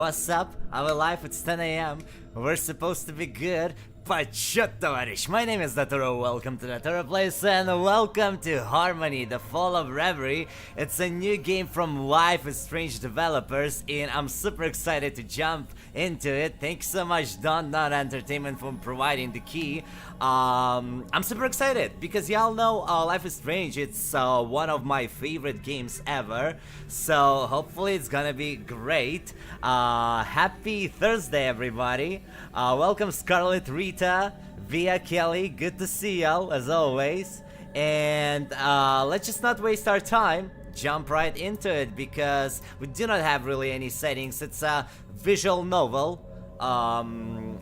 What's up? Our live, it's 10 a.m. We're supposed to be good, but shut, товарищ. My name is Datura, welcome to Datura Plays and welcome to Harmony, the Fall of Reverie. It's a new game from Life is Strange developers and I'm super excited to jump into it. Thanks so much Don Entertainment for providing the key. I'm super excited because y'all know Life is Strange, it's one of my favorite games ever, so hopefully it's gonna be great. Happy Thursday everybody. Welcome Scarlet, Rita, Via, Kelly, good to see y'all as always. And let's just not waste our time, jump right into it because we do not have really any settings. It's a visual novel, and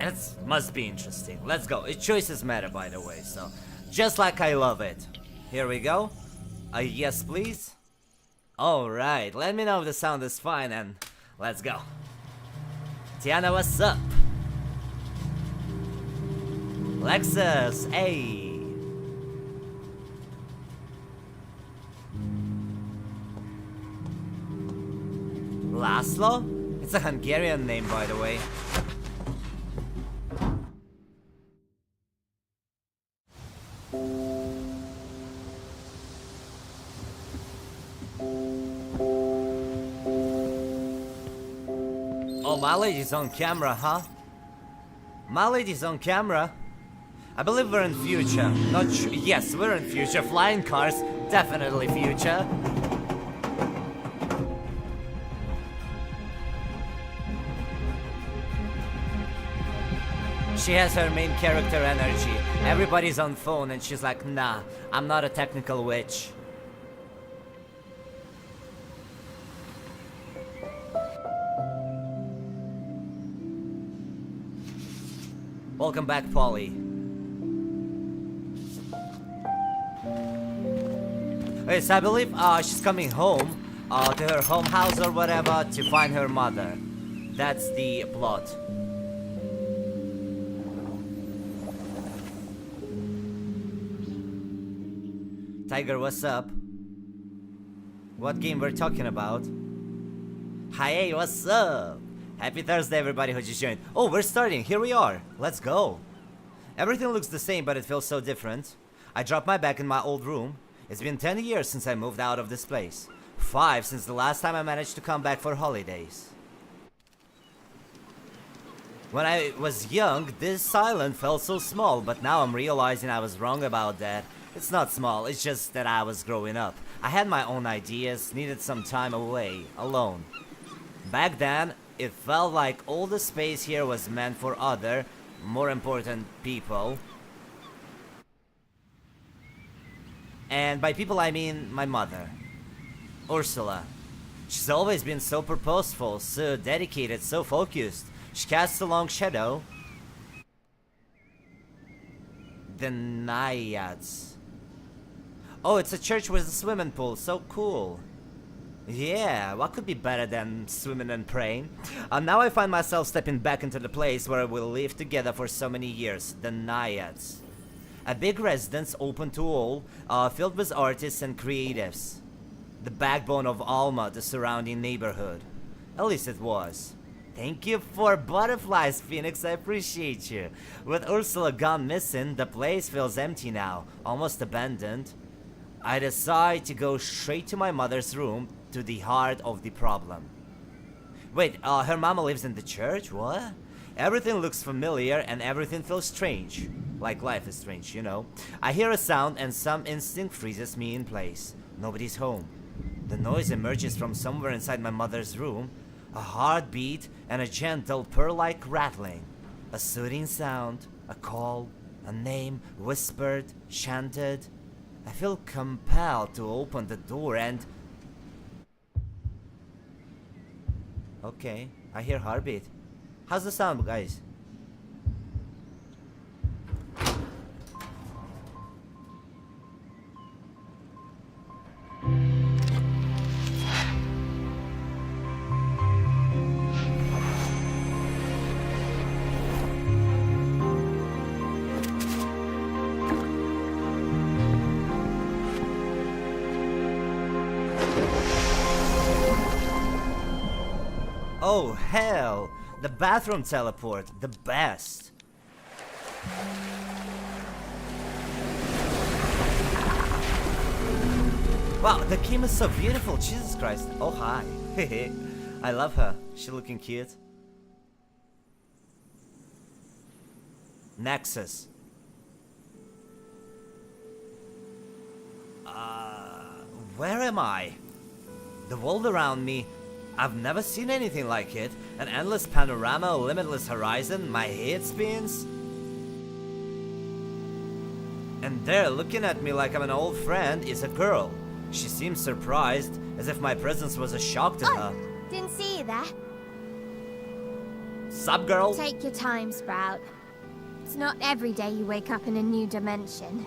it must be interesting. Let's go. Its choices matter, by the way, so just like I love it. Here we go. Yes please. Alright, let me know if the sound is fine and let's go. Tiana, what's up? Lexus, hey. Laszlo? It's a Hungarian name, by the way. Oh, my lady's on camera, huh? My lady's on camera. I believe we're in future. Not sure. Yes, we're in future. Flying cars, definitely future. She has her main character energy. Everybody's on phone and she's like, nah, I'm not a technical witch. Welcome back, Polly. Okay, so I believe she's coming home to her home house or whatever to find her mother. That's the plot. Tiger, what's up? What game we're talking about? Hi, hey, what's up? Happy Thursday everybody who just joined. Oh, we're starting, here we are. Let's go. Everything looks the same, but it feels so different. I dropped my bag in my old room. It's been 10 years since I moved out of this place. 5 since the last time I managed to come back for holidays. When I was young, this island felt so small, but now I'm realizing I was wrong about that. It's not small, it's just that I was growing up. I had my own ideas, needed some time away, alone. Back then, it felt like all the space here was meant for other, more important people. And by people I mean my mother, Ursula. She's always been so purposeful, so dedicated, so focused. She casts a long shadow. The Naiads. Oh, it's a church with a swimming pool, so cool. Yeah, what could be better than swimming and praying? Now I find myself stepping back into the place where we lived together for so many years, the Naiads. A big residence open to all, filled with artists and creatives. The backbone of Alma, the surrounding neighborhood. At least it was. Thank you for butterflies, Phoenix, I appreciate you. With Ursula gone missing, the place feels empty now, almost abandoned. I decide to go straight to my mother's room, to the heart of the problem. Wait, her mama lives in the church? What? Everything looks familiar and everything feels strange. Like life is strange, you know. I hear a sound and some instinct freezes me in place. Nobody's home. The noise emerges from somewhere inside my mother's room. A heartbeat and a gentle pearl-like rattling. A soothing sound, a call, a name, whispered, chanted. I feel compelled to open the door and... Okay, I hear heartbeat. How's the sound, guys? Oh hell! The bathroom teleport, the best! Wow, the Kim is so beautiful, Jesus Christ. Oh hi. I love her, she looking cute. Nexus. Where am I? The world around me, I've never seen anything like it. An endless panorama, a limitless horizon, my head spins. And there, looking at me like I'm an old friend, is a girl. She seems surprised, as if my presence was a shock to her. Didn't see you there. Sup, girl? Take your time, Sprout. It's not every day you wake up in a new dimension.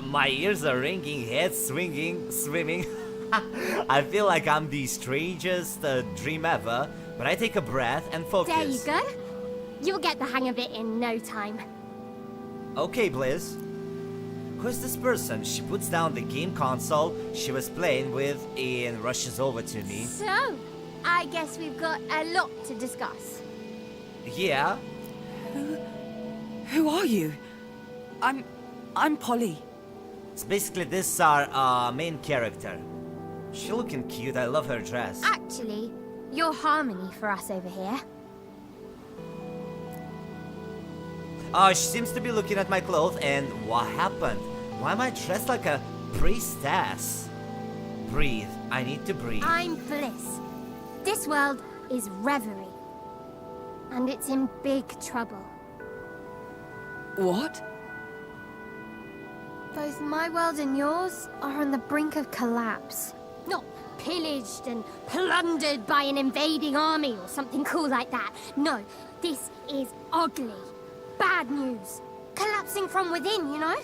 My ears are ringing, head swinging, swimming. I feel like I'm the strangest dream ever, but I take a breath and focus. There you go. You'll get the hang of it in no time. Okay, Blizz. Who's this person? She puts down the game console she was playing with and rushes over to me. So, I guess we've got a lot to discuss. Yeah? Who are you? I'm Polly. It's basically this our main character. She looking cute, I love her dress. Actually, you're Harmony for us over here. She seems to be looking at my clothes, and what happened? Why am I dressed like a priestess? Breathe, I need to breathe. I'm Bliss. This world is Reverie. And it's in big trouble. What? Both my world and yours are on the brink of collapse. Not pillaged and plundered by an invading army or something cool like that. No, this is ugly. Bad news. Collapsing from within, you know?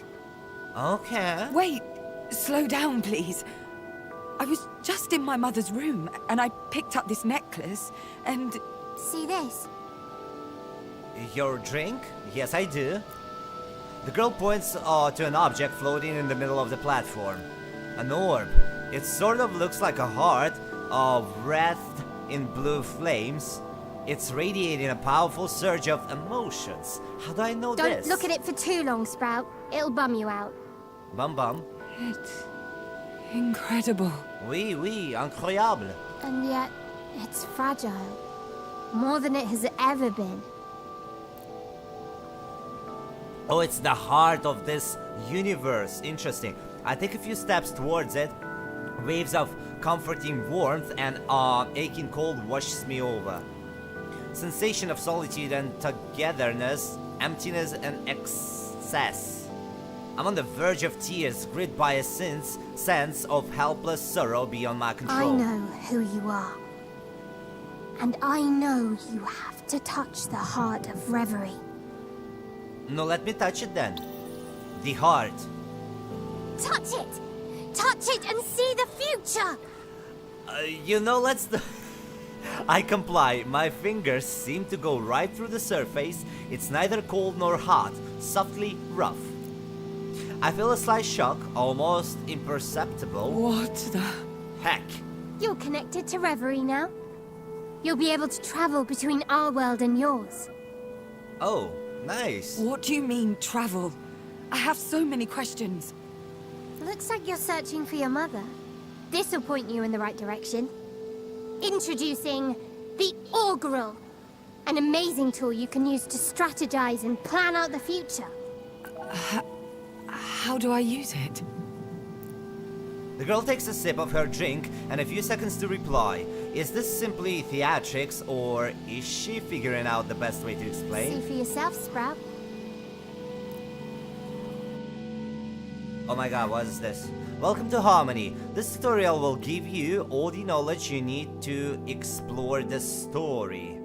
Okay. Wait, slow down, please. I was just in my mother's room, and I picked up this necklace, and... See this? Your drink? Yes, I do. The girl points to an object floating in the middle of the platform. An orb. It sort of looks like a heart, wreathed in blue flames. It's radiating a powerful surge of emotions. How do I know this? Don't look at it for too long, Sprout. It'll bum you out. Bum bum. It's... incredible. Oui, oui, incroyable. And yet, it's fragile. More than it has ever been. Oh, it's the heart of this universe. Interesting. I take a few steps towards it. Waves of comforting warmth and aching cold washes me over. Sensation of solitude and togetherness, emptiness and excess. I'm on the verge of tears, gripped by a sense of helpless sorrow beyond my control. I know who you are. And I know you have to touch the heart of Reverie. No, let me touch it then. The heart. Touch it! Touch it and see the future! You know, let's do... I comply. My fingers seem to go right through the surface. It's neither cold nor hot, softly rough. I feel a slight shock, almost imperceptible. What the... Heck. You're connected to Reverie now. You'll be able to travel between our world and yours. Oh, nice. What do you mean, travel? I have so many questions. Looks like you're searching for your mother. This'll point you in the right direction. Introducing the Augural, an amazing tool you can use to strategize and plan out the future. How do I use it? The girl takes a sip of her drink and a few seconds to reply. Is this simply theatrics, or is she figuring out the best way to explain? See for yourself, Sprout. Oh my god, what is this? Welcome to Harmony. This tutorial will give you all the knowledge you need to explore the story.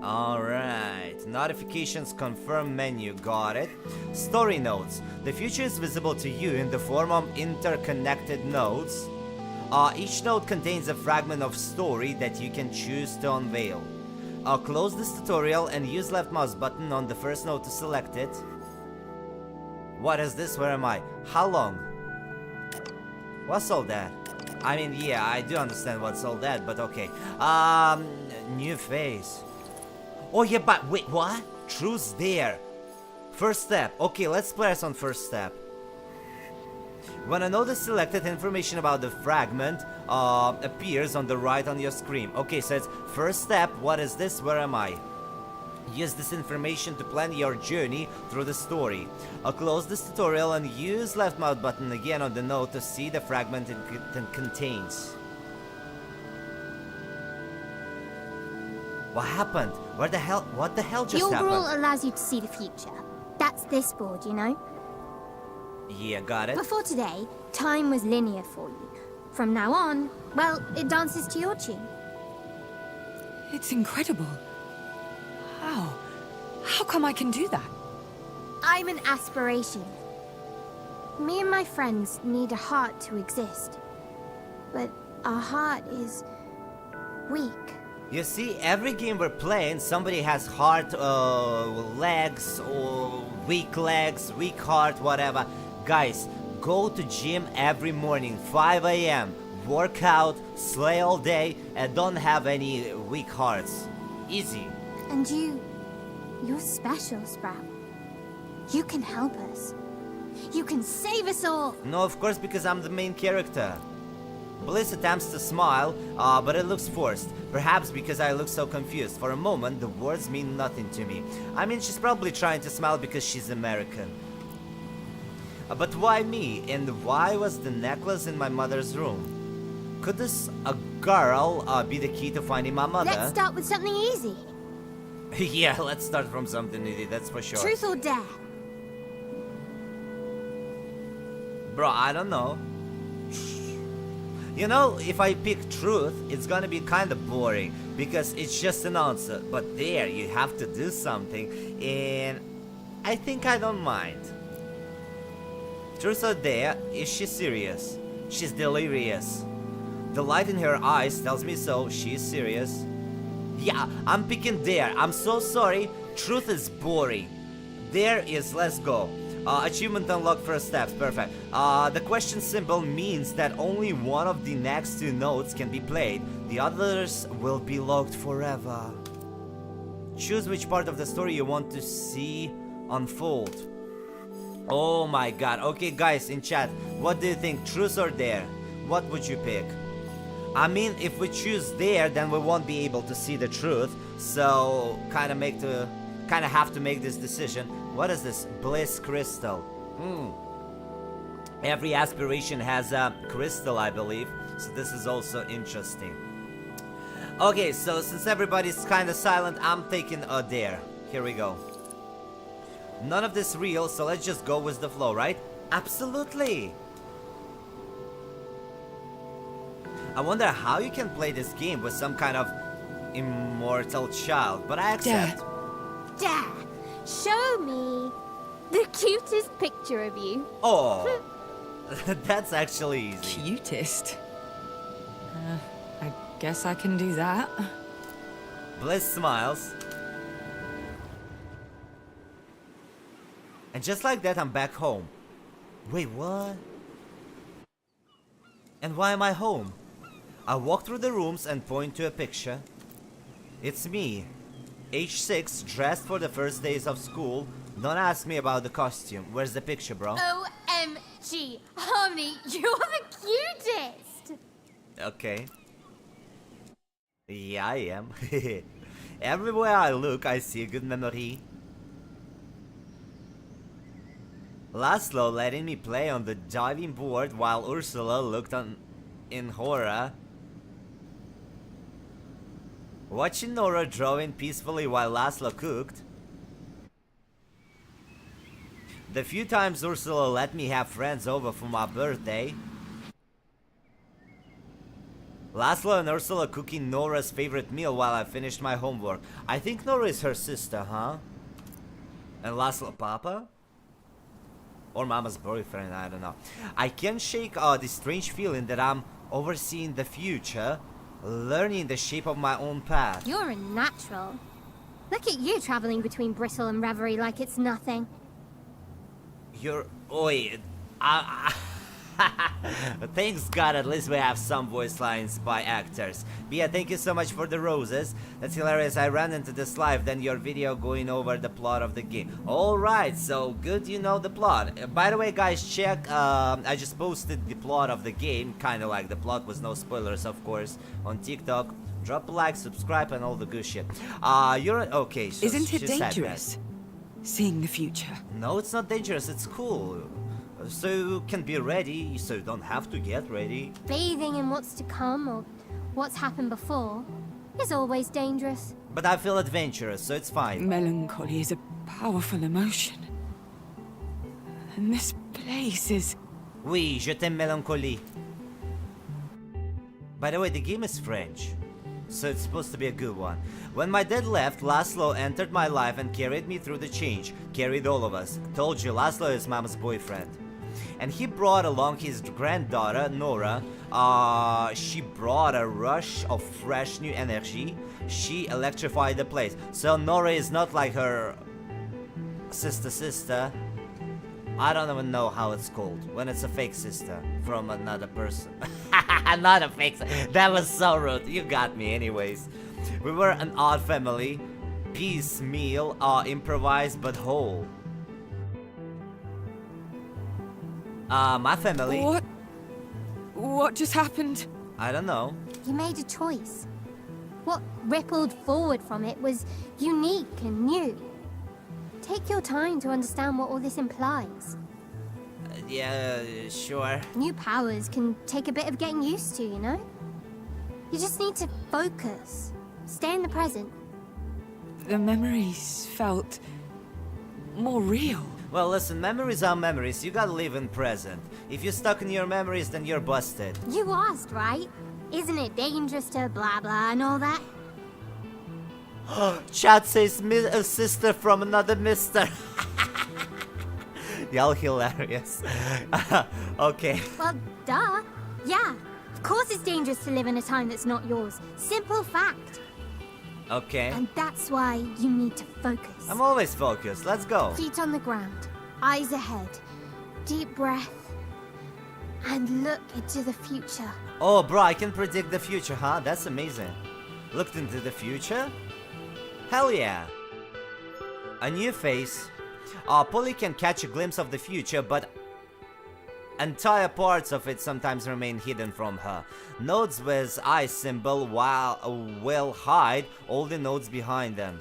Alright, notifications confirm menu, got it. Story notes. The future is visible to you in the form of interconnected nodes. Each node contains a fragment of story that you can choose to unveil. Close this tutorial and use left mouse button on the first node to select it. What is this? Where am I? How long? What's all that? I mean, yeah, I do understand what's all that, but okay. New phase. Oh yeah, but wait, what? Truth's there. First step. Okay, let's press on first step. When a node is selected, information about the fragment appears on the right on your screen. Okay, so it's first step. What is this? Where am I? Use this information to plan your journey through the story. Close this tutorial and use left mouse button again on the node to see the fragment it contains. What happened? What the hell just The happened? overall allows you to see the future. That's this board, you know? Yeah, got it. Before today, time was linear for you. From now on, well, it dances to your tune. It's incredible. How? How come I can do that? I'm an aspiration. Me and my friends need a heart to exist. But our heart is weak. You see, every game we're playing, somebody has heart, legs, or weak legs, weak heart, whatever. Guys, go to gym every morning, 5 a.m. Work out, slay all day, and don't have any weak hearts. Easy. And you're special, Sprout. You can help us. You can save us all. No, of course, because I'm the main character. Bliss attempts to smile, but it looks forced. Perhaps because I look so confused. For a moment, the words mean nothing to me. I mean, she's probably trying to smile because she's American. But why me? And why was the necklace in my mother's room? Could this girl be the key to finding my mother? Let's start with something easy. Yeah, let's start from something easy, that's for sure. Truth or dare? Bro, I don't know. You know, if I pick truth, it's gonna be kind of boring because it's just an answer. But there, you have to do something, and I think I don't mind. Truth or dare? Is she serious? She's delirious. The light in her eyes tells me so. She's serious. Yeah, I'm picking dare. I'm so sorry. Truth is boring. Dare is let's go. Achievement unlocked first steps, perfect. The question symbol means that only one of the next two notes can be played. The others will be locked forever. Choose which part of the story you want to see unfold. Oh my god. Okay guys, in chat, what do you think, truth or dare? What would you pick? I mean, if we choose dare, then we won't be able to see the truth. So, kind of have to make this decision. What is this? Bliss crystal. Every aspiration has a crystal, I believe. So this is also interesting. Okay, so since everybody's kind of silent, I'm taking a dare. Here we go. None of this real, so let's just go with the flow, right? Absolutely. I wonder how you can play this game with some kind of immortal child, but I accept. Dare. Show me the cutest picture of you. Oh, that's actually easy. Cutest? I guess I can do that. Bliss smiles. And just like that, I'm back home. Wait, what? And why am I home? I walk through the rooms and point to a picture. It's me, age 6, dressed for the first days of school. Don't ask me about the costume. Where's the picture, bro? OMG, Harmony, you're the cutest. Okay. Yeah, I am. Everywhere I look, I see a good memory. Laszlo letting me play on the diving board while Ursula looked on in horror. Watching Nora drawing peacefully while Laszlo cooked. The few times Ursula let me have friends over for my birthday. Laszlo and Ursula cooking Nora's favorite meal while I finished my homework. I think Nora is her sister, huh? And Laszlo Papa? Or Mama's boyfriend, I don't know. I can't shake the strange feeling that I'm overseeing the future, learning the shape of my own path. You're a natural. Look at you traveling between Brittle and Reverie like it's nothing. You're... Oi... Thanks God, at least we have some voice lines by actors. But yeah, thank you so much for the roses. That's hilarious. I ran into this live, then your video going over the plot of the game. Alright, so good you know the plot. By the way, guys, check, I just posted the plot of the game, kinda like the plot, was no spoilers, of course, on TikTok. Drop a like, subscribe, and all the good shit. You're okay, so Isn't it she said that. dangerous? Seeing the future. No, it's not dangerous, it's cool. So you can be ready, so you don't have to get ready. Bathing in what's to come or what's happened before is always dangerous. But I feel adventurous, so it's fine. Melancholy is a powerful emotion. And this place is... Oui, je t'aime mélancolie. By the way, the game is French, so it's supposed to be a good one. When my dad left, Laszlo entered my life and carried me through the change. Carried all of us. Told you, Laszlo is Mama's boyfriend. And he brought along his granddaughter, Nora. She brought a rush of fresh new energy. She electrified the place. So Nora is not like her sister. I don't even know how it's called when it's a fake sister from another person. Not a fake sister. That was so rude. You got me anyways. We were an odd family. Piecemeal, improvised but whole. My family. What just happened? I don't know. You made a choice. What rippled forward from it was unique and new. Take your time to understand what all this implies. Yeah, sure. New powers can take a bit of getting used to, you know? You just need to focus. Stay in the present. The memories felt more real. Well, listen, memories are memories. You gotta live in present. If you're stuck in your memories, then you're busted. You asked, right? Isn't it dangerous to blah blah and all that? Chad says a sister from another mister. Y'all hilarious. Okay. Well, duh. Yeah. Of course it's dangerous to live in a time that's not yours. Simple fact. Okay. And that's why you need to focus. I'm always focused. Let's go. Feet on the ground, eyes ahead, deep breath, and look into the future. Oh, bro, I can predict the future, huh? That's amazing. Looked into the future? Hell yeah. A new face. Polly can catch a glimpse of the future, but entire parts of it sometimes remain hidden from her. Nodes with eye symbol will hide all the nodes behind them.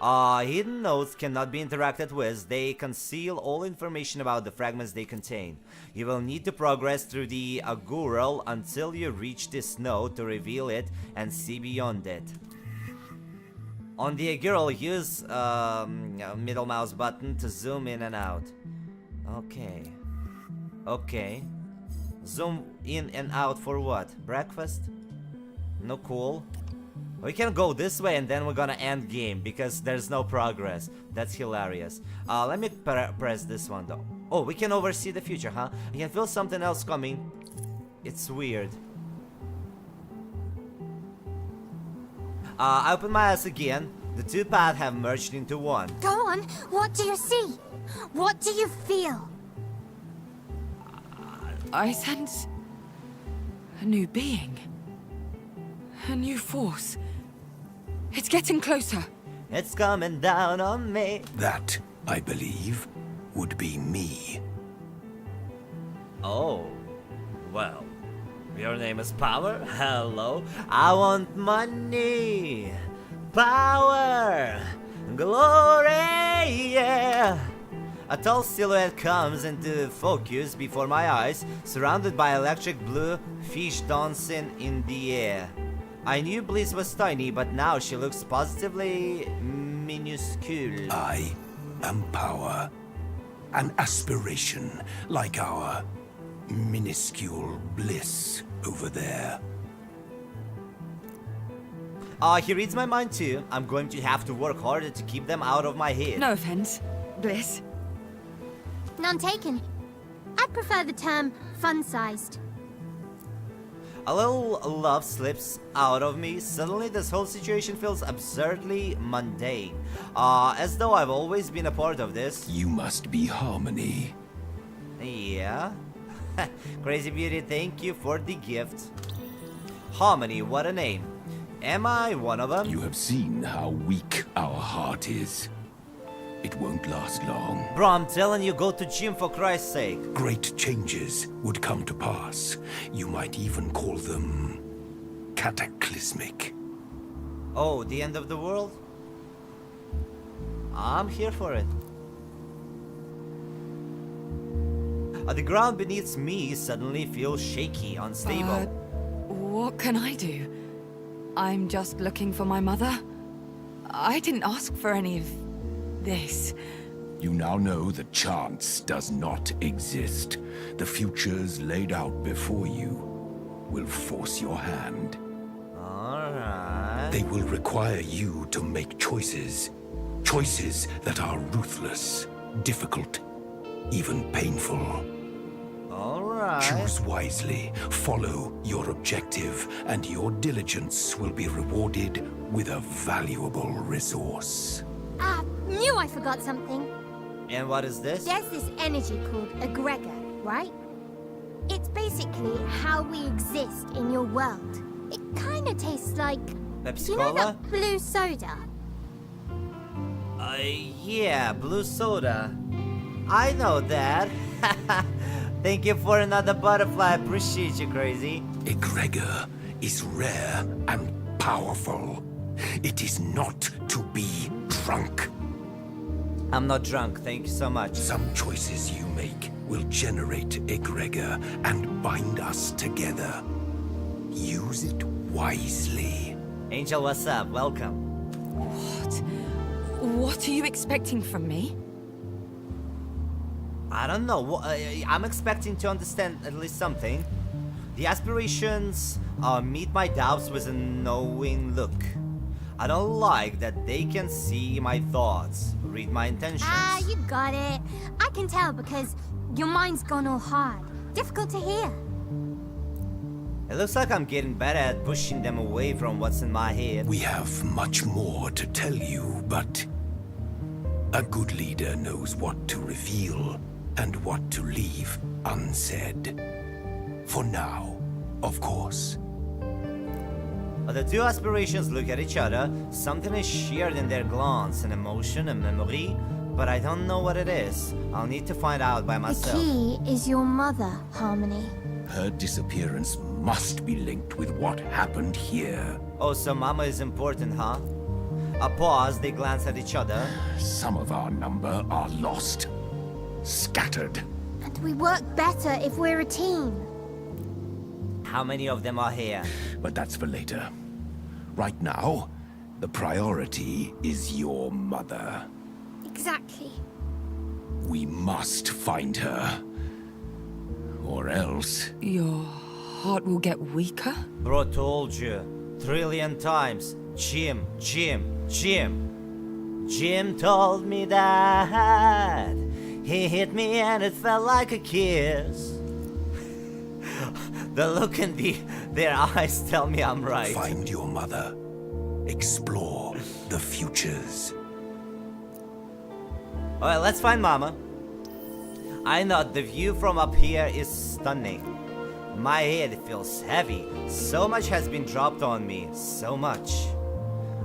Hidden nodes cannot be interacted with. They conceal all information about the fragments they contain. You will need to progress through the Agural until you reach this node to reveal it and see beyond it. On the Agural, use middle mouse button to zoom in and out. Okay. Okay. Zoom in and out for what? Breakfast? No, cool. We can go this way and then we're gonna end game because there's no progress. That's hilarious. Let me press this one though. Oh, we can oversee the future, huh? I can feel something else coming. It's weird. I open my eyes again. The two paths have merged into one. Go on. What do you see? What do you feel? I sense a new being. A new force. It's getting closer. It's coming down on me. That, I believe, would be me. Oh, well, your name is Power? Hello, I want money, power, glory, yeah. A tall silhouette comes into focus before my eyes, surrounded by electric blue fish dancing in the air. I knew Bliss was tiny, but now she looks positively minuscule. I am power. An aspiration like our minuscule bliss over there. He reads my mind too. I'm going to have to work harder to keep them out of my head. No offense, Bliss. None taken. I'd prefer the term fun-sized. A little love slips out of me. Suddenly this whole situation feels absurdly mundane. As though I've always been a part of this. You must be Harmony. Yeah? Crazy Beauty, thank you for the gift. Harmony, what a name. Am I one of them? You have seen how weak our heart is. It won't last long. Bro, I'm telling you, go to gym for Christ's sake. Great changes would come to pass. You might even call them cataclysmic. Oh, the end of the world? I'm here for it. The ground beneath me suddenly feels shaky, unstable. What can I do? I'm just looking for my mother. I didn't ask for any of this. You now know that chance does not exist. The futures laid out before you will force your hand. Alright. They will require you to make choices. Choices that are ruthless, difficult, even painful. Alright. Choose wisely, follow your objective, and your diligence will be rewarded with a valuable resource. Knew I forgot something. And what is this? There's this energy called egregor, right? It's basically how we exist in your world. It kind of tastes like... Pepsi You know Cola? that blue soda? Yeah, blue soda. I know that. Thank you for another butterfly. Appreciate you, Crazy. Egregor is rare and powerful. It is not to be drunk. I'm not drunk, thank you so much. Some choices you make will generate egregor and bind us together. Use it wisely. Angel, what's up? Welcome. What? What are you expecting from me? I don't know. I'm expecting to understand at least something. The aspirations meet my doubts with a knowing look. I don't like that they can see my thoughts, read my intentions. You got it. I can tell because your mind's gone all hard. Difficult to hear. It looks like I'm getting better at pushing them away from what's in my head. We have much more to tell you, but a good leader knows what to reveal and what to leave unsaid. For now, of course. The two aspirations look at each other. Something is shared in their glance, an emotion, a memory, but I don't know what it is. I'll need to find out by myself. The key is your mother, Harmony. Her disappearance must be linked with what happened here. Oh, so Mama is important, huh? A pause, they glance at each other. Some of our number are lost, scattered. And we work better if we're a team. How many of them are here? But that's for later. Right now, the priority is your mother. Exactly. We must find her. Or else... Your heart will get weaker? Bro told you. 1 trillion times. Jim, Jim, Jim. Jim told me that. He hit me and it felt like a kiss. The look in their eyes tell me I'm right. Find your mother. Explore the futures. Alright, let's find Mama. I know the view from up here is stunning. My head feels heavy. So much has been dropped on me. So much.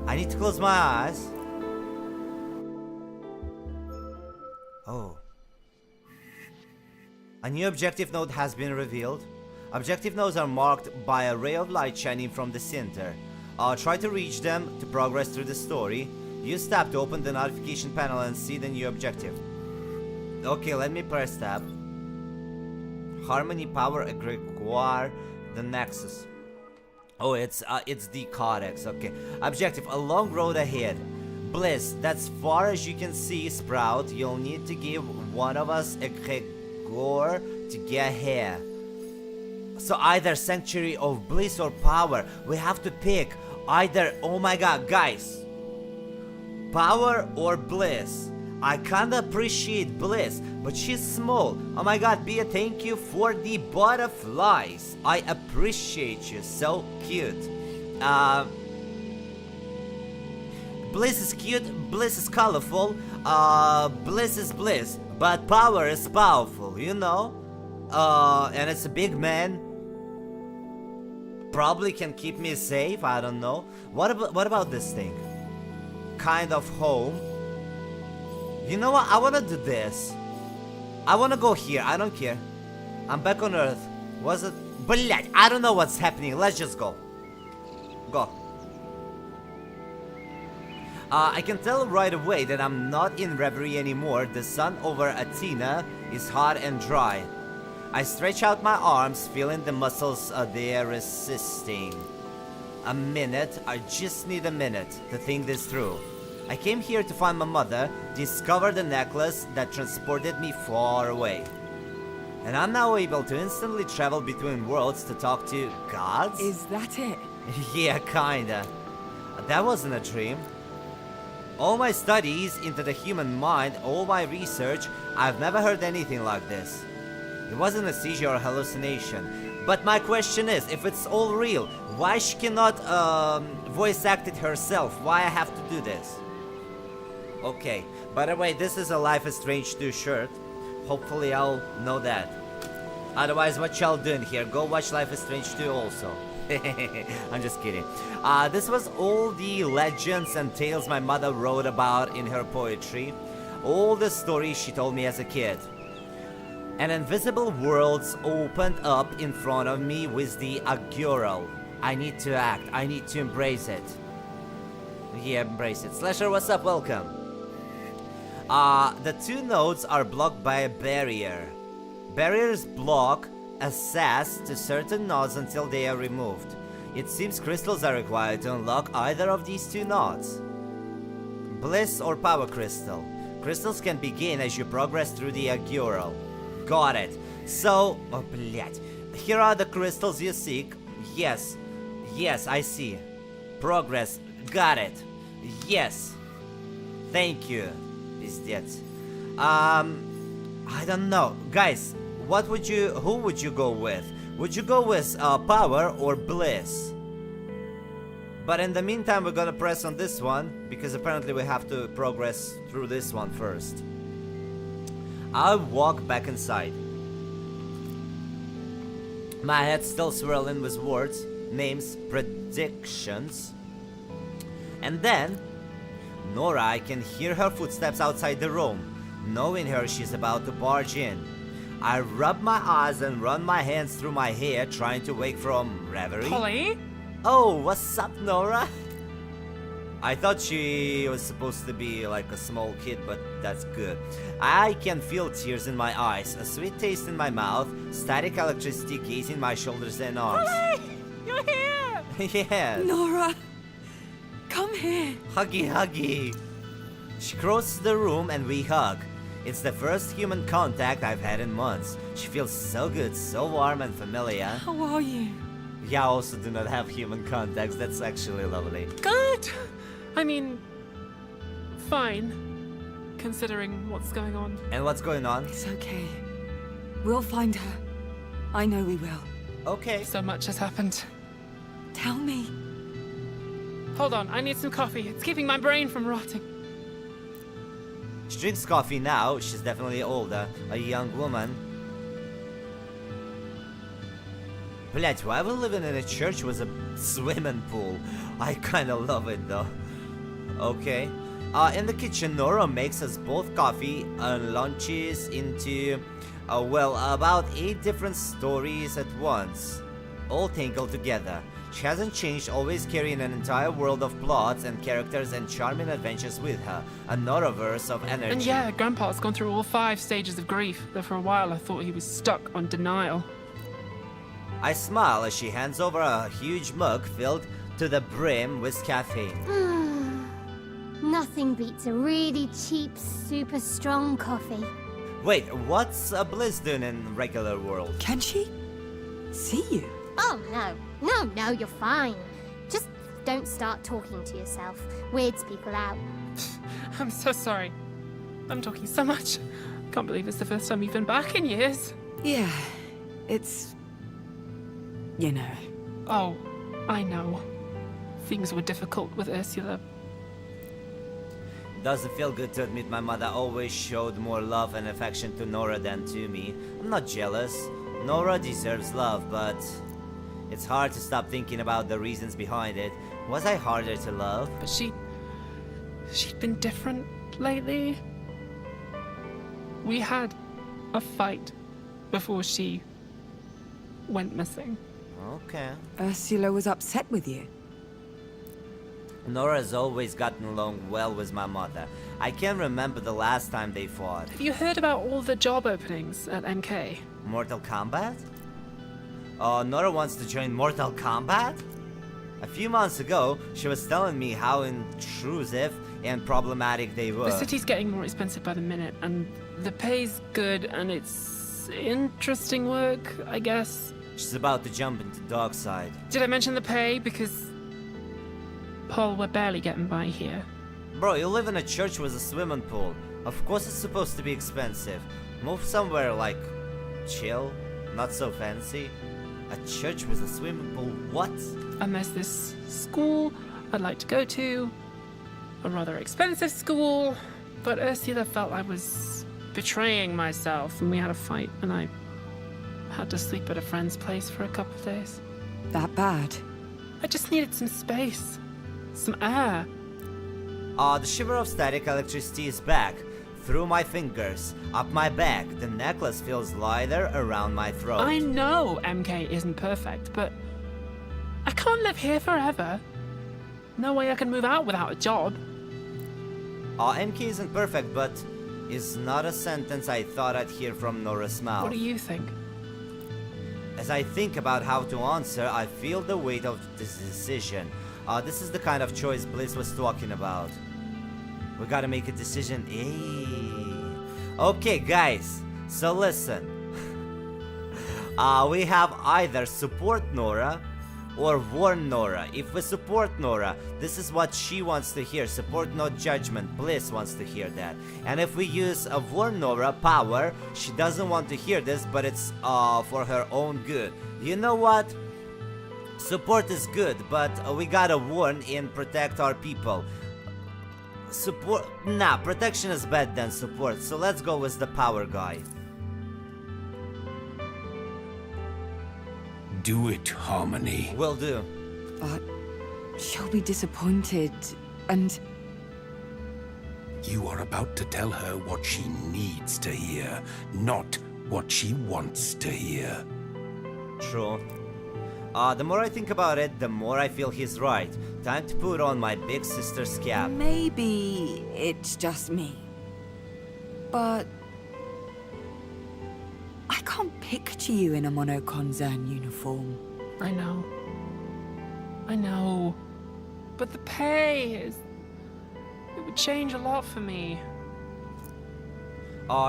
I need to close my eyes. Oh. A new objective node has been revealed. Objective nodes are marked by a ray of light shining from the center. I'll try to reach them to progress through the story. Use tab to open the notification panel and see the new objective. Okay, let me press tab. Harmony, power, egregore, the nexus. Oh, it's the codex. Okay. Objective: a long road ahead. Bliss, that's far as you can see. Sprout, you'll need to give one of us egregore to get here. So either Sanctuary of Bliss or Power. We have to pick either. Oh my god, guys. Power or Bliss. I kinda appreciate Bliss, but she's small. Oh my god, Bia, thank you for the butterflies. I appreciate you, so cute. Bliss is cute, Bliss is colorful, Bliss is Bliss, but Power is powerful, you know? And it's a big man. Probably can keep me safe, I don't know. What about this thing? Kind of home. You know what? I wanna do this. I wanna go here, I don't care. I'm back on Earth. Was it? Блять, I don't know what's happening. Let's just go. Go. I can tell right away that I'm not in Reverie anymore. The sun over Athena is hot and dry. I stretch out my arms, feeling the muscles there resisting. A minute, I just need a minute to think this through. I came here to find my mother, discover the necklace that transported me far away. And I'm now able to instantly travel between worlds to talk to gods? Is that it? Yeah, kinda. That wasn't a dream. All my studies into the human mind, all my research, I've never heard anything like this. It wasn't a seizure or hallucination. But my question is, if it's all real, why she cannot voice act it herself? Why I have to do this? Okay, by the way, this is a Life is Strange 2 shirt. Hopefully I'll know that. Otherwise, what y'all doing here? Go watch Life is Strange 2 also. I'm just kidding. This was all the legends and tales my mother wrote about in her poetry. All the stories she told me as a kid. And invisible worlds opened up in front of me with the augural. I need to act. I need to embrace it. Yeah, embrace it. Slasher, what's up? Welcome. The two nodes are blocked by a barrier. Barriers block access to certain nodes until they are removed. It seems crystals are required to unlock either of these two nodes. Bliss or power crystal. Crystals can be gained as you progress through the augural. Got it. So, oh, блять. Here are the crystals you seek. Yes. Yes, I see. Progress. Got it. Yes. Thank you. Пиздец. I don't know. Guys, who would you go with? Would you go with power or bliss? But in the meantime, we're gonna press on this one, because apparently we have to progress through this one first. I'll walk back inside. My head still swirling with words, names, predictions. And then, Nora, I can hear her footsteps outside the room. Knowing her, she's about to barge in. I rub my eyes and run my hands through my hair, trying to wake from reverie. Polly? Oh, what's up, Nora? I thought she was supposed to be like a small kid, but that's good. I can feel tears in my eyes, a sweet taste in my mouth, static electricity gazing my shoulders and arms. Polly! You're here! Yes. Nora! Come here! Huggy, huggy. She crosses the room and we hug. It's the first human contact I've had in months. She feels so good, so warm and familiar. How are you? Yeah, I also do not have human contacts. That's actually lovely. Good! I mean, fine, considering what's going on. And what's going on? It's okay. We'll find her. I know we will. Okay. So much has happened. Tell me. Hold on, I need some coffee. It's keeping my brain from rotting. She drinks coffee now. She's definitely older. A young woman. Блять, why are we living in a church with a swimming pool? I kinda love it though. Okay. In the kitchen, Nora makes us both coffee and launches into, about 8 different stories at once. All tangled together. She hasn't changed, always carrying an entire world of plots and characters and charming adventures with her. A Noraverse of energy. And yeah, Grandpa's gone through all 5 stages of grief, though for a while I thought he was stuck on denial. I smile as she hands over a huge mug filled to the brim with caffeine. Nothing beats a really cheap, super strong coffee. Wait, what's Bliss doing in regular world? Can she see you? Oh, no, you're fine. Just don't start talking to yourself. Weirds people out. I'm so sorry. I'm talking so much. Can't believe it's the first time you've been back in years. Yeah, it's... you know. Oh, I know. Things were difficult with Ursula. Doesn't feel good to admit my mother always showed more love and affection to Nora than to me. I'm not jealous. Nora deserves love, but it's hard to stop thinking about the reasons behind it. Was I harder to love? But she'd been different lately. We had a fight before she went missing. Okay. Ursula was upset with you. Nora's always gotten along well with my mother. I can't remember the last time they fought. Have you heard about all the job openings at MK? Mortal Kombat? Oh, Nora wants to join Mortal Kombat? A few months ago, she was telling me how intrusive and problematic they were. The city's getting more expensive by the minute, and the pay's good, and it's interesting work, I guess. She's about to jump into dark side. Did I mention the pay? Because, Paul, we're barely getting by here. Bro, you live in a church with a swimming pool. Of course it's supposed to be expensive. Move somewhere like chill, not so fancy. A church with a swimming pool, what? And there's this school I'd like to go to. A rather expensive school. But Ursula felt I was betraying myself, and we had a fight, and I had to sleep at a friend's place for a couple of days. That bad? I just needed some space. Some air. The shiver of static electricity is back. Through my fingers, up my back, the necklace feels lighter around my throat. I know MK isn't perfect, but I can't live here forever. No way I can move out without a job. MK isn't perfect, but is not a sentence I thought I'd hear from Nora's mouth. What do you think? As I think about how to answer, I feel the weight of this decision. This is the kind of choice Bliss was talking about. We gotta make a decision. Okay, guys, so listen. We have either support Nora or warn Nora. If we support Nora, this is what she wants to hear. Support, not judgment. Bliss wants to hear that. And if we use a warn Nora power, she doesn't want to hear this, but it's for her own good. You know what? Support is good, but we gotta warn and protect our people. Support, nah, protection is better than support, so let's go with the power guy. Do it, Harmony. Will do. But she'll be disappointed, and You are about to tell her what she needs to hear, not what she wants to hear. True. The more I think about it, the more I feel he's right. Time to put on my big sister's cap. maybe it's just me. But I can't picture you in a monoconcern uniform. I know. I know. But the pay is... It would change a lot for me.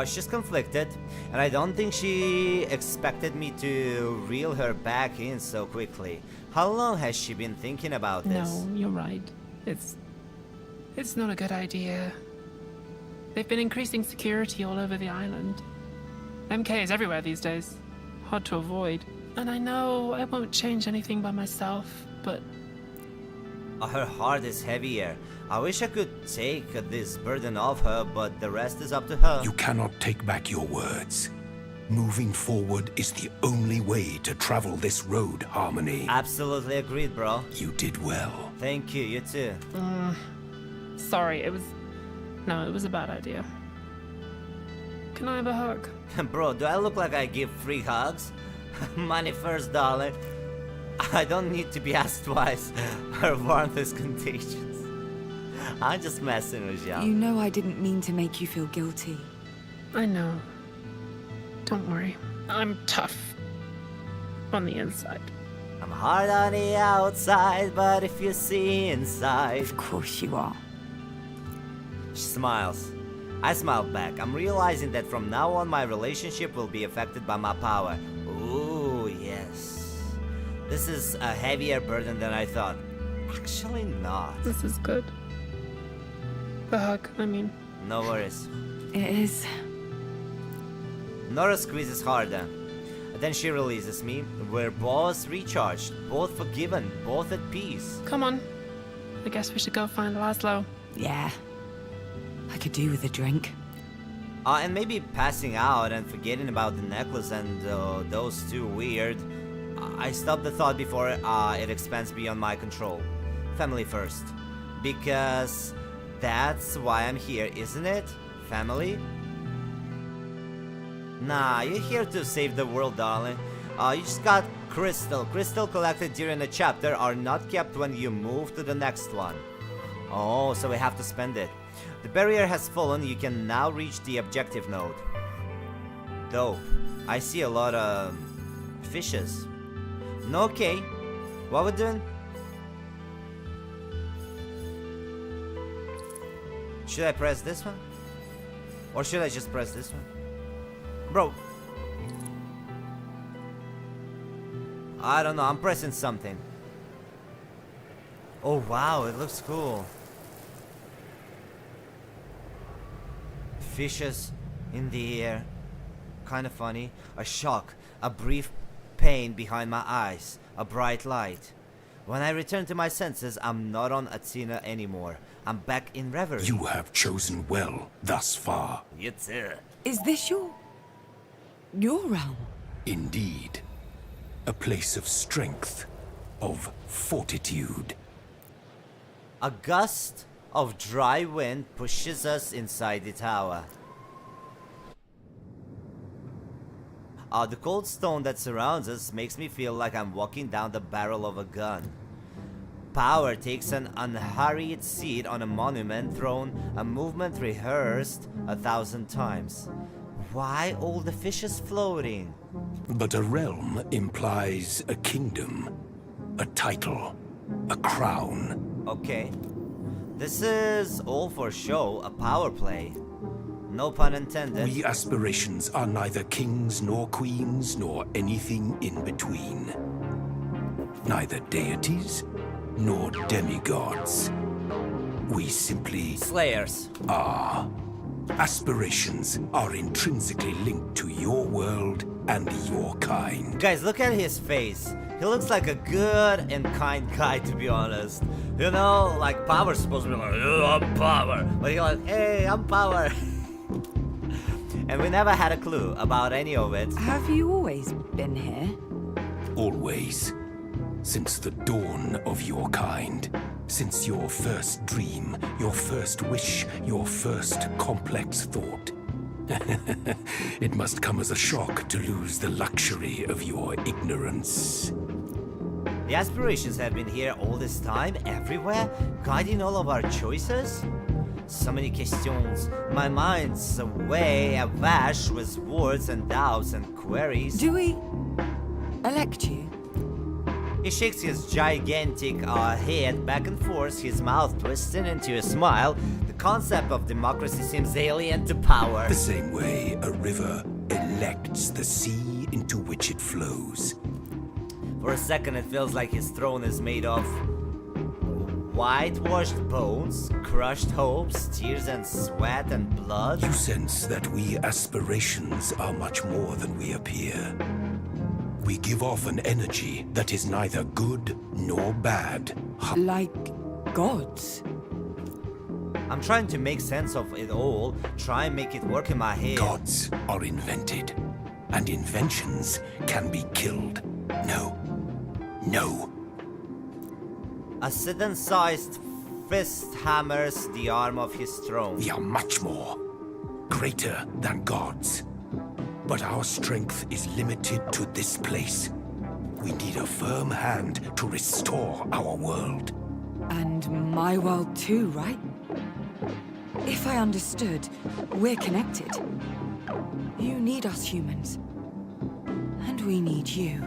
She's conflicted, and I don't think she expected me to reel her back in so quickly. How long has she been thinking about this? No, you're right. It's not a good idea. They've been increasing security all over the island. MK is everywhere these days. Hard to avoid. And I know I won't change anything by myself, but... Her heart is heavier. I wish I could take this burden off her, but the rest is up to her. You cannot take back your words. Moving forward is the only way to travel this road, Harmony. Absolutely agreed, bro. You did well. Thank you, you too. Sorry, it was a bad idea. Can I have a hug? Bro, do I look like I give free hugs? Money first, darling. I don't need to be asked twice. Her warmth is contagious. I'm just messing with you. You know I didn't mean to make you feel guilty. I know. Don't worry. I'm tough. On the inside. I'm hard on the outside, but if you see inside... Of course you are. She smiles. I smile back. I'm realizing that from now on my relationship will be affected by my power. Ooh, yes. This is a heavier burden than I thought. Actually not. This is good. The hug, I mean. No worries. It is. Nora squeezes harder. Then she releases me. We're both recharged, both forgiven, both at peace. Come on. I guess we should go find Laszlo. Yeah. I could do with a drink. And maybe passing out and forgetting about the necklace and those two weird. I stop the thought before it expands beyond my control. Family first. Because that's why I'm here, isn't it? Family? Nah, you're here to save the world, darling. You just got crystal. Crystal collected during a chapter are not kept when you move to the next one. Oh, so we have to spend it. The barrier has fallen, you can now reach the objective node. Dope. I see a lot of fishes. Okay, what we're doing? Should I press this one? Or should I just press this one? Bro. I don't know, I'm pressing something. Oh wow, it looks cool. Fishes in the air. Kinda funny. A shock, a brief pain behind my eyes, a bright light. When I return to my senses, I'm not on Athena anymore. I'm back in reverie. You have chosen well thus far. You too. Is this your realm? Indeed. A place of strength, of fortitude. A gust of dry wind pushes us inside the tower. The cold stone that surrounds us makes me feel like I'm walking down the barrel of a gun. Power takes an unhurried seat on a monument throne, a movement rehearsed 1,000 times. Why all the fishes floating? But a realm implies a kingdom, a title, a crown. Okay. This is all for show, a power play. No pun intended. We aspirations are neither kings nor queens nor anything in between. Neither deities nor demigods. We simply Slayers. are. Aspirations are intrinsically linked to your world and your kind. Guys, look at his face. He looks like a good and kind guy, to be honest. You know, like Power's supposed to be like, oh, I'm Power. But he's like, hey, I'm Power. And we never had a clue about any of it. Have you always been here? Always. Since the dawn of your kind. Since your first dream, your first wish, your first complex thought. It must come as a shock to lose the luxury of your ignorance. The aspirations have been here all this time, everywhere, guiding all of our choices. So many questions. My mind's away, awash with words and doubts and queries. Do we elect you? He shakes his gigantic head back and forth, his mouth twisting into a smile. The concept of democracy seems alien to Power. The same way a river elects the sea into which it flows. For a second, it feels like his throne is made of whitewashed bones, crushed hopes, tears and sweat and blood. You sense that we aspirations are much more than we appear. We give off an energy that is neither good nor bad. Like gods? I'm trying to make sense of it all, try and make it work in my head. Gods are invented, and inventions can be killed. No. No. A Sidon-sized fist hammers the arm of his throne. We are much more. Greater than gods. But our strength is limited to this place. We need a firm hand to restore our world. And my world too, right? If I understood, we're connected. You need us humans. And we need you.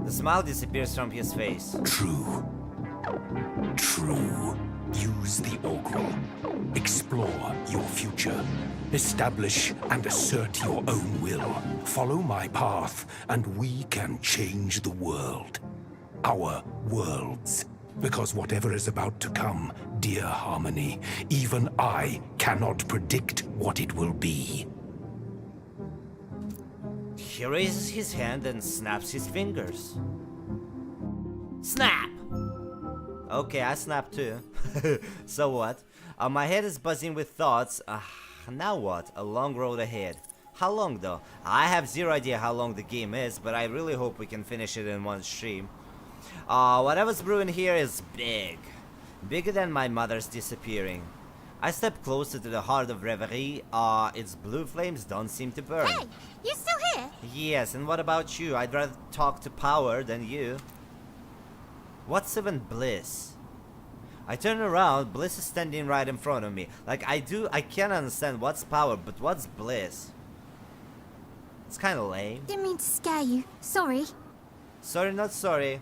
The smile disappears from his face. True. True. Use the augural. Explore your future. Establish and assert your own will. Follow my path, and we can change the world. Our worlds. Because whatever is about to come, dear Harmony, even I cannot predict what it will be. He raises his hand and snaps his fingers. Snap! Okay, I snap too. So what? My head is buzzing with thoughts. Now what? A long road ahead. How long though? I have zero idea how long the game is, but I really hope we can finish it in one stream. Whatever's brewing here is big. Bigger than my mother's disappearing. I step closer to the heart of Reverie. Its blue flames don't seem to burn. Hey, you still here? Yes, and what about you? I'd rather talk to power than you. What's even bliss? I turn around, bliss is standing right in front of me. Like I can't understand what's power, but what's bliss? It's kinda lame. Didn't mean to scare you. Sorry. Sorry, not sorry.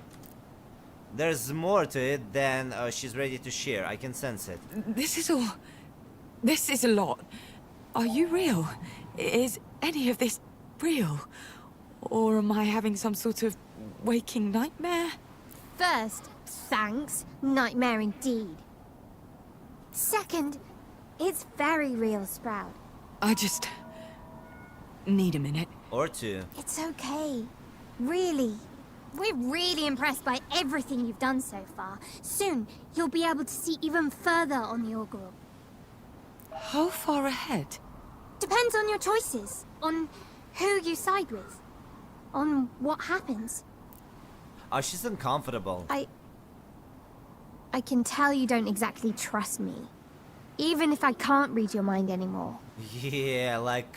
There's more to it than she's ready to share. I can sense it. This is a lot. Are you real? Is any of this real? Or am I having some sort of waking nightmare? First, thanks. Nightmare indeed. Second, it's very real, Sprout. I just need a minute. Or two. It's okay. Really. We're really impressed by everything you've done so far. Soon, you'll be able to see even further on the Augural. How far ahead? Depends on your choices. On who you side with. On what happens. Oh, she's uncomfortable. I can tell you don't exactly trust me. Even if I can't read your mind anymore. Yeah, like,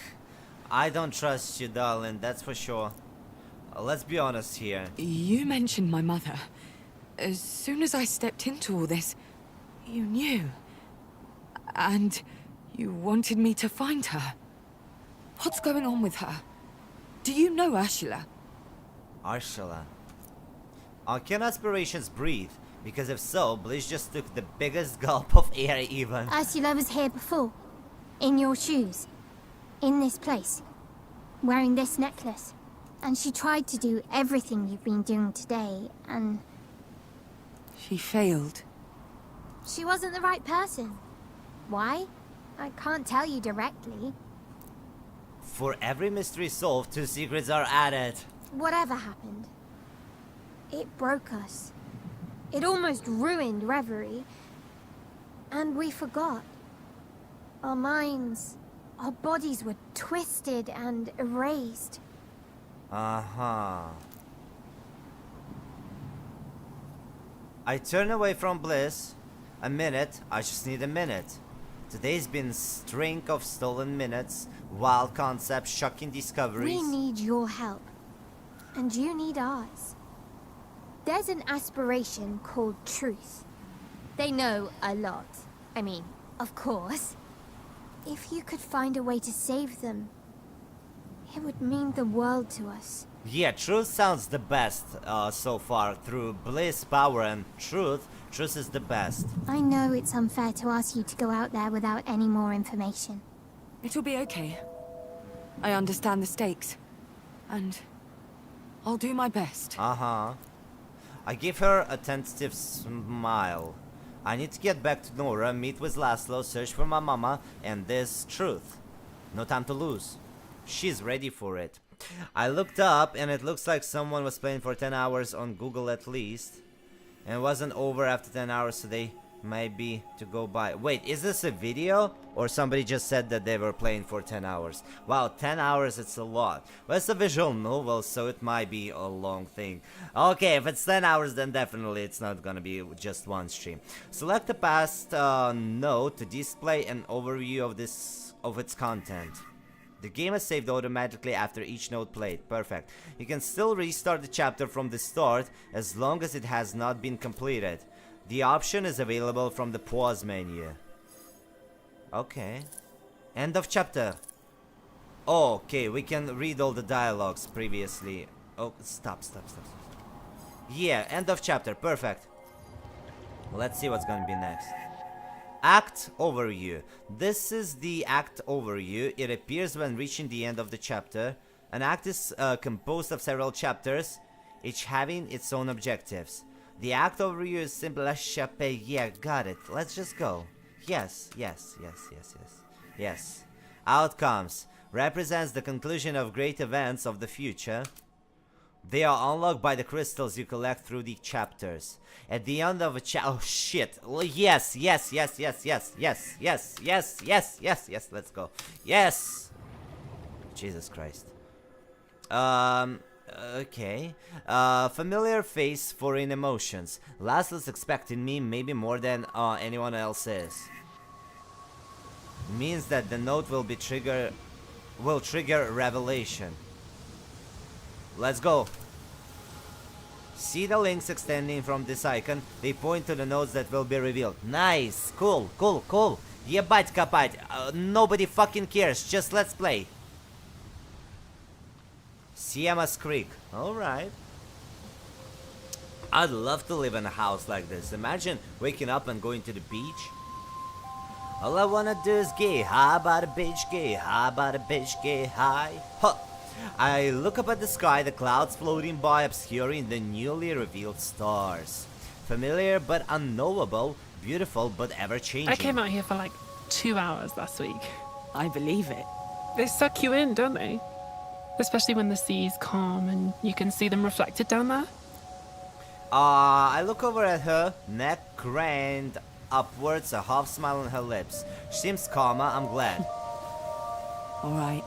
I don't trust you, darling, that's for sure. Let's be honest here. You mentioned my mother. As soon as I stepped into all this, you knew. And you wanted me to find her. What's going on with her? Do you know Ursula? Ursula. Can aspirations breathe? Because if so, Bliss just took the biggest gulp of air even. Ursula was here before. In your shoes. In this place. Wearing this necklace. And she tried to do everything you've been doing today, and... She failed. she wasn't the right person. Why? I can't tell you directly. For every mystery solved, 2 secrets are added. Whatever happened, it broke us. It almost ruined Reverie. And we forgot. Our minds, our bodies were twisted and erased. Uh-huh. I turn away from Bliss. A minute, I just need a minute. Today's been string of stolen minutes, wild concepts, shocking discoveries. We need your help. And you need ours. There's an aspiration called truth. They know a lot. I mean, of course. If you could find a way to save them, it would mean the world to us. Yeah, truth sounds the best so far. Through Bliss, power, and truth, truth is the best. I know it's unfair to ask you to go out there without any more information. It'll be okay. I understand the stakes. And I'll do my best. Uh-huh. I give her a tentative smile. I need to get back to Nora, meet with Laszlo, search for my mama, and this truth. No time to lose. She's ready for it. I looked up and it looks like someone was playing for 10 hours on Google at least. And it wasn't over after 10 hours, so they might be to go by. Wait, is this a video? Or somebody just said that they were playing for 10 hours? Wow, 10 hours, it's a lot. Well, it's a visual novel, so it might be a long thing. Okay, if it's 10 hours, then definitely it's not gonna be just one stream. Select the past note to display an overview of its content. The game is saved automatically after each note played. Perfect. You can still restart the chapter from the start as long as it has not been completed. The option is available from the pause menu. Okay. End of chapter. Oh, okay, we can read all the dialogues previously. Oh, stop. Yeah, end of chapter. Perfect. Let's see what's gonna be next. Act Overview. This is the act overview. It appears when reaching the end of the chapter. An act is composed of several chapters, each having its own objectives. The act overview is simple as chape. Yeah, got it. Let's just go. Yes. Outcomes. Represents the conclusion of great events of the future. They are unlocked by the crystals you collect through the chapters. At the end of a oh shit. Yes, yes, yes, yes, yes, yes, yes, yes, yes, yes, yes, let's go. Yes! Jesus Christ. Okay. Familiar face, foreign emotions. Laszlo's expecting me maybe more than anyone else is. Means that the note will trigger revelation. Let's go. See the links extending from this icon? They point to the notes that will be revealed. Nice! Cool, cool, cool. Ебать копать. Nobody fucking cares. Just let's play. Siema's Creek. Alright. I'd love to live in a house like this. Imagine waking up and going to the beach. All I wanna do is get high by the beach, get high by the beach, get high. Huh. I look up at the sky, the clouds floating by, obscuring the newly revealed stars. Familiar but unknowable, beautiful but ever-changing. I came out here for like 2 hours last week. I believe it. They suck you in, don't they? Especially when the sea's calm and you can see them reflected down there. I look over at her, neck craned upwards, a half smile on her lips. She seems calmer, I'm glad. All right.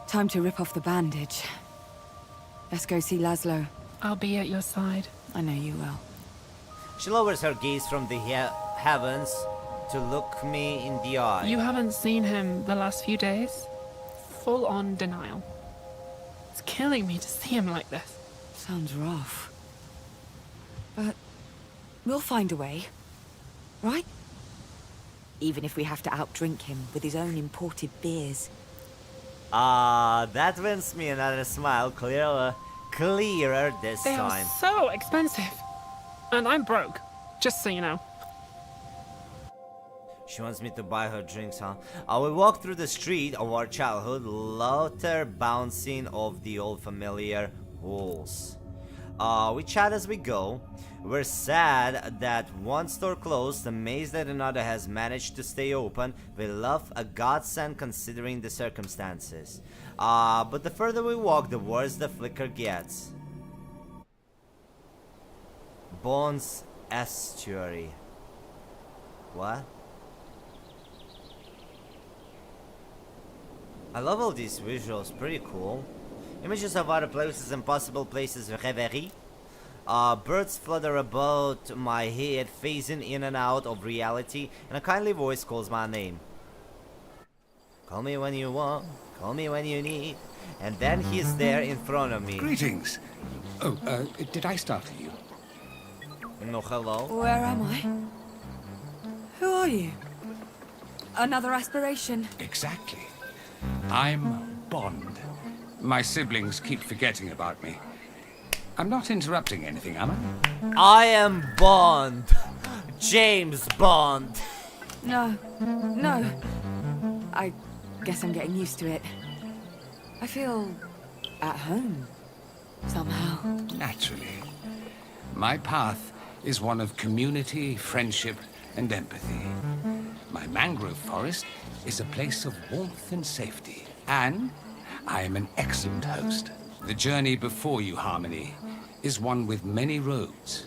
Time to rip off the bandage. Let's go see Laszlo. I'll be at your side. I know you will. She lowers her gaze from the heavens to look me in the eye. You haven't seen him the last few days? Full on denial. It's killing me to see him like this. Sounds rough. But we'll find a way. Right? Even if we have to outdrink him with his own imported beers. That wins me another smile, clearer this They time. are so expensive. And I'm broke, just so you know. She wants me to buy her drinks, huh? We walk through the street of our childhood, laughter bouncing off the old familiar walls. We chat as we go. We're sad that one store closed, amazed that another has managed to stay open. We love a godsend considering the circumstances. But the further we walk, the worse the flicker gets. Bones Estuary. What? I love all these visuals, pretty cool. Images of other places and possible places, reverie. Birds flutter about my head, phasing in and out of reality, and a kindly voice calls my name. Call me when you want, call me when you need, and then he's there in front of me. Greetings. Oh, did I startle you? No, hello. Where am I? Who are you? Another aspiration. Exactly. I'm Bond. My siblings keep forgetting about me. I'm not interrupting anything, am I? I am Bond. James Bond. No. I guess I'm getting used to it. I feel at home, somehow. Naturally. My path is one of community, friendship, and empathy. My mangrove forest is a place of warmth and safety. And I am an excellent host. The journey before you, Harmony, is one with many roads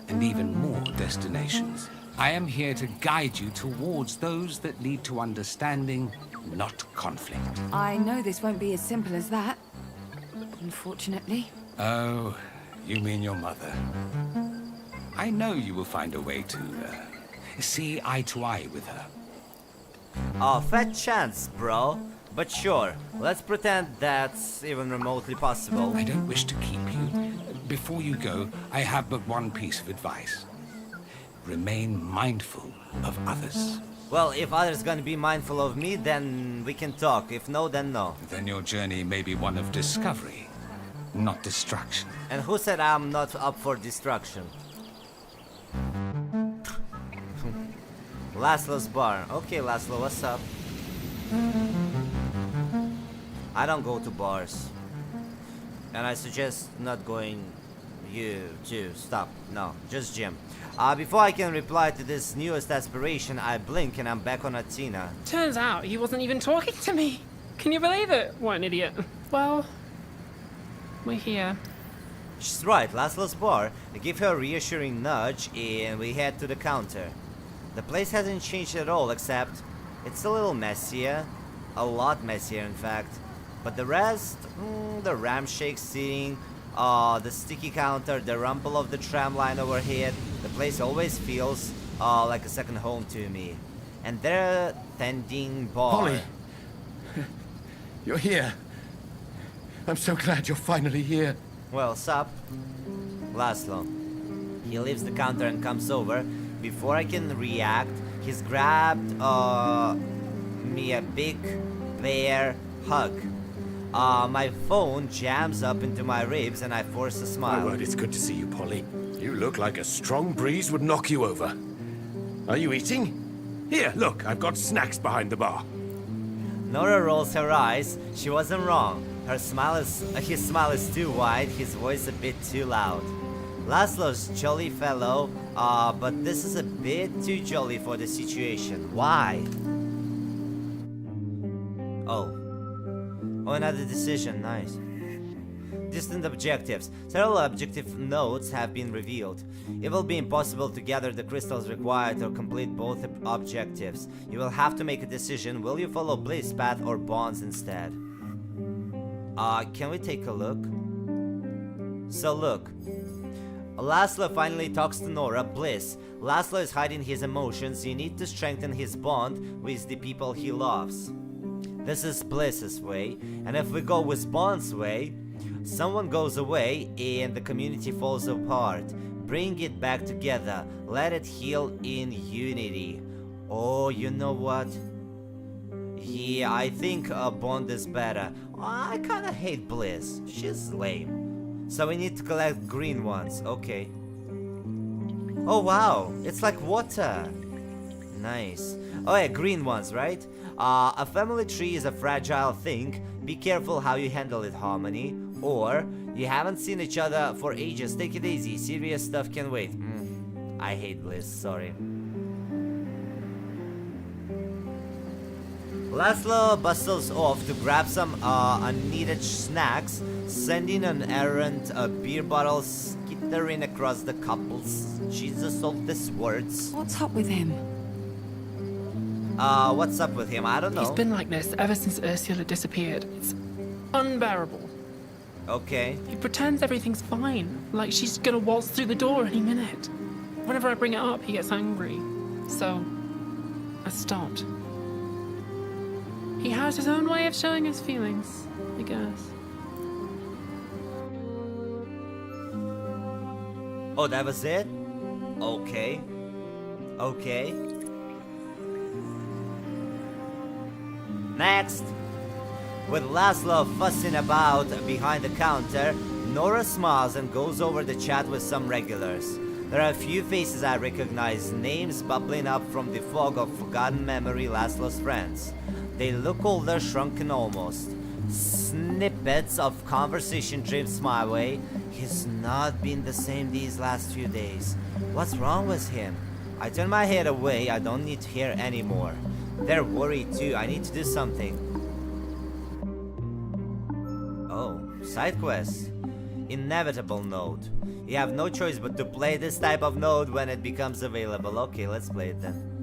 and even more destinations. I am here to guide you towards those that lead to understanding, not conflict. I know this won't be as simple as that, unfortunately. Oh, you mean your mother. I know you will find a way to see eye to eye with her. Oh, fat chance, bro. But sure, let's pretend that's even remotely possible. I don't wish to keep you. Before you go, I have but one piece of advice. Remain mindful of others. Well, if others gonna be mindful of me, then we can talk. If no, then no. Then your journey may be one of discovery, not destruction. And who said I'm not up for destruction? Laszlo's bar. Okay, Laszlo, what's up? I don't go to bars. And I suggest not going you too. Stop. No, just Jim. Before I can reply to this newest aspiration, I blink and I'm back on Athena. Turns out he wasn't even talking to me. Can you believe it? What an idiot. Well, we're here. She's right, Laszlo's bar. I give her a reassuring nudge and we head to the counter. The place hasn't changed at all, except it's a little messier. A lot messier, in fact. But the rest, the ramshake seating, the sticky counter, the rumble of the tram line overhead, the place always feels like a second home to me. And their tending bar. Polly! You're here. I'm so glad you're finally here. Well, sup? Laszlo. He leaves the counter and comes over. Before I can react, he's grabbed me a big bear hug. My phone jams up into my ribs and I force a My smile. word, it's good to see you, Polly. You look like a strong breeze would knock you over. Are you eating? Here, look, I've got snacks behind the bar. Nora rolls her eyes. She wasn't wrong. His smile is too wide, his voice a bit too loud. Laszlo's jolly fellow, but this is a bit too jolly for the situation. Why? Oh, another decision, nice. Distant objectives. Several objective nodes have been revealed. It will be impossible to gather the crystals required to complete both objectives. You will have to make a decision. Will you follow Bliss path or Bonds instead? Can we take a look? So look. Laszlo finally talks to Nora. Bliss. Laszlo is hiding his emotions. You need to strengthen his bond with the people he loves. This is Bliss's way, and if we go with Bond's way, someone goes away and the community falls apart. Bring it back together. Let it heal in unity. Oh, you know what? Yeah, I think Bond is better. I kinda hate Bliss. She's lame. So we need to collect green ones. Okay. Oh wow, it's like water. Nice. Oh yeah, green ones, right? A family tree is a fragile thing. Be careful how you handle it, Harmony. Or, you haven't seen each other for ages. Take it easy. Serious stuff can wait. I hate Bliss, sorry. Laszlo bustles off to grab some unneeded snacks, sending an errand beer bottle skittering across the couple's Jesus of these words. What's up with him? What's up with him? I don't know. He's been like this ever since Ursula disappeared. It's unbearable. Okay. He pretends everything's fine, like she's gonna waltz through the door any minute. Whenever I bring it up, he gets angry. So, I stopped. He has his own way of showing his feelings, I guess. Oh, that was it? Okay. Okay. Next! With Laszlo fussing about behind the counter, Nora smiles and goes over to chat with some regulars. There are a few faces I recognize, names bubbling up from the fog of forgotten memory, Laszlo's friends. They look older, shrunken almost. Snippets of conversation drifts my way. He's not been the same these last few days. What's wrong with him? I turn my head away, I don't need to hear anymore. They're worried too, I need to do something. Oh, side quest. Inevitable node. You have no choice but to play this type of node when it becomes available. Okay, let's play it then.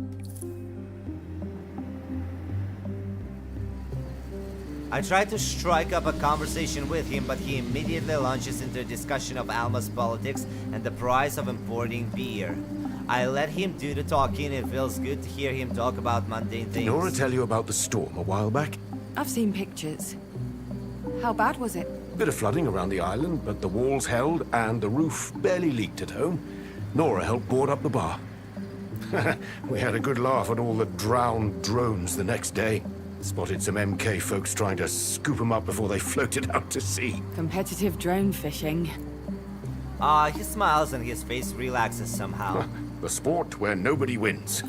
I try to strike up a conversation with him, but he immediately launches into a discussion of Alma's politics and the price of importing beer. I let him do the talking. It feels good to hear him talk about mundane things. Did Nora tell you about the storm a while back? I've seen pictures. How bad was it? Bit of flooding around the island, but the walls held and the roof barely leaked at home. Nora helped board up the bar. We had a good laugh at all the drowned drones the next day. Spotted some MK folks trying to scoop them up before they floated out to sea. Competitive drone fishing. He smiles and his face relaxes somehow. The sport where nobody wins.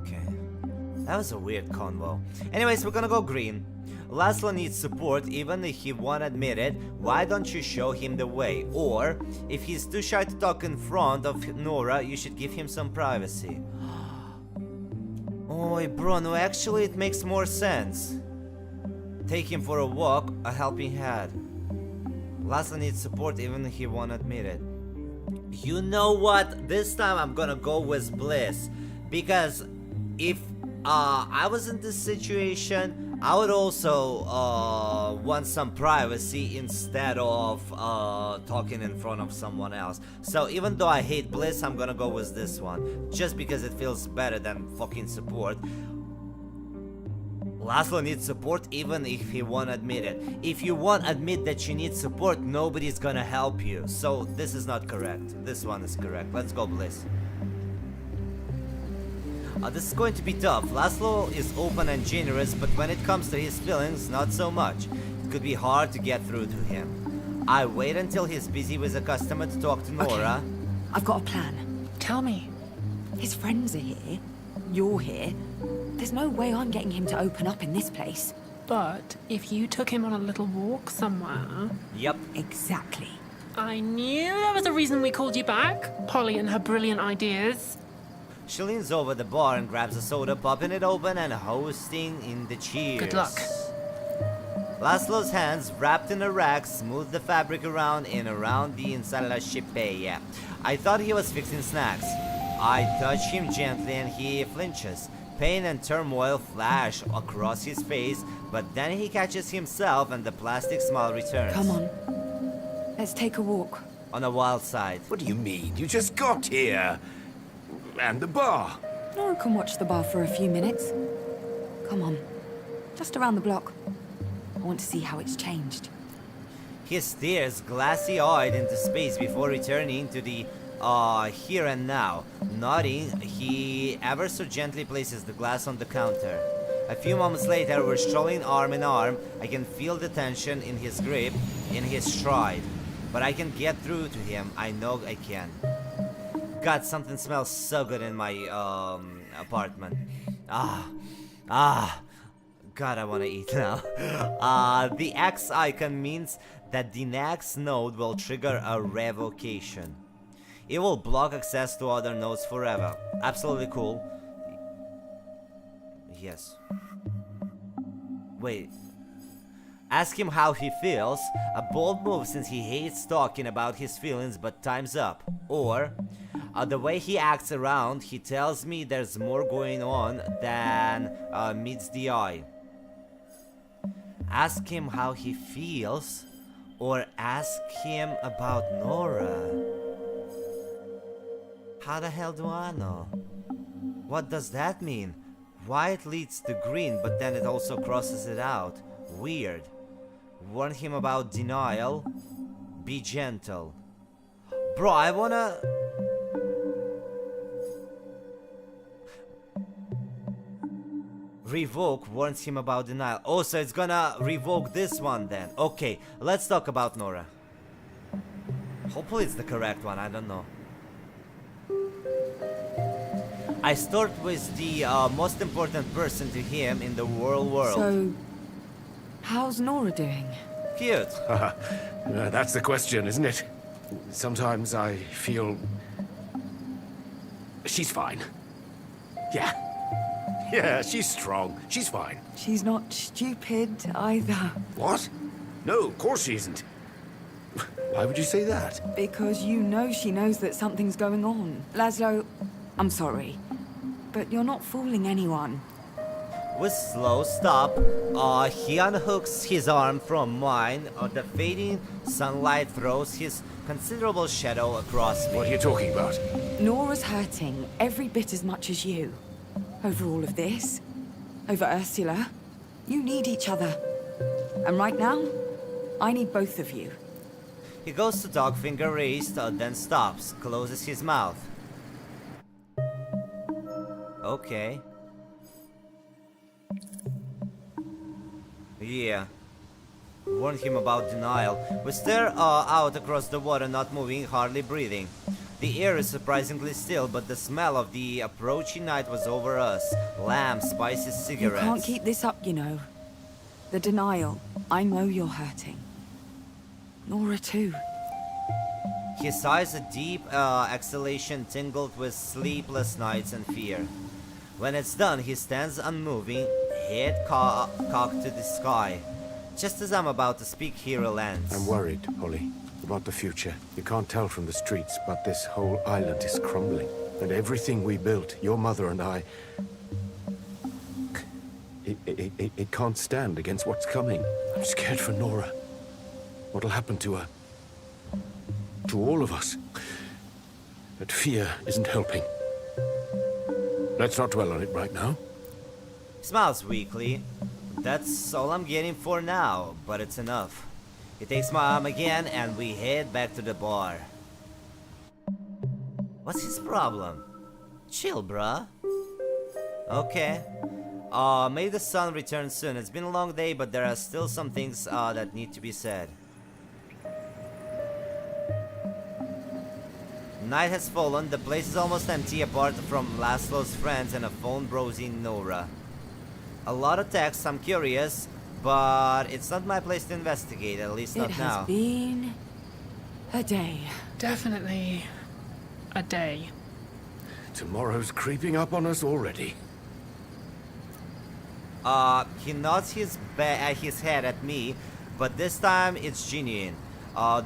Okay. That was a weird convo. Anyways, we're gonna go green. Laszlo needs support even if he won't admit it. Why don't you show him the way? Or, if he's too shy to talk in front of Nora, you should give him some privacy. Oh, bro, no, actually it makes more sense. Take him for a walk, a helping hand. Laszlo needs support even if he won't admit it. You know what? This time I'm gonna go with Bliss. Because if I was in this situation, I would also want some privacy instead of talking in front of someone else. So even though I hate Bliss, I'm gonna go with this one. Just because it feels better than fucking support. Laszlo needs support even if he won't admit it. If you won't admit that you need support, nobody's gonna help you. So this is not correct. This one is correct. Let's go, Bliss. This is going to be tough. Laszlo is open and generous, but when it comes to his feelings, not so much. It could be hard to get through to him. I wait until he's busy with a customer to talk to Nora. Okay. I've got a plan. Tell me. His friends are here. You're here. There's no way I'm getting him to open up in this place. But if you took him on a little walk somewhere... Yep. Exactly. I knew there was a reason we called you back. Polly and her brilliant ideas. She leans over the bar and grabs a soda, popping it open and hosting in the cheers. Good luck. Laszlo's hands, wrapped in a rag, smooth the fabric around and around the insalashippeya. I thought he was fixing snacks. I touch him gently and he flinches. Pain and turmoil flash across his face, but then he catches himself and the plastic smile returns. Come on. Let's take a walk. On a wild side. What do you mean? You just got here. And the bar. Nora can watch the bar for a few minutes. Come on. Just around the block. I want to see how it's changed. He stares glassy-eyed into space before returning to the here and now. Nodding, he ever so gently places the glass on the counter. A few moments later, we're strolling arm in arm. I can feel the tension in his grip, in his stride. But I can get through to him. I know I can. God, something smells so good in my apartment. God, I want to eat now. The X icon means that the next node will trigger a revocation. It will block access to other nodes forever. Absolutely cool. Yes. Wait. Ask him how he feels. A bold move since he hates talking about his feelings, but time's up. Or, the way he acts around, he tells me there's more going on than meets the eye. Ask him how he feels, or ask him about Nora. How the hell do I know? What does that mean? White leads to green, but then it also crosses it out. Weird. Warn him about denial. Be gentle. Bro, I wanna... Revoke warns him about denial. Oh, so it's gonna revoke this one then. Okay, let's talk about Nora. Hopefully it's the correct one, I don't know. I start with the most important person to him in the world. So, how's Nora doing? Cute. That's the question, isn't it? Sometimes I feel... She's fine. Yeah, she's strong. She's fine. She's not stupid either. What? No, of course she isn't. Why would you say that? Because you know she knows that something's going on. Laszlo, I'm sorry, but you're not fooling anyone. With slow stop, he unhooks his arm from mine. The fading sunlight throws his considerable shadow across me. What are you talking about? Nora's hurting every bit as much as you. Over all of this. Over Ursula. You need each other. And right now, I need both of you. He goes to talk, finger raised, then stops, closes his mouth. Okay. Yeah. Warn him about denial. We stare out across the water, not moving, hardly breathing. The air is surprisingly still, but the smell of the approaching night was over us. Lamb, spicy cigarettes. You can't keep this up, you know. The denial. I know you're hurting. Nora too. He sighs a deep exhalation tingled with sleepless nights and fear. When it's done, he stands unmoving, head cocked to the sky. Just as I'm about to speak, he relents. I'm worried, Holly, about the future. You can't tell from the streets, but this whole island is crumbling. And everything we built, your mother and I... It can't stand against what's coming. I'm scared for Nora. What'll happen to her? To all of us. But fear isn't helping. Let's not dwell on it right now. Smiles weakly. That's all I'm getting for now, but it's enough. He takes my arm again and we head back to the bar. What's his problem? Chill, bruh. Okay. May the sun return soon. It's been a long day, but there are still some things that need to be said. Night has fallen. The place is almost empty apart from Laszlo's friends and a phone browsing Nora. A lot of texts. I'm curious, but it's not my place to investigate, at least not now. It has been a day. Definitely a day. Tomorrow's creeping up on us already. He nods his head at me, but this time it's genuine.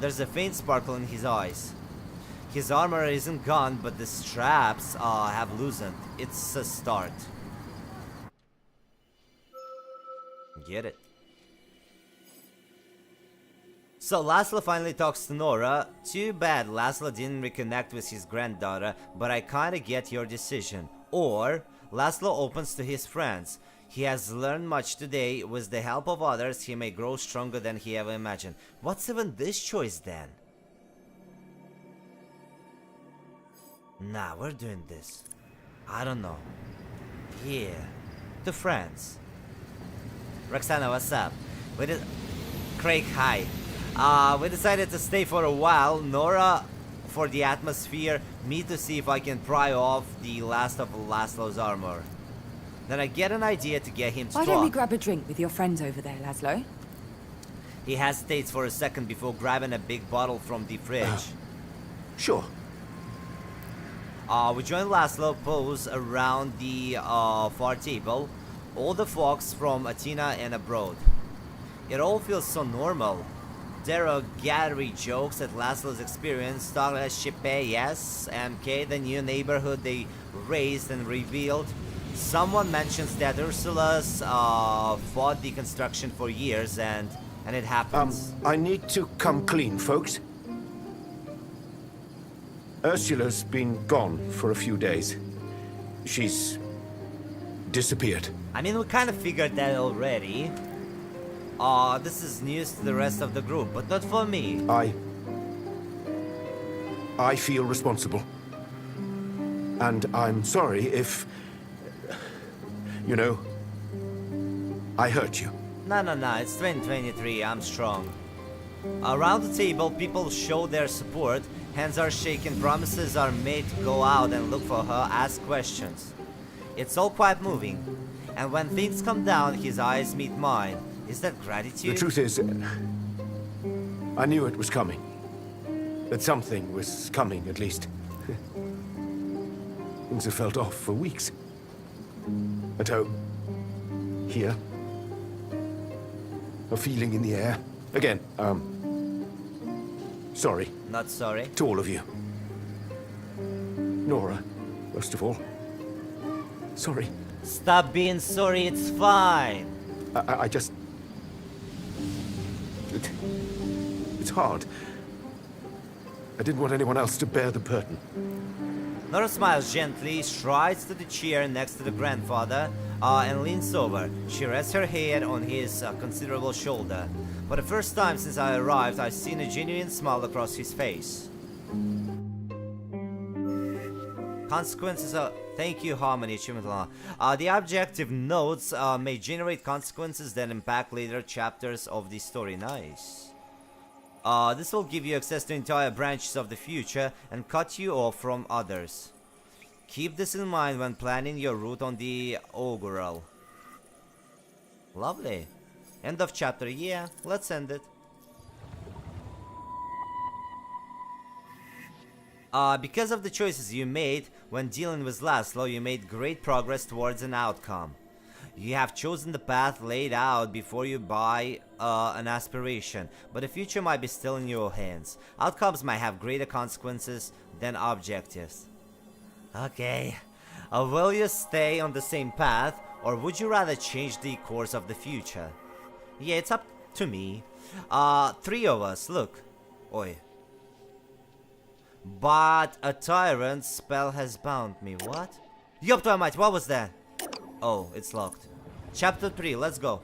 There's a faint sparkle in his eyes. His armor isn't gone, but the straps have loosened. It's a start. Get it. So Laszlo finally talks to Nora. Too bad Laszlo didn't reconnect with his granddaughter, but I kinda get your decision. Or Laszlo opens to his friends. He has learned much today. With the help of others, he may grow stronger than he ever imagined. What's even this choice then? Nah, we're doing this. I don't know. Yeah. To friends. Roxana, what's up? Craig, hi. We decided to stay for a while. Nora for the atmosphere. Me to see if I can pry off the last of Laszlo's armor. Then I get an idea to get him to Why talk. don't we grab a drink with your friends over there, Laszlo? He hesitates for a second before grabbing a big bottle from the fridge. Sure. We join Laszlo pose around the far table. All the folks from Athena and abroad. It all feels so normal. Derogatory jokes at Laszlo's experience. Shippe, yes. MK, the new neighborhood they raised and revealed. Someone mentions that Ursula's fought the construction for years and it happens. I need to come clean, folks. Ursula's been gone for a few days. She's disappeared. I mean, we kind of figured that already. This is news to the rest of the group, but not for me. I feel responsible. And I'm sorry if, you know, I hurt you. No, it's 2023, I'm strong. Around the table, people show their support. Hands are shaken, promises are made to go out and look for her, ask questions. It's all quite moving. And when things come down, his eyes meet mine. Is that gratitude? The truth is, I knew it was coming. That something was coming, at least. Things have felt off for weeks. At home. Here. A feeling in the air. Again, sorry. Not sorry. To all of you. Nora, most of all. Sorry. Stop being sorry, it's fine. I just... It's hard. I didn't want anyone else to bear the burden. Nora smiles gently, strides to the chair next to the grandfather, and leans over. She rests her head on his considerable shoulder. For the first time since I arrived, I've seen a genuine smile across his face. Consequences are... Thank you, Harmony Achievement Law. The objective notes may generate consequences that impact later chapters of the story. Nice. This will give you access to entire branches of the future and cut you off from others. Keep this in mind when planning your route on the Augural. Lovely. End of chapter. Yeah, let's end it. Because of the choices you made when dealing with Laszlo, you made great progress towards an outcome. You have chosen the path laid out before you buy an aspiration, but the future might be still in your hands. Outcomes might have greater consequences than objectives. Okay. Will you stay on the same path, or would you rather change the course of the future? Yeah, it's up to me. 3 of us, look. Oi. But a tyrant spell has bound me. What? Yup, Dynamite, what was that? Oh, it's locked. Chapter 3, let's go.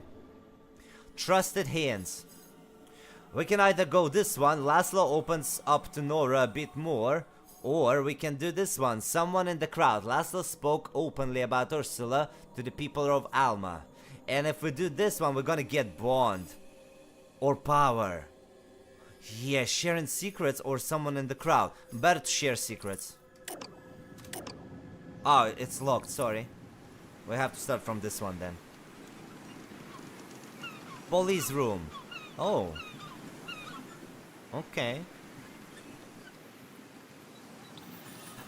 Trusted hands. We can either go this one, Laszlo opens up to Nora a bit more, or we can do this one, someone in the crowd. Laszlo spoke openly about Ursula to the people of Alma. And if we do this one, we're gonna get bond. Or power. Yeah, sharing secrets or someone in the crowd. Better to share secrets. Oh, it's locked, sorry. We have to start from this one then. Police room. Oh. Okay.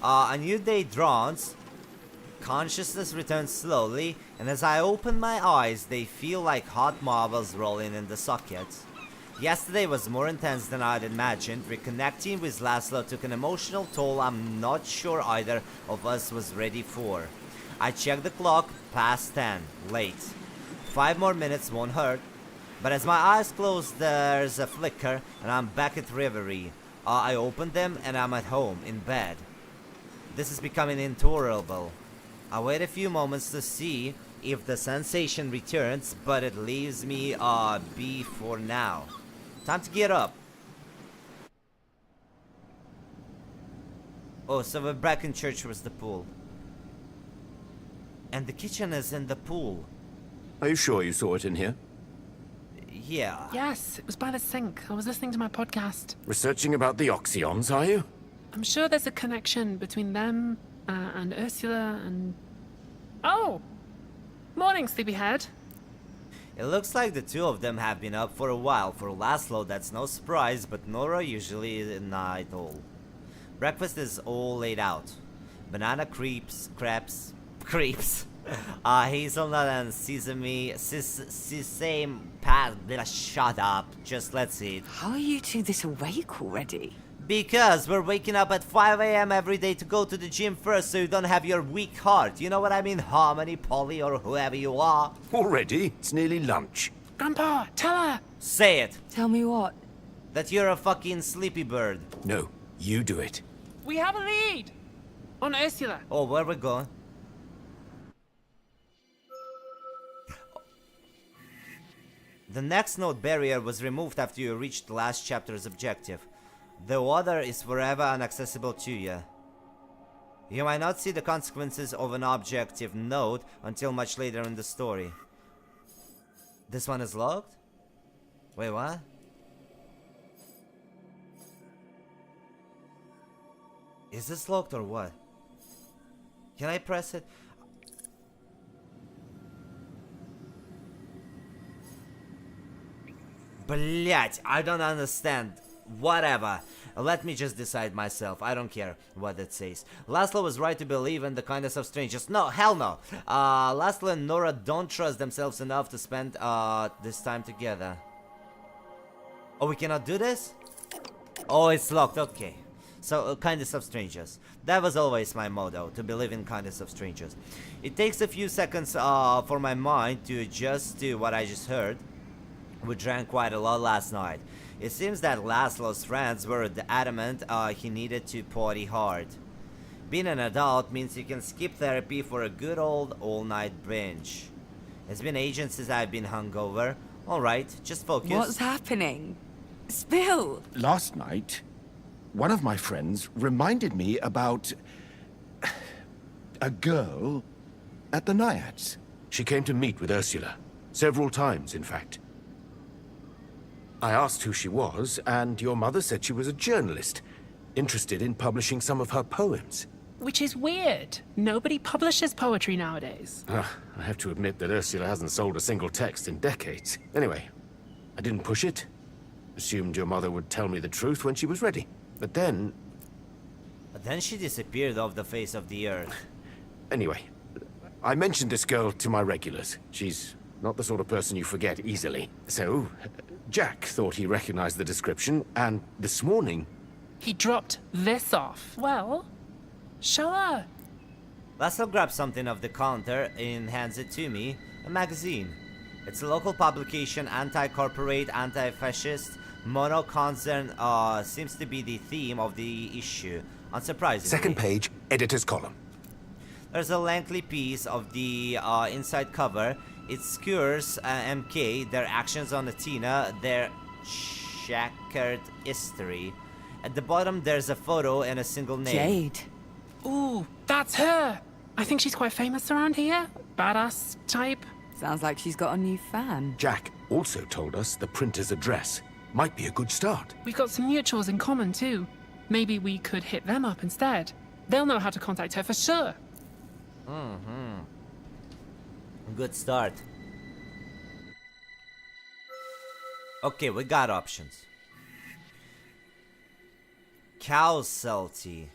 A new day dawns. Consciousness returns slowly, and as I open my eyes, they feel like hot marbles rolling in the sockets. Yesterday was more intense than I'd imagined. Reconnecting with Laszlo took an emotional toll I'm not sure either of us was ready for. I checked the clock, past 10, late. 5 more minutes won't hurt. But as my eyes close, there's a flicker, and I'm back at Reverie. I open them, and I'm at home, in bed. This is becoming intolerable. I wait a few moments to see if the sensation returns, but it leaves me be for now. Time to get up. Oh, so we're back in church with the pool. And the kitchen is in the pool. Are you sure you saw it in here? Yeah. Yes, it was by the sink. I was listening to my podcast. Researching about the Oxyons, are you? I'm sure there's a connection between them and Ursula and... Oh! Morning, sleepyhead. It looks like the two of them have been up for a while. For Laszlo, that's no surprise, but Nora usually is a night owl. Breakfast is all laid out. Banana crepes, hazelnut and sesame shut up, just let's eat. How are you two this awake already? Because we're waking up at 5 AM every day to go to the gym first, so you don't have your weak heart. You know what I mean, Harmony, Polly, or whoever you are? Already? It's nearly lunch. Grandpa, tell her! Say it! Tell me what? That you're a fucking sleepy bird. No, you do it. We have a lead! On Ursula. Oh, where we going? The next node barrier was removed after you reached the last chapter's objective. The water is forever inaccessible to you. You might not see the consequences of an objective node until much later in the story. This one is locked? Wait, what? Is this locked or what? Can I press it? Блять, I don't understand. Whatever. Let me just decide myself. I don't care what it says. Laszlo was right to believe in the kindness of strangers. No, hell no. Laszlo and Nora don't trust themselves enough to spend this time together. Oh, we cannot do this? Oh, it's locked. Okay. So, kindness of strangers. That was always my motto, to believe in kindness of strangers. It takes a few seconds for my mind to adjust to what I just heard. We drank quite a lot last night. It seems that Laszlo's friends were adamant he needed to party hard. Being an adult means you can skip therapy for a good old all-night binge. It's been ages since I've been hungover. Alright, just focus. What's happening? Spill! Last night, one of my friends reminded me about a girl at the Naiads. She came to meet with Ursula. Several times, in fact. I asked who she was, and your mother said she was a journalist, interested in publishing some of her poems. Which is weird. Nobody publishes poetry nowadays. I have to admit that Ursula hasn't sold a single text in decades. Anyway, I didn't push it. Assumed your mother would tell me the truth when she was ready. But then... But then she disappeared off the face of the earth. Anyway, I mentioned this girl to my regulars. She's not the sort of person you forget easily. So, Jack thought he recognized the description, and this morning... He dropped this off. Well, show her. Laszlo grabs something off the counter and hands it to me. A magazine. It's a local publication, anti-corporate, anti-fascist, mono-concern, seems to be the theme of the issue. Unsurprisingly. Second page, editor's column. There's a lengthy piece of the inside cover. It skewers MK, their actions on Athena, their checkered history. At the bottom there's a photo and a single name. Jade. Ooh, that's her. I think she's quite famous around here. Badass type. Sounds like she's got a new fan. Jack also told us the printer's address. Might be a good start. We've got some mutuals in common too. Maybe we could hit them up instead. They'll know how to contact her for sure. Good start. Okay, we got options. Cow salty.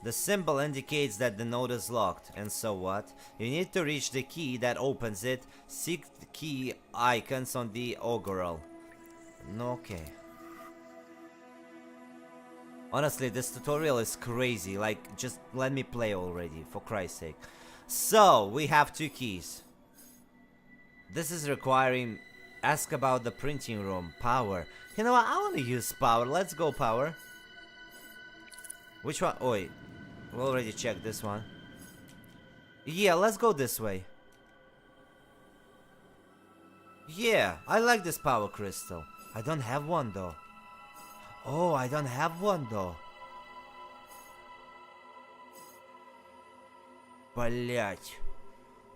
The symbol indicates that the node is locked, and so what? You need to reach the key that opens it. Seek the key icons on the augural. Okay. Honestly, this tutorial is crazy. Like, just let me play already, for Christ's sake. So, we have 2 keys. This is requiring... Ask about the printing room. Power. You know what? I want to use power. Let's go power. Which one? Oh, wait. We already checked this one. Yeah, let's go this way. Yeah, I like this power crystal. I don't have one though. Oh, I don't have one though. Блять.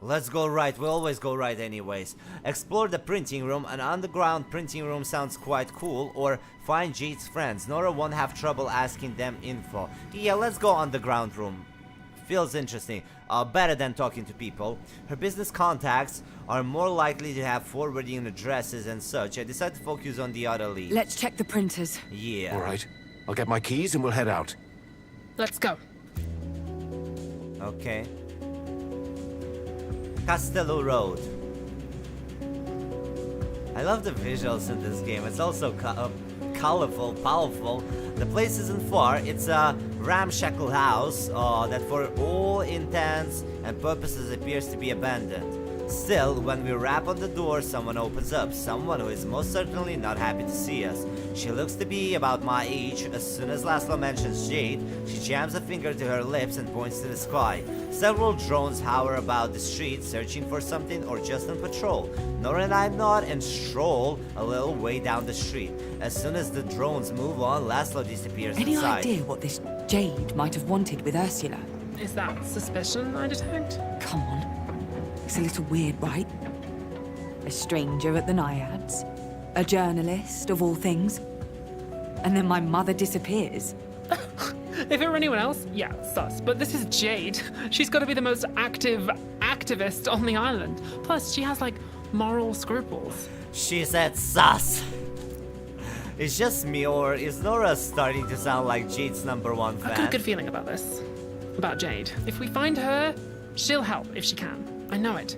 Let's go right, we always go right anyways. Explore the printing room. An underground printing room sounds quite cool. Or find Jade's friends. Nora won't have trouble asking them info. Yeah, let's go underground room. Feels interesting. Better than talking to people. Her business contacts are more likely to have forwarding addresses and such. I decided to focus on the other lead. Let's check the printers. Yeah. All right. I'll get my keys and we'll head out. Let's go. Okay. Castello Road. I love the visuals in this game. It's also colorful, powerful. The place isn't far. It's a ramshackle house that for all intents and purposes appears to be abandoned. Still, when we rap on the door, someone opens up. Someone who is most certainly not happy to see us. She looks to be about my age. As soon as Laszlo mentions Jade, she jams a finger to her lips and points to the sky. Several drones hover about the street, searching for something or just on patrol. Nora and I nod and stroll a little way down the street. As soon as the drones move on, Laszlo disappears Any inside. idea what this Jade might have wanted with Ursula? Is that suspicion I detect? Come on. It's a little weird, right? A stranger at the Naiads. A journalist, of all things. And then my mother disappears. If it were anyone else, yeah, sus. But this is Jade. She's got to be the most active activist on the island. Plus, she has, like, moral scruples. She said sus. It's just me, or is Nora starting to sound like Jade's #1 fan? I've got a good feeling about this. About Jade. If we find her, she'll help if she can. I know it.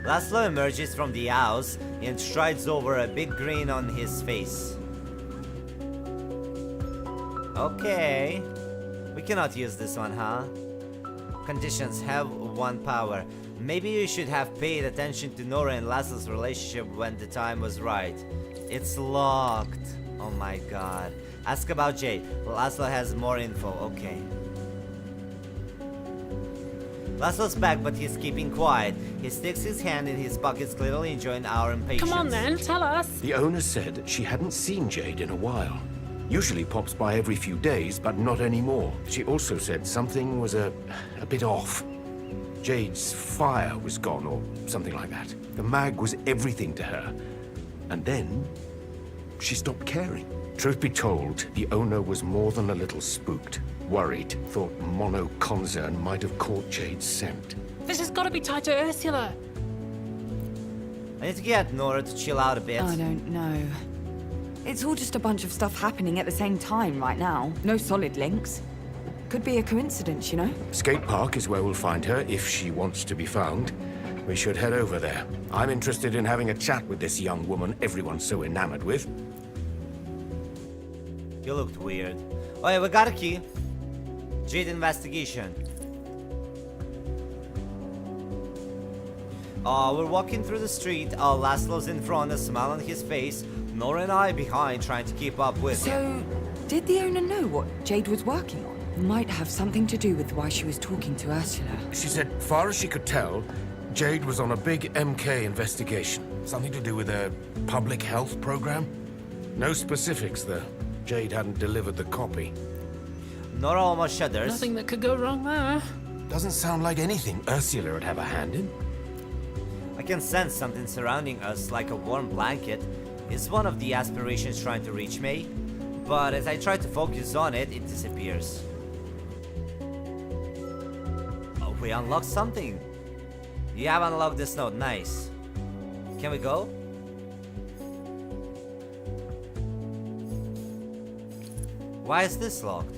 Laszlo emerges from the house and strides over, a big grin on his face. Okay. We cannot use this one, huh? Conditions: have 1 power. Maybe you should have paid attention to Nora and Laszlo's relationship when the time was right. It's locked. Oh my god. Ask about Jade. Laszlo has more info. Okay. Laszlo's back, but he's keeping quiet. He sticks his hand in his pockets, clearly enjoying our impatience. Come on then, tell us. The owner said she hadn't seen Jade in a while. Usually pops by every few days, but not anymore. She also said something was a bit off. Jade's fire was gone, or something like that. The mag was everything to her. And then, she stopped caring. Truth be told, the owner was more than a little spooked. Worried, thought Mono Concern might have caught Jade's scent. This has got to be tied to Ursula. I need to get Nora to chill out a bit. I don't know. It's all just a bunch of stuff happening at the same time right now. No solid links. Could be a coincidence, you know? Skate Park is where we'll find her, if she wants to be found. We should head over there. I'm interested in having a chat with this young woman everyone's so enamored with. You looked weird. Oh yeah, we got a key. Jade investigation. We're walking through the street. Laszlo's in front, a smile on his face. Nora and I behind, trying to keep up with him. So, did the owner know what Jade was working on? Might have something to do with why she was talking to Ursula. She said, far as she could tell, Jade was on a big MK investigation. Something to do with a public health program? No specifics, though. Jade hadn't delivered the copy. Nora almost shudders. Nothing that could go wrong there. Doesn't sound like anything Ursula would have a hand in. I can sense something surrounding us like a warm blanket. Is one of the aspirations trying to reach me? But as I try to focus on it, it disappears. Oh, we unlocked something. You have unlocked this note, nice. Can we go? Why is this locked?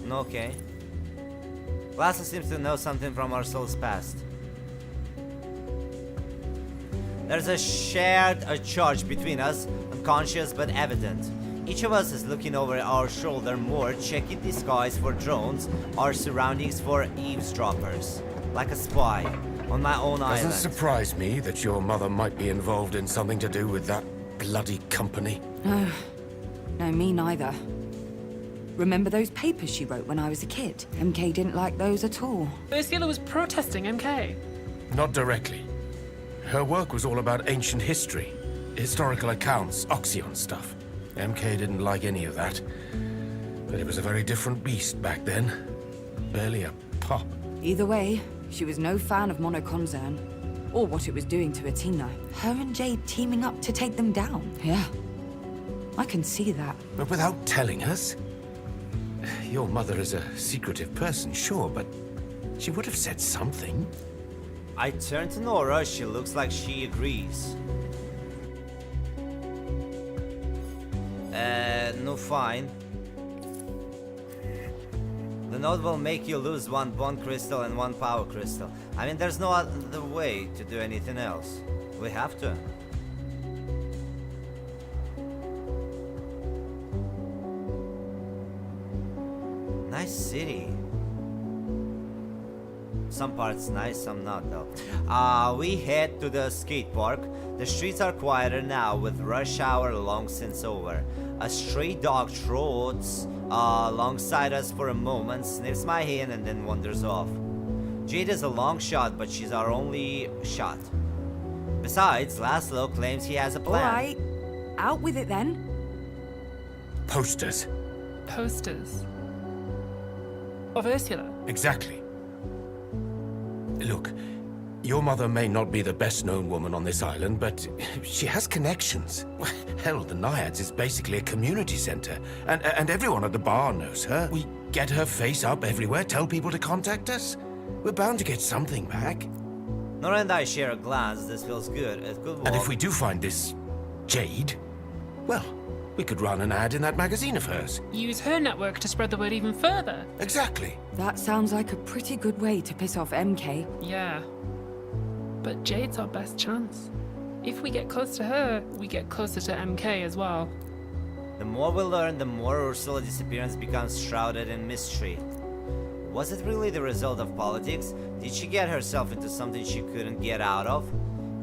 Okay. Laszlo seems to know something from our soul's past. There's a shared charge between us, unconscious but evident. Each of us is looking over our shoulder more, checking the skies for drones, our surroundings for eavesdroppers. Like a spy, on my own island. Doesn't surprise me that your mother might be involved in something to do with that bloody company. No, me neither. Remember those papers she wrote when I was a kid? MK didn't like those at all. Ursula was protesting MK. Not directly. Her work was all about ancient history, historical accounts, Oxyon stuff. MK didn't like any of that. But it was a very different beast back then. Barely a pop. Either way, she was no fan of Monoconcern, or what it was doing to Atina. Her and Jade teaming up to take them down. Yeah, I can see that. But without telling us? Your mother is a secretive person, sure, but she would have said something. I turn to Nora, she looks like she agrees. No, fine. The note will make you lose one bond crystal and one power crystal. I mean, there's no other way to do anything else. We have to. Nice city. Some parts nice, some not though. We head to the skate park. The streets are quieter now with rush hour long since over. A stray dog trots alongside us for a moment, sniffs my hand and then wanders off. Jade is a long shot, but she's our only shot. Besides, Laszlo claims he has a plan. Alright, out with it then. Posters. Posters. Of Ursula. Exactly. Look, your mother may not be the best-known woman on this island, but she has connections. Hell, the Naiads is basically a community center, and everyone at the bar knows her. We get her face up everywhere, tell people to contact us. We're bound to get something back. Nora and I share a glance. This feels good. It could work. And if we do find this Jade, well, we could run an ad in that magazine of hers. Use her network to spread the word even further. Exactly. That sounds like a pretty good way to piss off MK. Yeah. But Jade's our best chance. If we get close to her, we get closer to MK as well. The more we learn, the more Ursula's disappearance becomes shrouded in mystery. Was it really the result of politics? Did she get herself into something she couldn't get out of?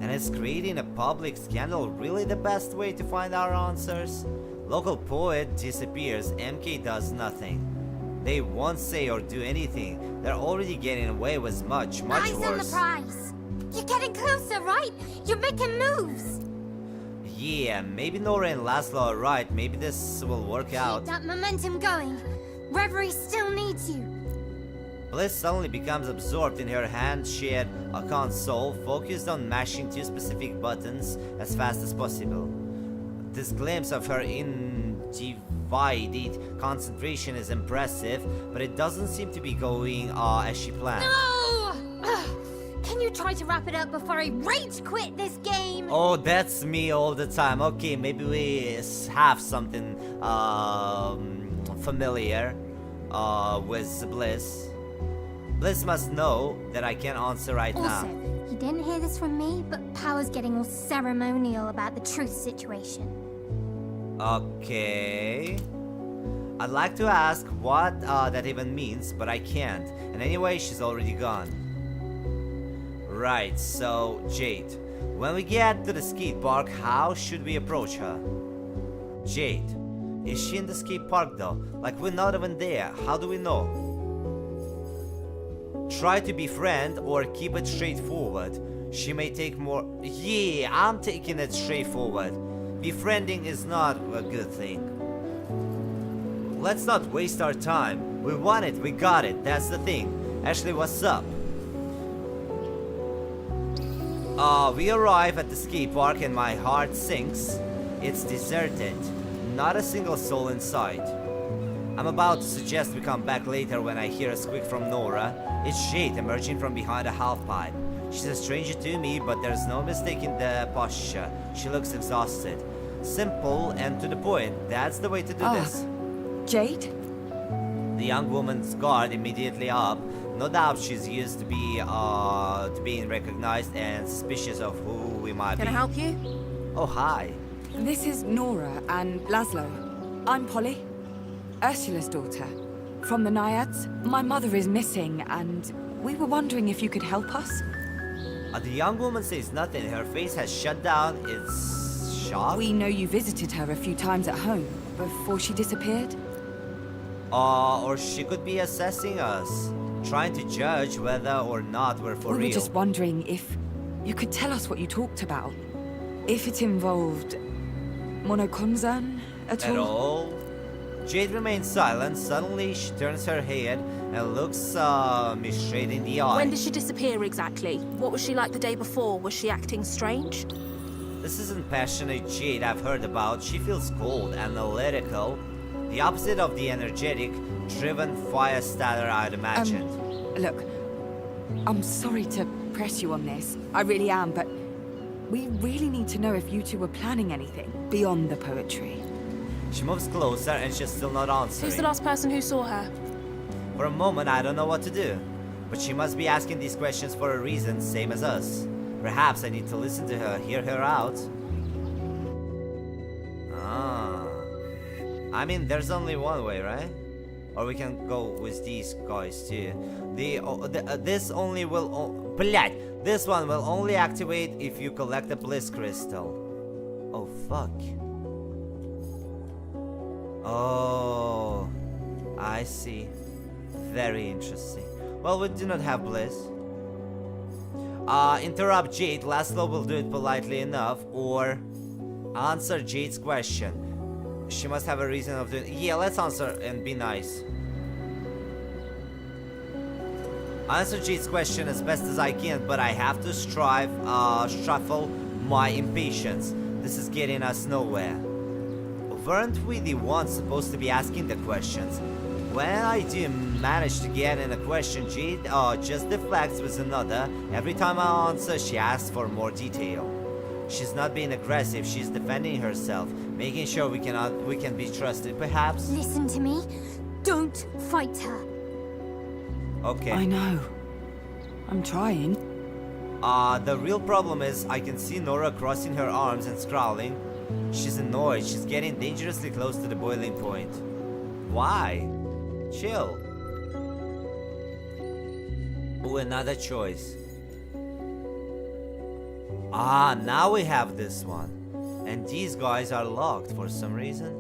And is creating a public scandal really the best way to find our answers? Local poet disappears, MK does nothing. They won't say or do anything. They're already getting away with much Eyes worse. on the prize. You're getting closer, right? You're making moves. Yeah, maybe Nora and Laszlo are right. Maybe this will work out. Keep that momentum going. Reverie still needs you. Bliss suddenly becomes absorbed in her hand-shared console, focused on mashing two specific buttons as fast as possible. This glimpse of her undivided concentration is impressive, but it doesn't seem to be going as she planned. No! Ugh. Can you try to wrap it up before I rage quit this game? Oh, that's me all the time. Okay, maybe we have something familiar. with Bliss. Bliss must know that I can't answer right Also, now. you didn't hear this from me, but Power's getting all ceremonial about the truth situation. Okay. I'd like to ask what that even means, but I can't. And anyway, she's already gone. Right, so Jade. When we get to the skate park, how should we approach her? Jade. Is she in the skate park though? Like, we're not even there. How do we know? Try to befriend or keep it straightforward. She may take more. Yeah, I'm taking it straightforward. Befriending is not a good thing. Let's not waste our time. We want it, we got it. That's the thing. Ashley, what's up? We arrive at the skate park and my heart sinks. It's deserted. Not a single soul in sight. I'm about to suggest we come back later when I hear a squeak from Nora. It's Jade emerging from behind a half pipe. She's a stranger to me, but there's no mistaking the posture. She looks exhausted. Simple and to the point. That's the way to do this. Jade? The young woman's guard immediately up. No doubt she's used to being recognized and suspicious of who we might be. Can I help you? Oh, hi. This is Nora and Laszlo. I'm Polly, Ursula's daughter. From the Naiads, my mother is missing, and we were wondering if you could help us. The young woman says nothing. Her face has shut down. It's shocked. We know you visited her a few times at home before she disappeared. Or she could be assessing us, trying to judge whether or not we're for We real. were just wondering if you could tell us what you talked about. If it involved Monokonzan at At all? all? Jade remains silent. Suddenly, she turns her head and looks me straight in the eye. When did she disappear exactly? What was she like the day before? Was she acting strange? This isn't passionate Jade I've heard about. She feels cold, analytical. The opposite of the energetic, driven fire starter I'd imagined. Look, I'm sorry to press you on this. I really am, but we really need to know if you two were planning anything beyond the poetry. She moves closer and she's still not answering. Who's the last person who saw her? For a moment, I don't know what to do. But she must be asking these questions for a reason, same as us. Perhaps I need to listen to her, hear her out. I mean, there's only one way, right? Or we can go with these guys too. This only will... Блядь! This one will only activate if you collect a bliss crystal. Oh, fuck. Oh, I see. Very interesting. Well, we do not have bliss. Interrupt Jade. Laszlo will do it politely enough. Or answer Jade's question. She must have a reason of doing. Yeah, let's answer and be nice. Answer Jade's question as best as I can, but I have to shuffle my impatience. This is getting us nowhere. Weren't we the ones supposed to be asking the questions? When I do manage to get in a question, Jade just deflects with another. Every time I answer, she asks for more detail. She's not being aggressive, she's defending herself, making sure we can be trusted, perhaps? Listen to me. Don't fight her. Okay. I know. I'm trying. The real problem is I can see Nora crossing her arms and scowling. She's annoyed, she's getting dangerously close to the boiling point. Why? Chill. Ooh, another choice. Now we have this one. And these guys are locked for some reason.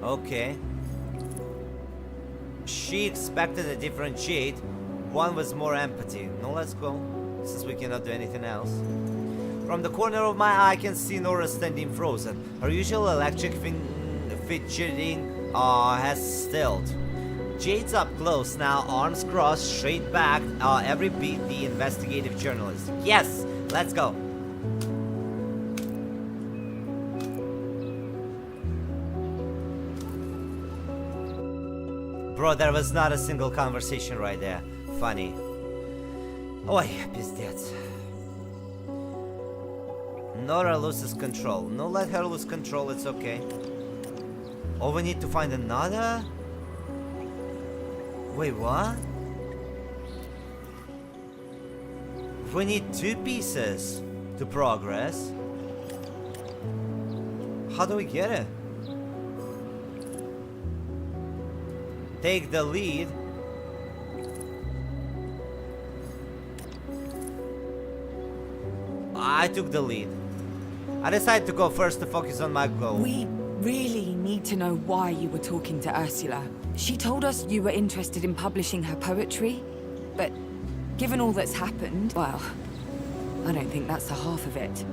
Okay. She expected a different Jade. One was more empathy. No, let's go, since we cannot do anything else. From the corner of my eye, I can see Nora standing frozen. Her usual electric fidgeting has stilled. Jade's up close now, arms crossed, straight back, every beat the investigative journalist. Yes, let's go. Bro, there was not a single conversation right there. Funny. Ой, пиздец. Nora loses control. No, let her lose control, it's okay. Oh, we need to find another? Wait, what? We need 2 pieces to progress. How do we get it? Take the lead. I took the lead. I decided to go first to focus on my goal. We really need to know why you were talking to Ursula. She told us you were interested in publishing her poetry, but given all that's happened, well, I don't think that's the half of it.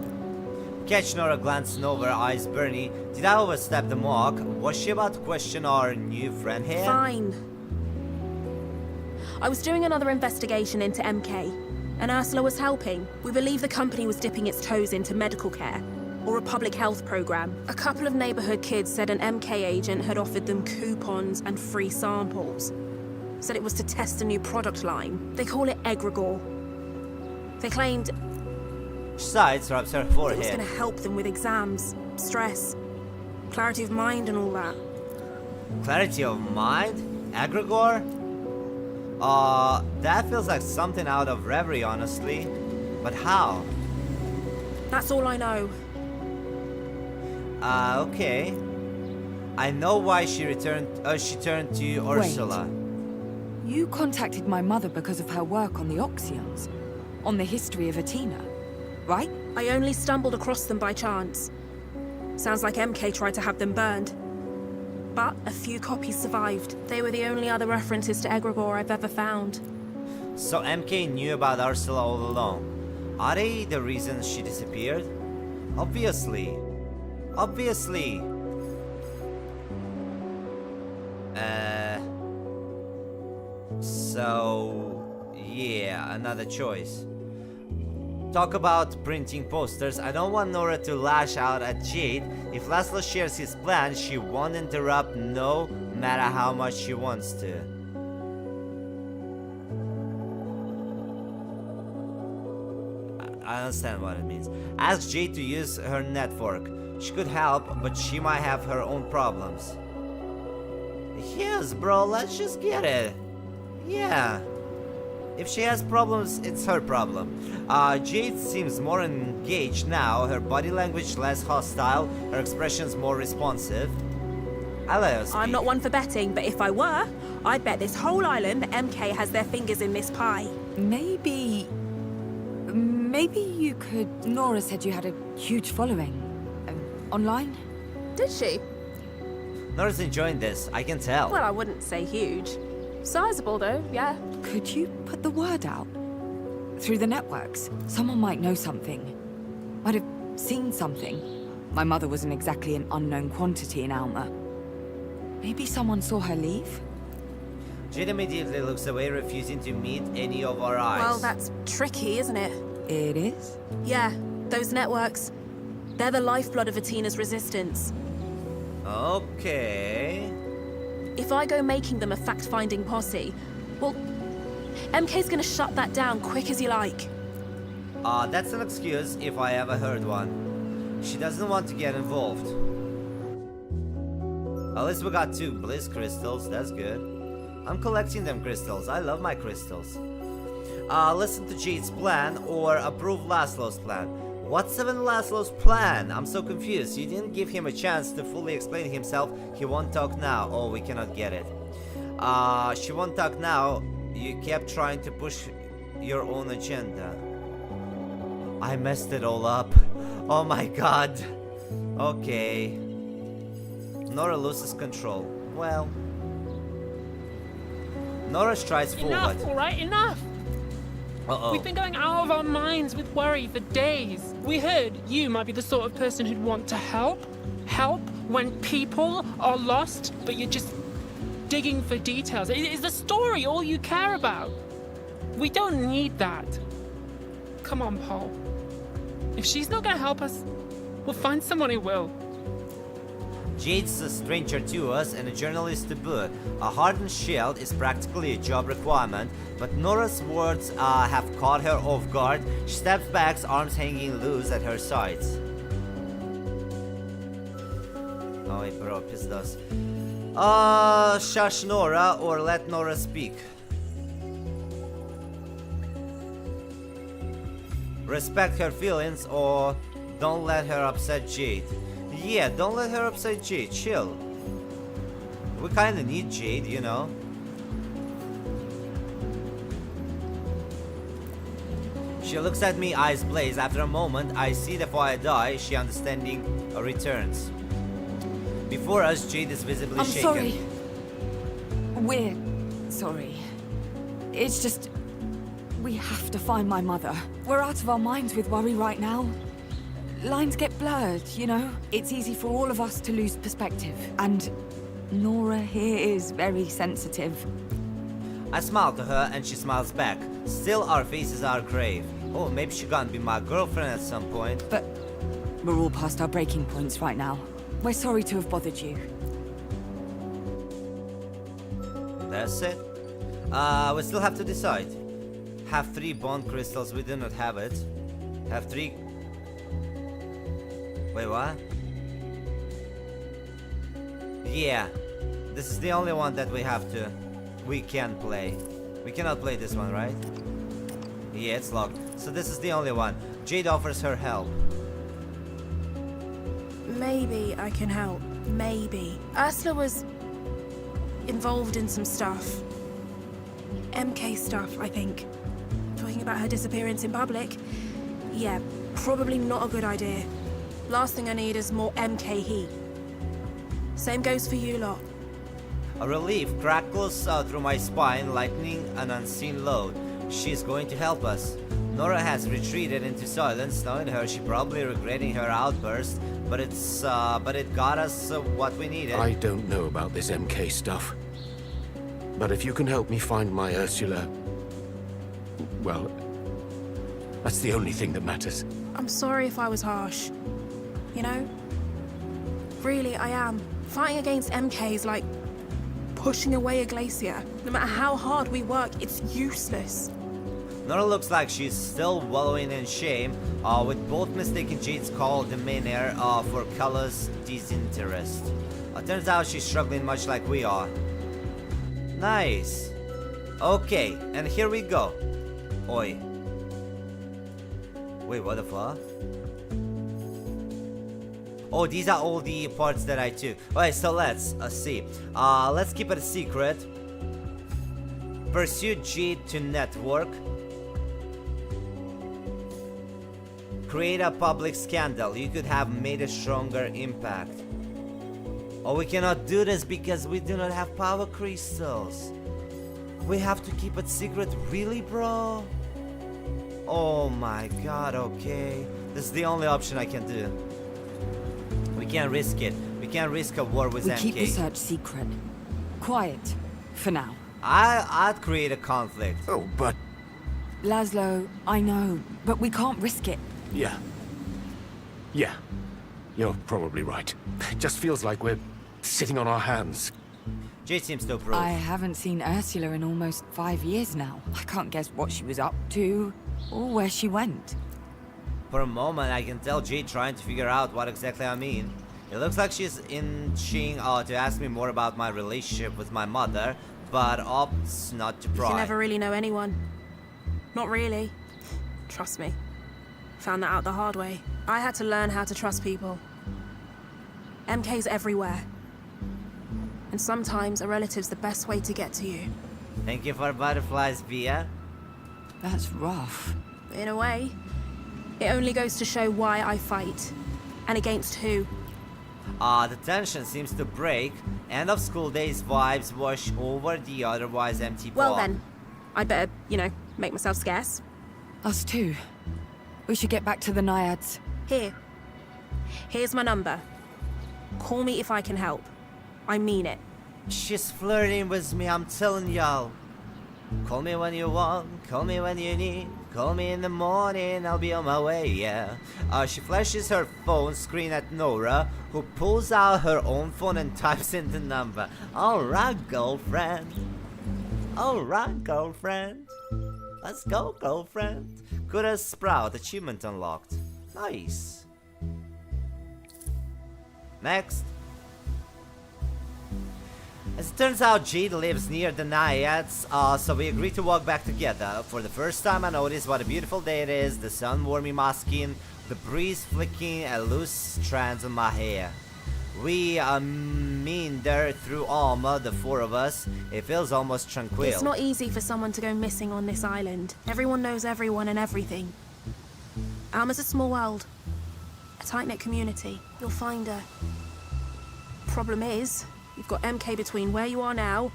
Catch Nora glancing over, eyes burning. Did I overstep the mark? Was she about to question our new friend here? Fine. I was doing another investigation into MK, and Ursula was helping. We believe the company was dipping its toes into medical care, or a public health program. A couple of neighborhood kids said an MK agent had offered them coupons and free samples. Said it was to test a new product line. They call it Egregore. They claimed Sides rubs her it was forehead. going to help them with exams, stress, clarity of mind and all that. Clarity of mind? Egregore? That feels like something out of Reverie, honestly. But how? That's all I know. Okay. I know why she turned to Ursula. You contacted my mother because of her work on the Oxyons, on the history of Athena, right? I only stumbled across them by chance. Sounds like MK tried to have them burned. But a few copies survived. They were the only other references to Egregore I've ever found. So MK knew about Ursula all along. Are they the reason she disappeared? Obviously. Obviously. So yeah, another choice. Talk about printing posters. I don't want Nora to lash out at Jade. If Laszlo shares his plan, she won't interrupt no matter how much she wants to. I understand what it means. Ask Jade to use her network. She could help, but she might have her own problems. Yes, bro, let's just get it. Yeah. If she has problems, it's her problem. Jade seems more engaged now, her body language less hostile, her expressions more responsive. I let her speak. I'm not one for betting, but if I were, I'd bet this whole island that MK has their fingers in this pie. Maybe you could... Nora said you had a huge following. Online? Did she? Nora's enjoying this, I can tell. Well, I wouldn't say huge. Sizable, though, yeah. Could you put the word out? Through the networks? Someone might know something. Might have seen something. My mother wasn't exactly an unknown quantity in Alma. Maybe someone saw her leave? Jade immediately looks away, refusing to meet any of our eyes. Well, that's tricky, isn't it? It is? Yeah, those networks. They're the lifeblood of Athena's resistance. Okay. If I go making them a fact-finding posse, well, MK's gonna shut that down quick as you like. That's an excuse if I ever heard one. She doesn't want to get involved. At least we got 2 bliss crystals, that's good. I'm collecting them crystals, I love my crystals. Listen to Jade's plan or approve Laszlo's plan. What's even Laszlo's plan? I'm so confused. You didn't give him a chance to fully explain himself. He won't talk now. Oh, we cannot get it. She won't talk now. You kept trying to push your own agenda. I messed it all up. Oh my god. Okay. Nora loses control. Well. Nora strides forward. Enough, alright, enough! Uh-oh. We've been going out of our minds with worry for days. We heard you might be the sort of person who'd want to help. Help when people are lost, but you're just digging for details. Is the story all you care about? We don't need that. Come on, Paul. If she's not gonna help us, we'll find someone who will. Jade's a stranger to us and a journalist to boot. A hardened shield is practically a job requirement, but Nora's words have caught her off guard. She steps back, arms hanging loose at her sides. Oj, bra, pizdas. Shush Nora or let Nora speak. Respect her feelings or don't let her upset Jade. Yeah, don't let her upset Jade, chill. We kinda need Jade, you know. She looks at me, eyes blaze. After a moment, I see that before I die, she understanding returns. Before us, Jade is visibly I'm shaken. sorry. We're sorry. It's just... we have to find my mother. We're out of our minds with worry right now. Lines get blurred, you know? It's easy for all of us to lose perspective. And Nora here is very sensitive. I smile to her and she smiles back. Still, our faces are grave. Oh, maybe she gonna be my girlfriend at some point. But we're all past our breaking points right now. We're sorry to have bothered you. That's it. We still have to decide. Have 3 bond crystals, we do not have it. Have 3... Wait, what? Yeah. This is the only one that we can play. We cannot play this one, right? Yeah, it's locked. So this is the only one. Jade offers her help. Maybe I can help. Maybe. Ursula was involved in some stuff. MK stuff, I think. Talking about her disappearance in public. Yeah, probably not a good idea. Last thing I need is more MK heat. Same goes for you lot. A relief crackles through my spine, lightening an unseen load. She's going to help us. Nora has retreated into silence. Knowing her, she probably regretting her outburst, but it got us what we needed. I don't know about this MK stuff. But if you can help me find my Ursula... well, that's the only thing that matters. I'm sorry if I was harsh. You know? Really, I am. Fighting against MK is like pushing away a glacier. No matter how hard we work, it's useless. Nora looks like she's still wallowing in shame, with both mistaking Jade's call demeanor for callous disinterest. Turns out she's struggling much like we are. Nice. Okay, and here we go. Oi. Wait, what the fuck? Oh, these are all the parts that I took. Alright, so let's see. Let's keep it a secret. Pursue Jade to network. Create a public scandal. You could have made a stronger impact. Oh, we cannot do this because we do not have power crystals. We have to keep it secret, really, bro? Oh my god, okay. This is the only option I can do. We can't risk it. We can't risk a war with MK. We keep the search secret. Quiet, for now. I'd create a conflict. Oh, but... Laszlo, I know, but we can't risk it. yeah. Yeah. You're probably right. It just feels like we're sitting on our hands. Jade seems to approve. I haven't seen Ursula in almost 5 years now. I can't guess what she was up to, or where she went. For a moment, I can tell Jade trying to figure out what exactly I mean. It looks like she's inching to ask me more about my relationship with my mother, but opts not to pry. You never really know anyone. Not really. Trust me. Found that out the hard way. I had to learn how to trust people. MK's everywhere. And sometimes a relative's the best way to get to you. Thank you for butterflies, Via. That's rough. In a way, it only goes to show why I fight. And against who. The tension seems to break. End of school days vibes wash over the otherwise empty bar. Well then, I'd better, you know, make myself scarce. Us too. We should get back to the Naiads. Here's my number. Call me if I can help. I mean it. She's flirting with me, I'm telling y'all. Call me when you want, call me when you need. Call me in the morning, I'll be on my way, yeah. She flashes her phone screen at Nora, who pulls out her own phone and types in the number. Alright, girlfriend. Alright, girlfriend. Let's go, girlfriend. Good as Sprout, achievement unlocked. Nice. Next. As it turns out, Jade lives near the Naiads, so we agree to walk back together. For the first time I notice what a beautiful day it is, the sun warming my skin, the breeze flicking at loose strands on my hair. We meander through Alma, the four of us. It feels almost tranquil. It's not easy for someone to go missing on this island. Everyone knows everyone and everything. Alma's a small world. A tight-knit community. You'll find her. Problem is, you've got MK between where you are now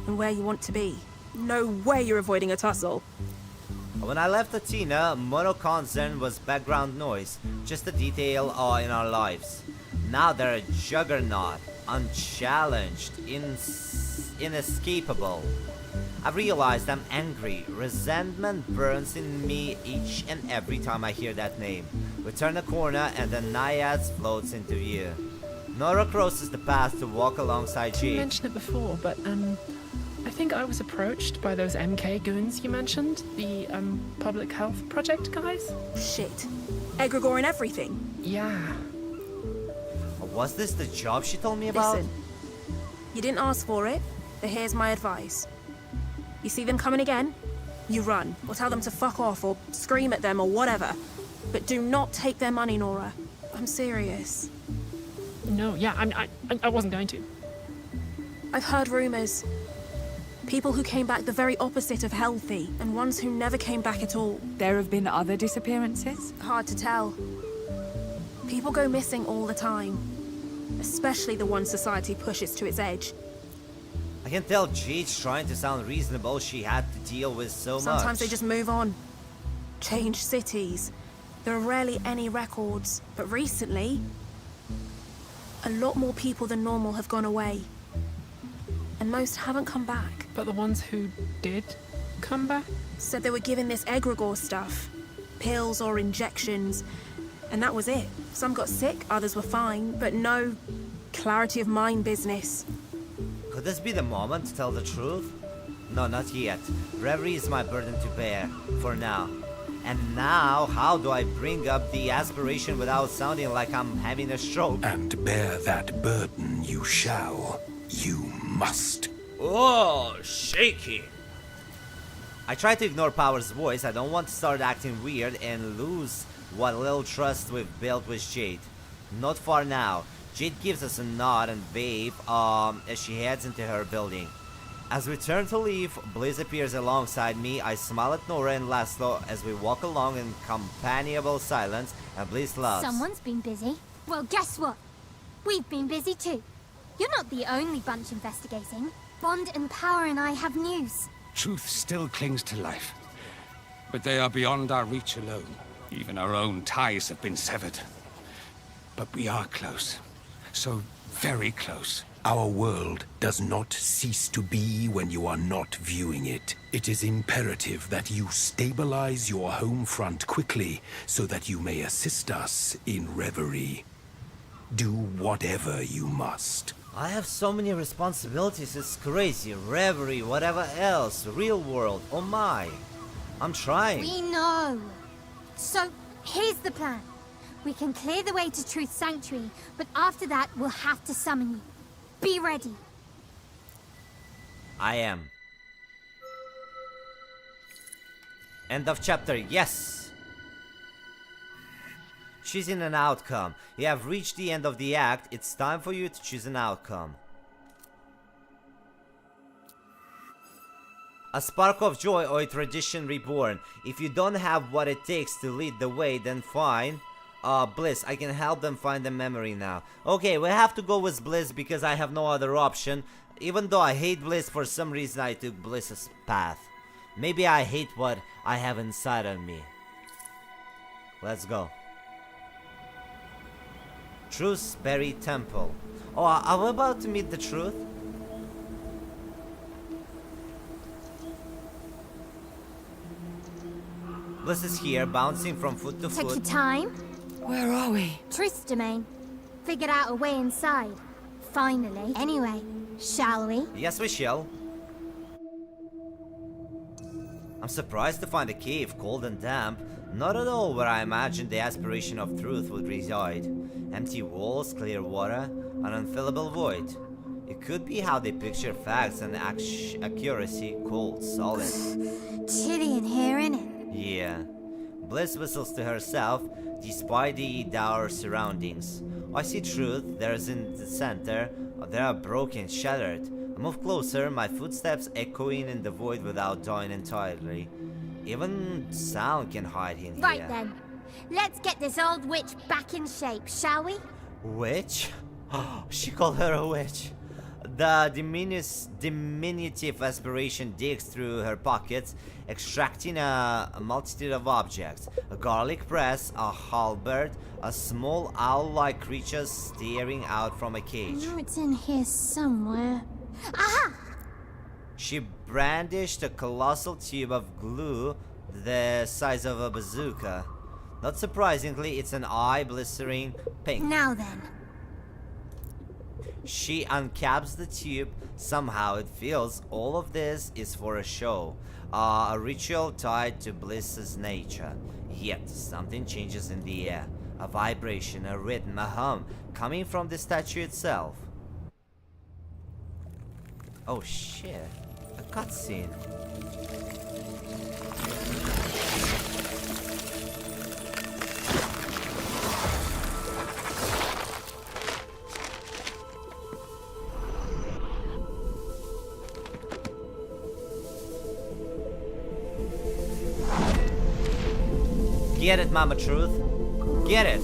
and where you want to be. No way you're avoiding a tussle. When I left Athena, monoconcern was background noise, just a detail in our lives. Now they're a juggernaut, unchallenged, inescapable. I've realized I'm angry. Resentment burns in me each and every time I hear that name. We turn a corner and the Naiads floats into view. Nora crosses the path to walk alongside You Jade. mentioned it before, but I think I was approached by those MK goons you mentioned, the public health project guys. Shit. Egregore and everything. Yeah. Was this the job she told me about? Listen. You didn't ask for it, but here's my advice. You see them coming again? You run, or tell them to fuck off, or scream at them, or whatever. But do not take their money, Nora. I'm serious. No, yeah, I wasn't going to. I've heard rumors. People who came back the very opposite of healthy, and ones who never came back at all. There have been other disappearances? Hard to tell. People go missing all the time. Especially the ones society pushes to its edge. I can tell Jade's trying to sound reasonable. She had to deal with so much. Sometimes they just move on. Change cities. There are rarely any records. But recently, a lot more people than normal have gone away. And most haven't come back. But the ones who did come back? Said they were given this egregore stuff. Pills or injections. And that was it. Some got sick, others were fine, but no clarity of mind business. Could this be the moment to tell the truth? No, not yet. Reverie is my burden to bear, for now. And now, how do I bring up the aspiration without sounding like I'm having a stroke? And bear that burden you shall. You must. Oh, shaky! I try to ignore Power's voice. I don't want to start acting weird and lose what little trust we've built with Jade. Not far now. Jade gives us a nod and wave as she heads into her building. As we turn to leave, Bliss appears alongside me. I smile at Nora and Laszlo as we walk along in companionable silence, and Bliss laughs. Someone's been busy. Well, guess what? We've been busy too. You're not the only bunch investigating. Bond and Power and I have news. Truth still clings to life, but they are beyond our reach alone. Even our own ties have been severed. But we are close. So very close. Our world does not cease to be when you are not viewing it. It is imperative that you stabilize your home front quickly so that you may assist us in Reverie. Do whatever you must. I have so many responsibilities, it's crazy. Reverie, whatever else, real world, oh my. I'm trying. We know. So, here's the plan. We can clear the way to Truth Sanctuary, but after that, we'll have to summon you. Be ready. I am. End of chapter, yes! Choosing an outcome. You have reached the end of the act. It's time for you to choose an outcome. A spark of joy or a tradition reborn. If you don't have what it takes to lead the way, then fine. Bliss, I can help them find the memory now. Okay, we have to go with Bliss because I have no other option. Even though I hate Bliss, for some reason I took Bliss's path. Maybe I hate what I have inside of me. Let's go. Truth's Buried Temple. Oh, are we about to meet the truth? Bliss is here, bouncing from foot to Took your foot. time. Where are we? Trist domain. Figured out a way inside. Finally. Anyway, shall we? Yes, we shall. I'm surprised to find a cave cold and damp, not at all where I imagined the aspiration of truth would reside. Empty walls, clear water, an unfillable void. It could be how they picture facts and accuracy, cold, solid. Chilly in here, innit? Yeah. Bliss whistles to herself, despite the dour surroundings. I see truth, there's in the center, they are broken, shattered. I move closer, my footsteps echoing in the void without dying entirely. Even sound can hide in here. Right then. Let's get this old witch back in shape, shall we? Witch? She called her a witch. The diminutive aspiration digs through her pockets, extracting a multitude of objects. A garlic press, a halberd, a small owl-like creature staring out from a cage. I know it's in here somewhere. Aha! She brandished a colossal tube of glue the size of a bazooka. Not surprisingly, it's an eye blistering pink. Now then. She uncaps the tube. Somehow it feels all of this is for a show. A ritual tied to Bliss's nature. Yet something changes in the air. A vibration, a rhythm, a hum, coming from the statue itself. Oh shit. A cutscene. Get it, Mama Truth. Get it.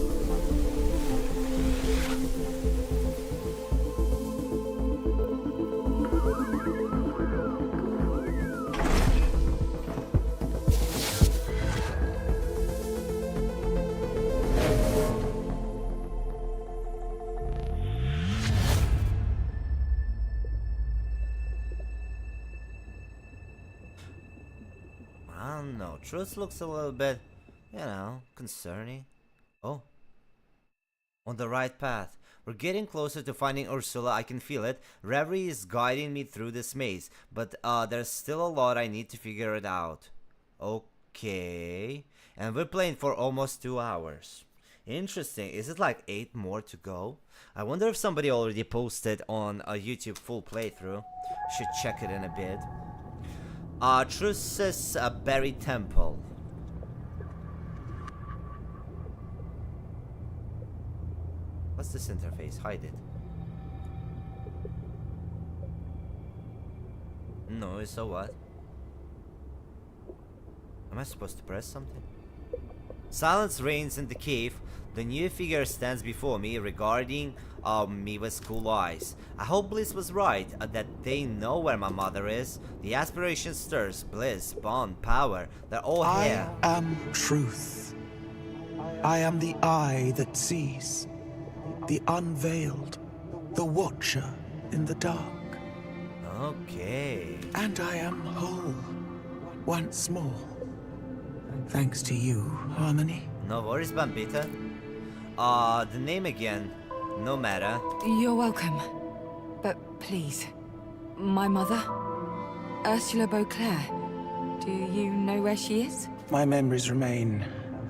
I don't know. Truth looks a little bit, you know, concerning. Oh. On the right path. We're getting closer to finding Ursula, I can feel it. Reverie is guiding me through this maze, but there's still a lot I need to figure it out. Okay. And we're playing for almost 2 hours. Interesting. Is it like 8 more to go? I wonder if somebody already posted on a YouTube full playthrough. Should check it in a bit. Truth's buried temple. What's this interface? Hide it. No, so what? Am I supposed to press something? Silence reigns in the cave. The new figure stands before me, regarding me with cool eyes. I hope Bliss was right, that they know where my mother is. The aspiration stirs, bliss, bond, power, they're all here. I am truth. I am the eye that sees, the unveiled, the watcher in the dark. Okay. And I am whole, once more. Thanks to you, Harmony. No worries, Bambita. The name again. No matter. You're welcome. But please, my mother, Ursula Beauclair, do you know where she is? My memories remain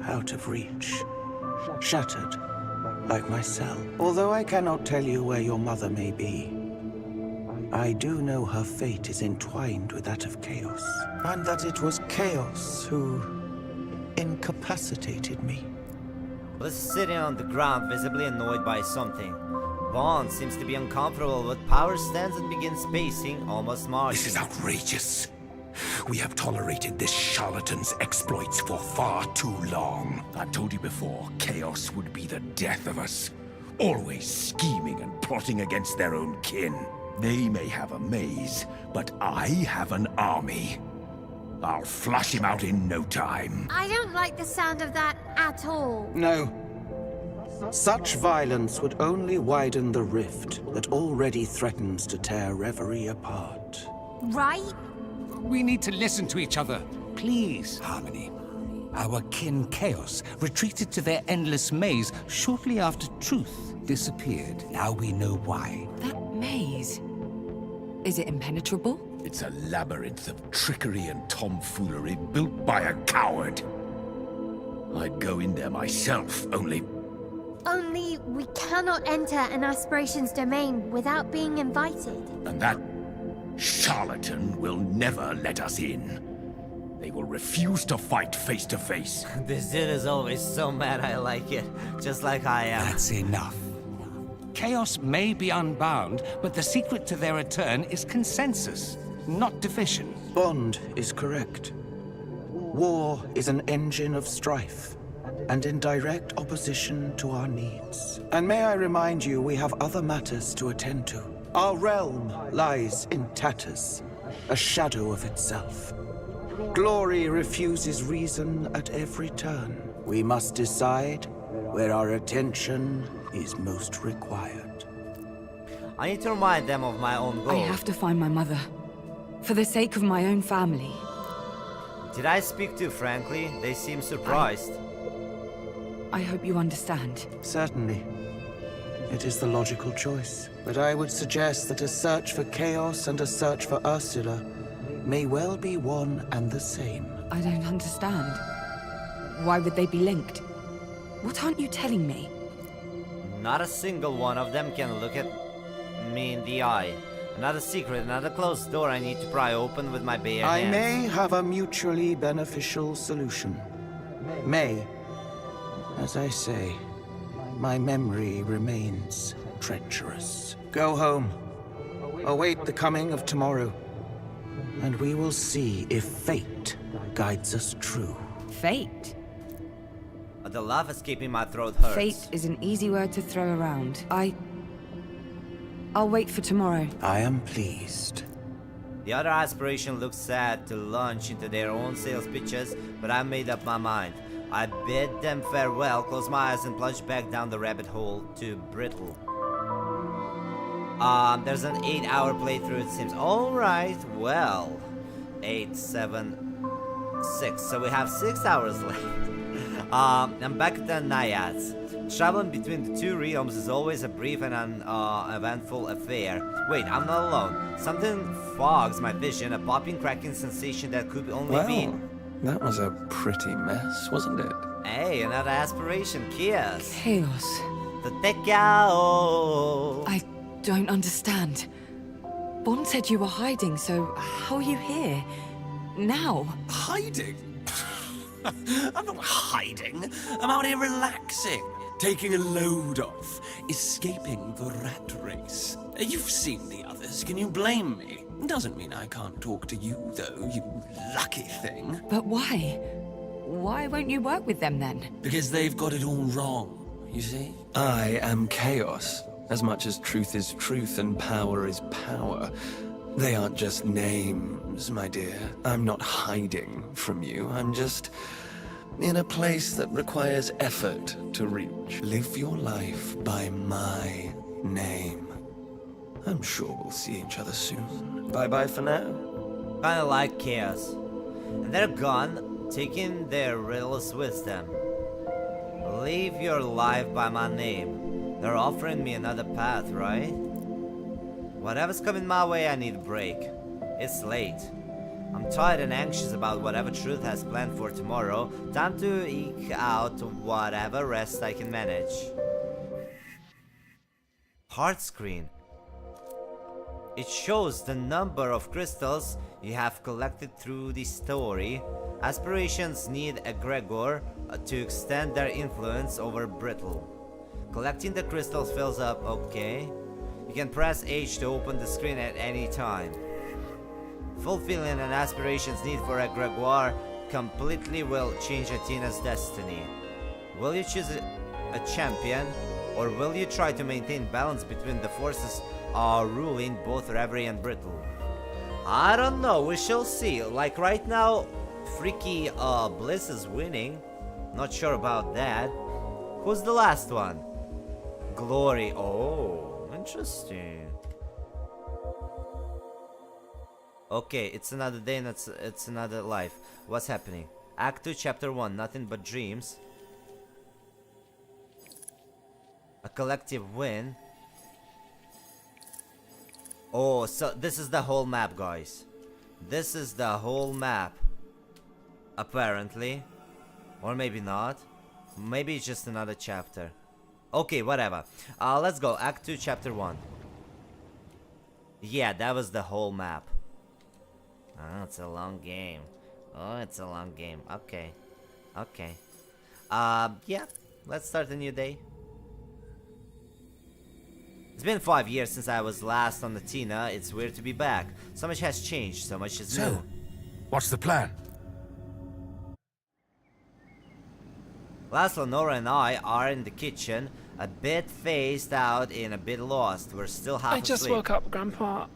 out of reach, shattered, like myself. Although I cannot tell you where your mother may be, I do know her fate is entwined with that of Chaos, and that it was Chaos who incapacitated me. Bliss is sitting on the ground, visibly annoyed by something. Bond seems to be uncomfortable, but Power stands and begins pacing, almost marching. This is outrageous. We have tolerated this charlatan's exploits for far too long. I told you before, Chaos would be the death of us. Always scheming and plotting against their own kin. They may have a maze, but I have an army. I'll flush him out in no time. I don't like the sound of that at all. No. Such violence would only widen the rift that already threatens to tear Reverie apart. Right? We need to listen to each other. Please, Harmony. Our kin Chaos retreated to their endless maze shortly after Truth disappeared. Now we know why. That maze. Is it impenetrable? It's a labyrinth of trickery and tomfoolery built by a coward. I'd go in there myself, only Only we cannot enter an aspiration's domain without being invited. and that charlatan will never let us in. They will refuse to fight face to face. This dude is always so mad I like it. Just like I am. That's enough. Chaos may be unbound, but the secret to their return is consensus, not division. Bond is correct. War is an engine of strife, and in direct opposition to our needs. And may I remind you, we have other matters to attend to. Our realm lies in tatters, a shadow of itself. Glory refuses reason at every turn. We must decide where our attention is most required. I need to remind them of my own goal. I have to find my mother. For the sake of my own family. Did I speak too frankly? They seem surprised. I hope you understand. Certainly. It is the logical choice. But I would suggest that a search for Chaos and a search for Ursula may well be one and the same. I don't understand. Why would they be linked? What aren't you telling me? Not a single one of them can look at me in the eye. Another secret, another closed door I need to pry open with my bare I hands. may have a mutually beneficial solution. May. As I say, my memory remains treacherous. Go home. Await the coming of tomorrow. And we will see if fate guides us true. Fate? The laugh escaping my throat hurts. Fate is an easy word to throw around. I'll wait for tomorrow. I am pleased. The other aspiration looks sad to launch into their own sales pitches, but I made up my mind. I bid them farewell, close my eyes and plunge back down the rabbit hole to Brittle. There's an 8-hour playthrough it seems. Alright, well. 8, 7, 6. So we have 6 hours left. I'm back at the Naiads. Traveling between the two realms is always a brief and eventful affair. Wait, I'm not alone. Something fogs my vision, a popping, cracking sensation that could only be... That was a pretty mess, wasn't it? Hey, another aspiration, Kias. Chaos. The Tekao. I don't understand. Bond said you were hiding, so how are you here? Now? Hiding? I'm not hiding. I'm out here relaxing, taking a load off, escaping the rat race. You've seen the others. Can you blame me? Doesn't mean I can't talk to you, though, you lucky thing. But why? Why won't you work with them then? Because they've got it all wrong, you see? I am chaos, as much as truth is truth and power is power. They aren't just names, my dear. I'm not hiding from you. I'm just in a place that requires effort to reach. Live your life by my name. I'm sure we'll see each other soon. Bye-bye for now. Kinda like Chaos. And they're gone, taking their riddles with them. Live your life by my name. They're offering me another path, right? Whatever's coming my way, I need a break. It's late. I'm tired and anxious about whatever Truth has planned for tomorrow. Time to eke out whatever rest I can manage. Heart screen. It shows the number of crystals you have collected through the story. Aspirations need egregor to extend their influence over Brittle. Collecting the crystals fills up, okay. You can press H to open the screen at any time. Fulfilling an aspiration's need for egregor completely will change Athena's destiny. Will you choose a champion, or will you try to maintain balance between the forces ruling both Reverie and Brittle? I don't know, we shall see. Like right now, Freaky Bliss is winning. Not sure about that. Who's the last one? Glory. Oh, interesting. Okay, it's another day and it's another life. What's happening? Act 2, Chapter 1, Nothing But Dreams. A collective win. Oh, so this is the whole map, guys. This is the whole map. Apparently. Or maybe not. Maybe it's just another chapter. Okay, whatever. Let's go. Act 2, Chapter 1. Yeah, that was the whole map. Oh, it's a long game. Oh, it's a long game. Okay. Okay. Yeah. Let's start a new day. It's been 5 years since I was last on the Tina. It's weird to be back. So much has changed. So much is new. What's the plan? Laszlo, Nora, and I are in the kitchen, a bit phased out and a bit lost. We're still half asleep. I just woke up, Grandpa.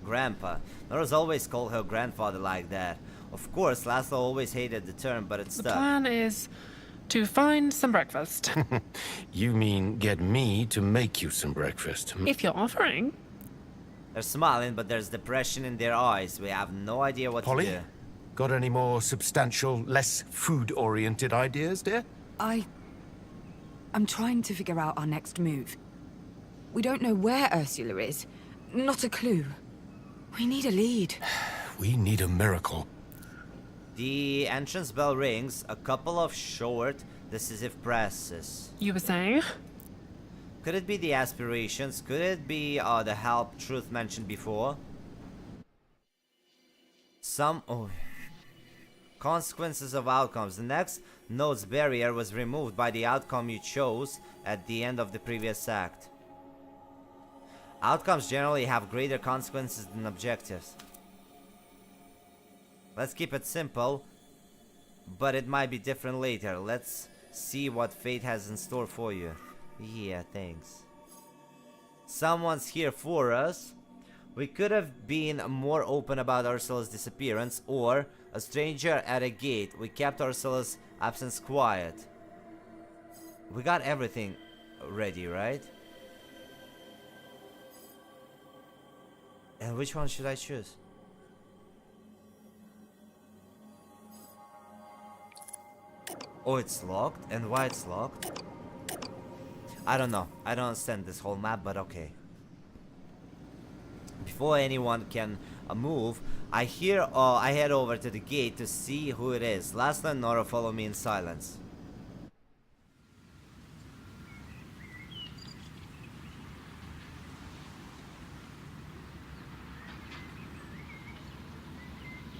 Grandpa. Nora's always called her grandfather like that. Of course, Laszlo always hated the term, but it's The stuck. plan is to find some breakfast. You mean get me to make you some breakfast? If you're offering. They're smiling, but there's depression in their eyes. We have no idea what Polly? to do. Got any more substantial, less food-oriented ideas, dear? I'm trying to figure out our next move. We don't know where Ursula is. Not a clue. We need a lead. We need a miracle. The entrance bell rings, a couple of short, decisive presses. You were saying? Could it be the aspirations? Could it be the help truth mentioned before? Consequences of outcomes. The next node's barrier was removed by the outcome you chose at the end of the previous act. Outcomes generally have greater consequences than objectives. Let's keep it simple, but it might be different later. Let's see what fate has in store for you. Yeah, thanks. Someone's here for us. We could have been more open about Ursula's disappearance, or a stranger at a gate. We kept Ursula's absence quiet. We got everything ready, right? And which one should I choose? Oh, it's locked? And why it's locked? I don't know. I don't understand this whole map, but okay. Before anyone can move, I head over to the gate to see who it is. Laszlo and Nora follow me in silence.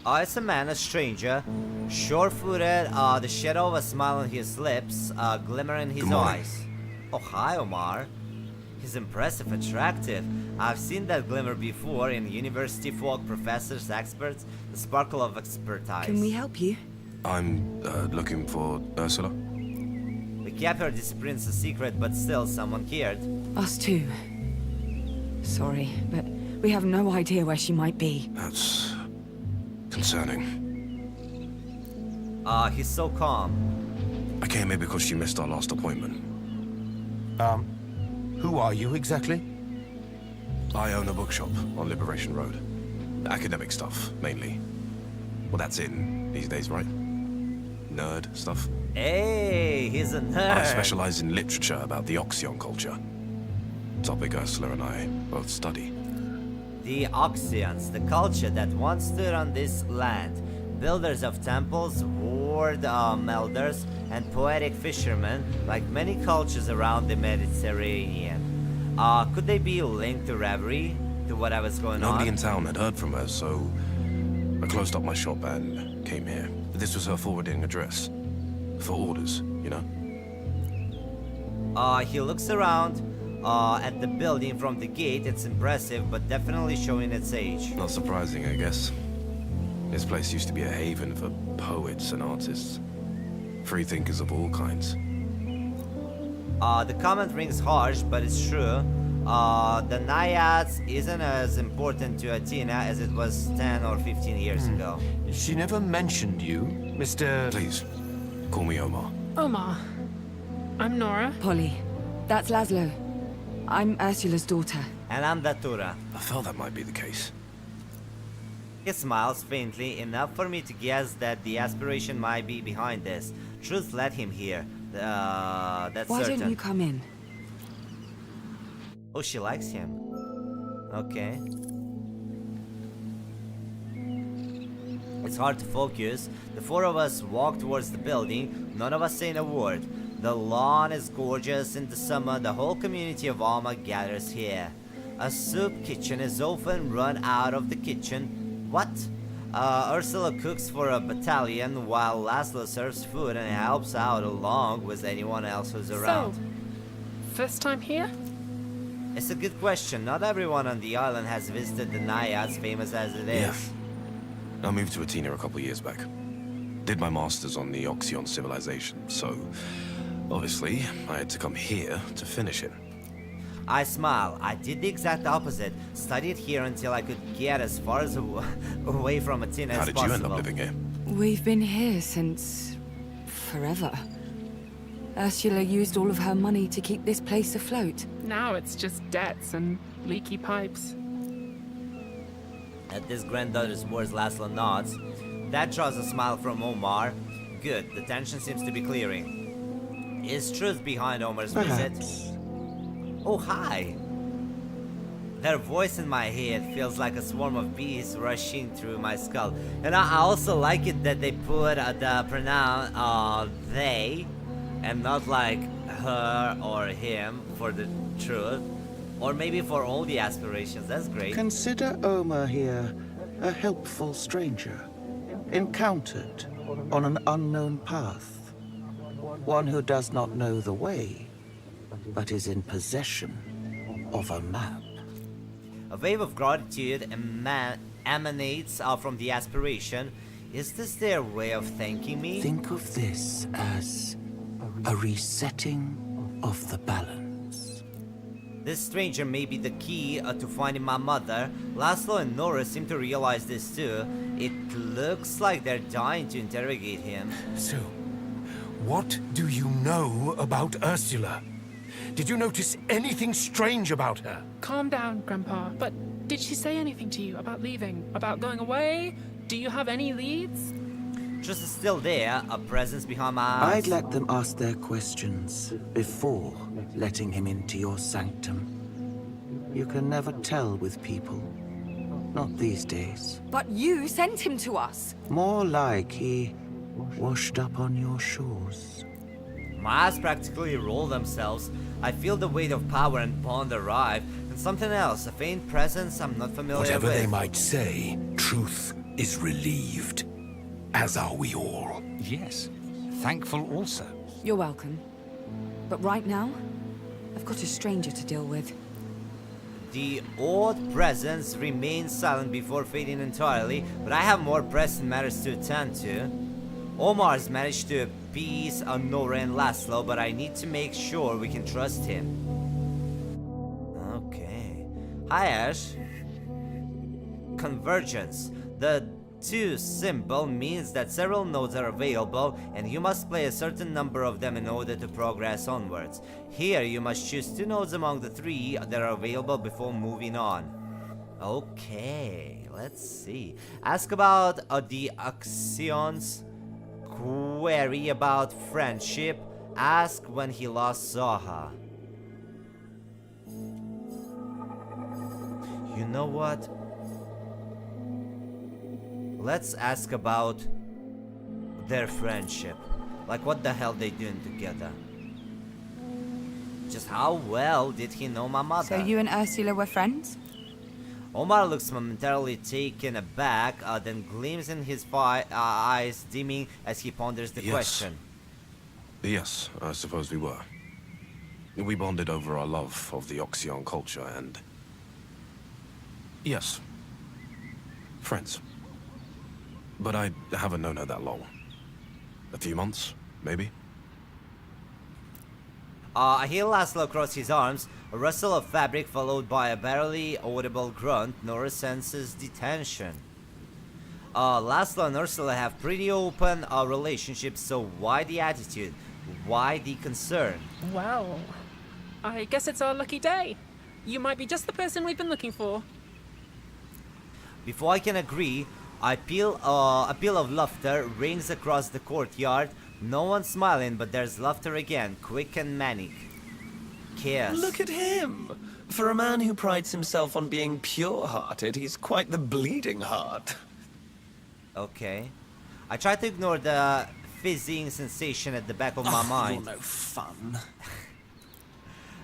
It's a man, a stranger, short-footed, the shadow of a smile on his lips, a glimmer in his eyes. Oh, hi, Omar. He's impressive, attractive. I've seen that glimmer before in university folk, professors, experts, the sparkle of expertise. Can we help you? I'm looking for Ursula. We kept her disappearance a secret, but still someone cared. Us too. Sorry, but we have no idea where she might be. That's concerning. He's so calm. I came here because she missed our last appointment. Who are you exactly? I own a bookshop on Liberation Road. Academic stuff, mainly. Well, that's in these days, right? Nerd stuff. Hey, he's a nerd. I specialize in literature about the Oxyon culture. Topic Ursula and I both study. The Oxyans, the culture that once stood on this land. Builders of temples, ward elders, and poetic fishermen, like many cultures around the Mediterranean. Could they be linked to Reverie? To whatever was going on? Nobody in town had heard from her, so I closed up my shop and came here. This was her forwarding address. For orders, you know? He looks around at the building from the gate. It's impressive, but definitely showing its age. Not surprising, I guess. This place used to be a haven for poets and artists. Free thinkers of all kinds. The comment rings harsh, but it's true. The Naiads isn't as important to Athena as it was 10 or 15 years ago. She never mentioned you, Mr. Please, call me Omar. Omar. I'm Nora. Polly. That's Laszlo. I'm Ursula's daughter. And I'm Datura. I felt that might be the case. He smiles faintly, enough for me to guess that the aspiration might be behind this. Truth led him here. That's Why certain. don't you come in? Oh, she likes him. Okay. It's hard to focus. The four of us walk towards the building, none of us saying a word. The lawn is gorgeous in the summer. The whole community of Alma gathers here. A soup kitchen is often run out of the kitchen. What? Ursula cooks for a battalion while Laszlo serves food and helps out along with anyone else who's around. So, first time here? It's a good question. Not everyone on the island has visited the Naiads, famous as it is. Yeah. I moved to Athena a couple years back. Did my master's on the Oxyon civilization, so obviously I had to come here to finish it. I smile. I did the exact opposite. Studied here until I could get as far as away from Athena How as did possible. you end up living here? We've been here since... forever. Ursula used all of her money to keep this place afloat. Now it's just debts and leaky pipes. At this granddaughter's words, Laszlo nods. That draws a smile from Omar. Good, the tension seems to be clearing. Is truth behind Omar's visit? Oh, hi! Their voice in my head feels like a swarm of bees rushing through my skull. And I also like it that they put the pronoun they, and not like her or him for the truth. Or maybe for all the aspirations. That's great. Consider Omar here a helpful stranger, encountered on an unknown path. One who does not know the way, but is in possession of a map. A wave of gratitude emanates from the aspiration. Is this their way of thanking me? Think of this as a resetting of the balance. This stranger may be the key to finding my mother. Laszlo and Nora seem to realize this too. It looks like they're dying to interrogate him. So, what do you know about Ursula? Did you notice anything strange about her? Calm down, Grandpa. But did she say anything to you about leaving? About going away? Do you have any leads? Just still there, a presence behind my eyes. I'd let them ask their questions before letting him into your sanctum. You can never tell with people. Not these days. But you sent him to us! More like he washed up on your shores. My eyes practically roll themselves. I feel the weight of power and bond arrive, and something else, a faint presence I'm not familiar Whatever with. they might say, truth is relieved. As are we all. Yes. Thankful also. You're welcome. But right now, I've got a stranger to deal with. The odd presence remains silent before fading entirely, but I have more pressing matters to attend to. Omar's managed to appease Nora and Laszlo, but I need to make sure we can trust him. Okay. Hi, Ash. Convergence. The 2 symbol means that several nodes are available, and you must play a certain number of them in order to progress onwards. Here, you must choose 2 nodes among the 3 that are available before moving on. Okay, let's see. Ask about the Oxyons. Query about friendship. Ask when he last saw her. You know what? Let's ask about their friendship. Like what the hell they doing together? Just how well did he know my mother? So you and Ursula were friends? Omar looks momentarily taken aback, then gleams in his eyes dimming as he ponders the question. Yes, I suppose we were. We bonded over our love of the Oxyon culture and... yes. Friends. But I haven't known her that long. A few months, maybe? I hear Laszlo cross his arms, a rustle of fabric followed by a barely audible grunt. Nora senses detention. Laszlo and Ursula have pretty open relationships, so why the attitude? Why the concern? Well, I guess it's our lucky day. You might be just the person we've been looking for. Before I can agree, a peal of laughter rings across the courtyard. No one's smiling, but there's laughter again, quick and manic. Chaos. Look at him! For a man who prides himself on being pure-hearted, he's quite the bleeding heart. Okay. I try to ignore the fizzing sensation at the back of my mind. You're no fun.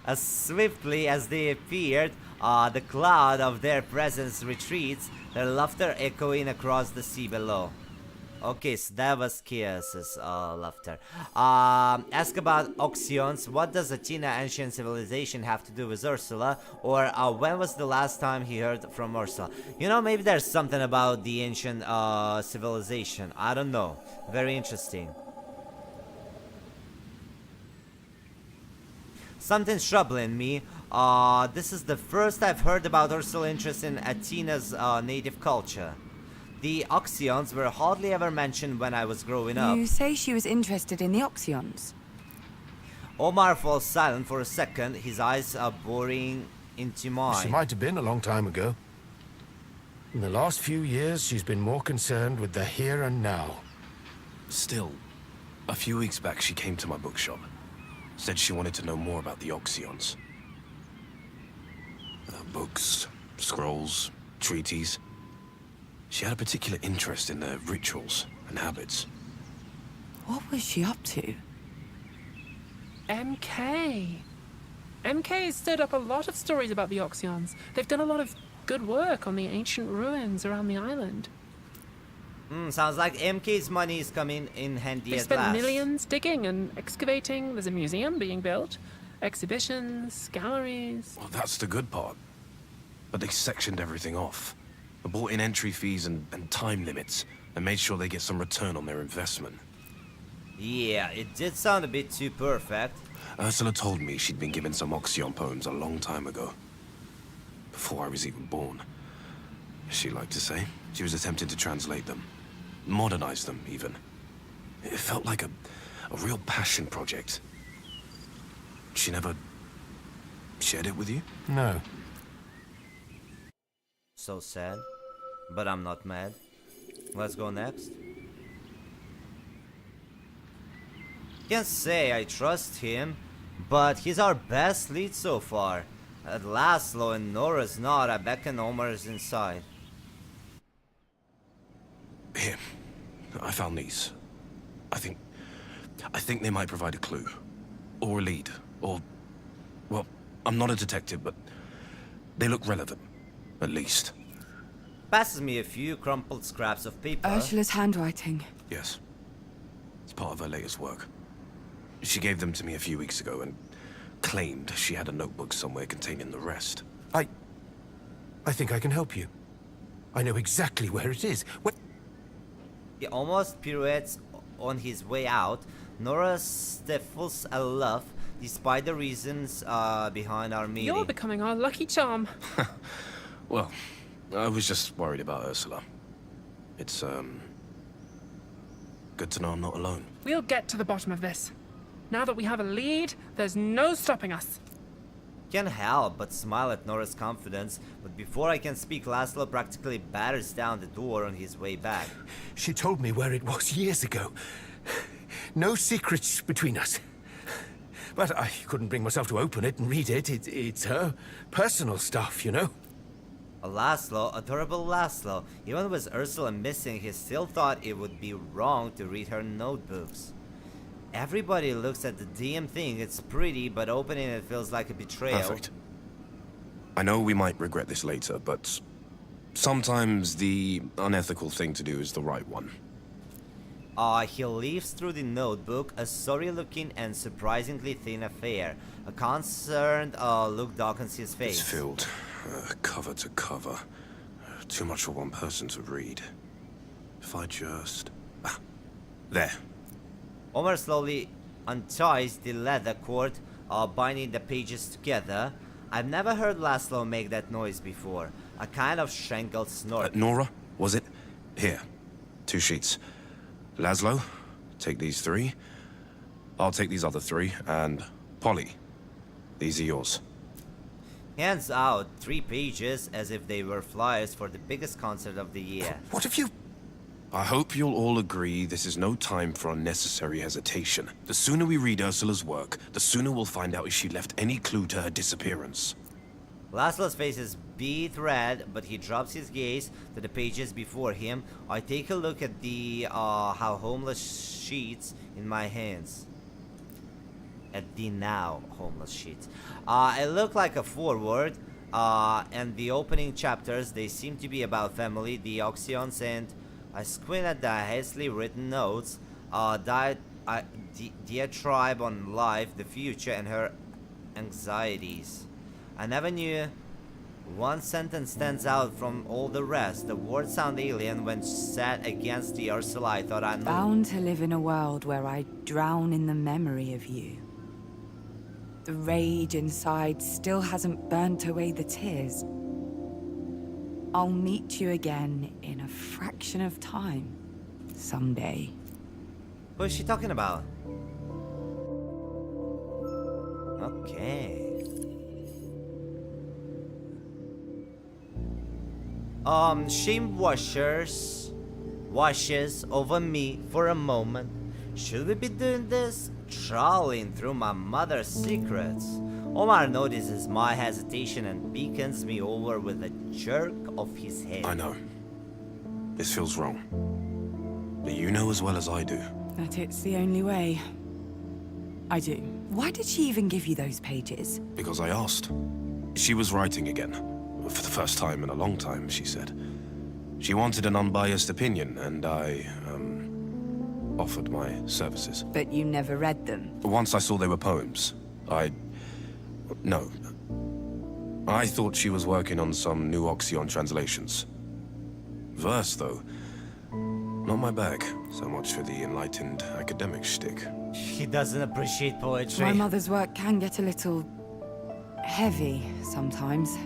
As swiftly as they appeared, the cloud of their presence retreats, their laughter echoing across the sea below. Okay, so that was Chaos's laughter. Ask about Oxions. What does Athena ancient civilization have to do with Ursula? Or when was the last time he heard from Ursula? You know, maybe there's something about the ancient civilization. I don't know. Very interesting. Something's troubling me. This is the first I've heard about Ursula's interest in Athena's native culture. The Oxions were hardly ever mentioned when I was growing up. You say she was interested in the Oxions? Omar falls silent for a second, his eyes are boring into mine. She might have been a long time ago. In the last few years, she's been more concerned with the here and now. Still, a few weeks back she came to my bookshop. Said she wanted to know more about the Oxions. Books, scrolls, treaties. She had a particular interest in their rituals and habits. What was she up to? MK. MK has stirred up a lot of stories about the Oxions. They've done a lot of good work on the ancient ruins around the island. Sounds like MK's money is coming in handy They've at spent last. millions digging and excavating. There's a museum being built, exhibitions, galleries. Well, that's the good part. But they sectioned everything off. They brought in entry fees and time limits, and made sure they get some return on their investment. Yeah, it did sound a bit too perfect. Ursula told me she'd been given some Oxion poems a long time ago. Before I was even born. As she liked to say, she was attempting to translate them. Modernize them, even. It felt like a real passion project. She never shared it with you? No. So sad. But I'm not mad. Let's go next. Can't say I trust him, but he's our best lead so far. At Laszlo and Nora's not, I beckon Omar's inside. Here. I found these. I think they might provide a clue. Or a lead. Or... well, I'm not a detective, but they look relevant. At least. Passes me a few crumpled scraps of paper. Ursula's handwriting. Yes. It's part of her latest work. She gave them to me a few weeks ago and claimed she had a notebook somewhere containing the rest. I think I can help you. I know exactly where it is. He almost pirouettes on his way out. Nora stifles a laugh, despite the reasons behind our meeting. You're becoming our lucky charm. Well, I was just worried about Ursula. It's, good to know I'm not alone. We'll get to the bottom of this. Now that we have a lead, there's no stopping us. Can't help but smile at Nora's confidence, but before I can speak, Laszlo practically batters down the door on his way back. She told me where it was years ago. No secrets between us. But I couldn't bring myself to open it and read it. It's her personal stuff, you know? Laszlo, adorable Laszlo. Even with Ursula missing, he still thought it would be wrong to read her notebooks. Everybody looks at the damn thing. It's pretty, but opening it feels like a betrayal. Perfect. I know we might regret this later, but sometimes the unethical thing to do is the right one. He leaves through the notebook, a sorry-looking and surprisingly thin affair. A concerned look darkens his face. It's filled, cover to cover. Too much for one person to read. If I just... there. Omar slowly unties the leather cord, binding the pages together. I've never heard Laszlo make that noise before. A kind of strangled snort. Nora, was it? Here. 2 sheets. Laszlo, take these 3. I'll take these other 3, and Polly, these are yours. Hands out 3 pages as if they were flyers for the biggest concert of the year. What have you... I hope you'll all agree this is no time for unnecessary hesitation. The sooner we read Ursula's work, the sooner we'll find out if she left any clue to her disappearance. Laszlo's face is beet red, but he drops his gaze to the pages before him. I take a look at the how homeless sheets in my hands. At the now homeless sheets. It looked like a foreword, and the opening chapters, they seem to be about family, the Oxions, and I squint at the hastily written notes, diatribe on life, the future, and her anxieties. I never knew. One sentence stands out from all the rest. The words sound alien when set against the Ursula I thought I knew. Bound to live in a world where I drown in the memory of you. The rage inside still hasn't burnt away the tears. I'll meet you again in a fraction of time. Someday. Who is she talking about? Okay. Shame washes over me for a moment. Should we be doing this? Trawling through my mother's secrets. Omar notices my hesitation and beacons me over with a jerk of his head. I know. This feels wrong. But you know as well as I do. That it's the only way. I do. Why did she even give you those pages? Because I asked. She was writing again. For the first time in a long time, she said. She wanted an unbiased opinion, and I, offered my services. But you never read them? Once I saw they were poems. No. I thought she was working on some new Oxion translations. Verse, though. Not my bag. So much for the enlightened academic shtick. He doesn't appreciate poetry. My mother's work can get a little heavy sometimes.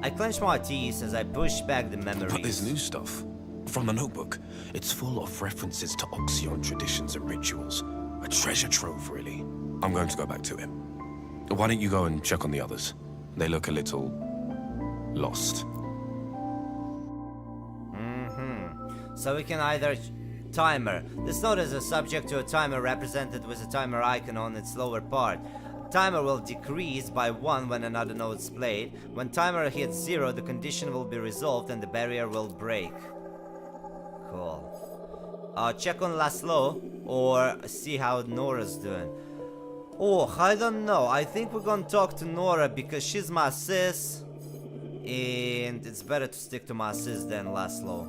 I clench my teeth as I push back the memories. But there's new stuff. From the notebook. It's full of references to Oxion traditions and rituals. A treasure trove, really. I'm going to go back to it. Why don't you go and check on the others? They look a little... lost. So we can either... Timer. This note is a subject to a timer represented with a timer icon on its lower part. Timer will decrease by 1 when another note is played. When timer hits 0, the condition will be resolved and the barrier will break. Cool. Check on Laszlo or see how Nora's doing. Oh, I don't know. I think we're gonna talk to Nora because she's my sis. And it's better to stick to my sis than Laszlo.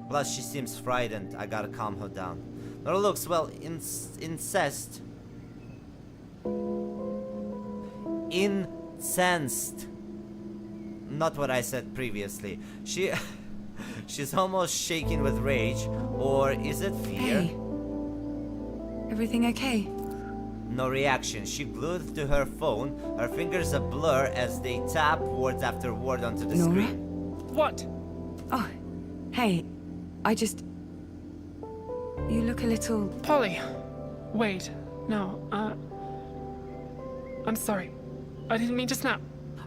Plus, she seems frightened. I gotta calm her down. Nora looks, well, incensed. Incensed. Not what I said previously. She's almost shaking with rage. Or is it fear? Hey. Everything okay? No reaction. She glued to her phone. Her fingers a blur as they tap word after word onto the Nora? screen. What? Oh, hey. I just... You look a little... Polly. Wait. No, I'm sorry. I didn't mean to snap.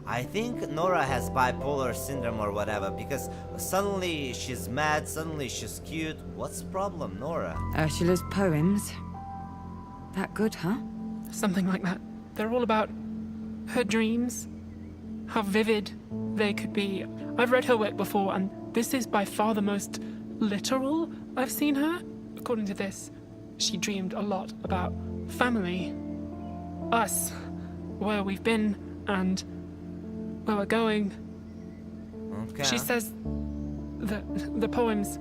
I think Nora has bipolar syndrome or whatever, because suddenly she's mad, suddenly she's cute. What's the problem, Nora? Ursula's poems. That good, huh? Something like that. They're all about her dreams, how vivid they could be. I've read her work before, and this is by far the most literal I've seen her. According to this, she dreamed a lot about family, us, where we've been, and where we're going. Okay. She says that the poems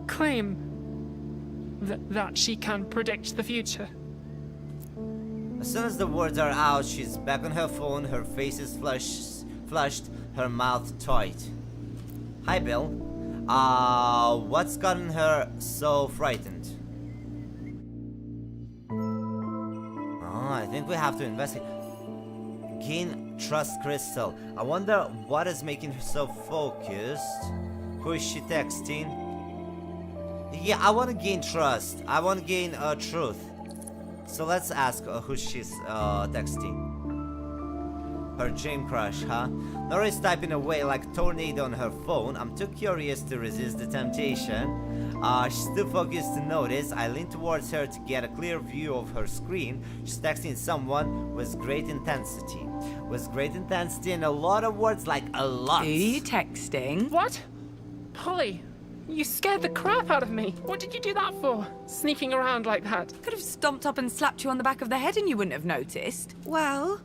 claim that she can predict the future. As soon as the words are out, she's back on her phone, her face is flushed, her mouth tight. Hi, Bill. What's gotten her so frightened? Oh, I think we have to investigate. Gain trust crystal. I wonder what is making her so focused. Who is she texting? Yeah, I want to gain trust. I want to gain truth. So let's ask who she's texting. Her dream crush, huh? Nora is typing away like a tornado on her phone. I'm too curious to resist the temptation. She's too focused to notice. I lean towards her to get a clear view of her screen. She's texting someone with great intensity. With great intensity and a lot of words, like a lot. Are you texting? What? Polly, you scared the crap out of me. What did you do that for? Sneaking around like that? Could have stomped up and slapped you on the back of the head and you wouldn't have noticed. Well,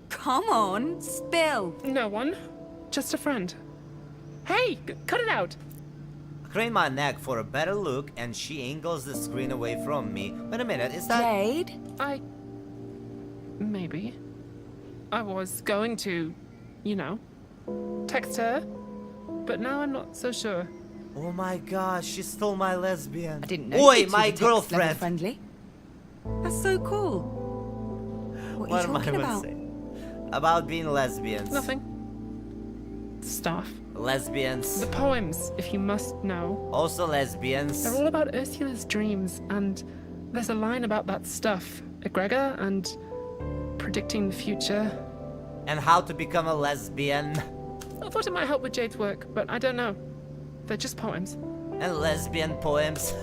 come on, spill. No one. Just a friend. Hey, cut it out. I crane my neck for a better look and she angles the screen away from me. Wait a minute, is that... Jade? Maybe. I was going to, you know, text her, but now I'm not so sure. Oh my gosh, she stole my lesbian. I didn't know. Oi, you my two were text level girlfriend. friendly. That's so cool. What are you talking about? About being lesbians. Nothing. Stuff. Lesbians. The poems, if you must know. Also lesbians. They're all about Ursula's dreams, and there's a line about that stuff. Egregor and predicting the future. And how to become a lesbian. I thought it might help with Jade's work, but I don't know. They're just poems. And lesbian poems.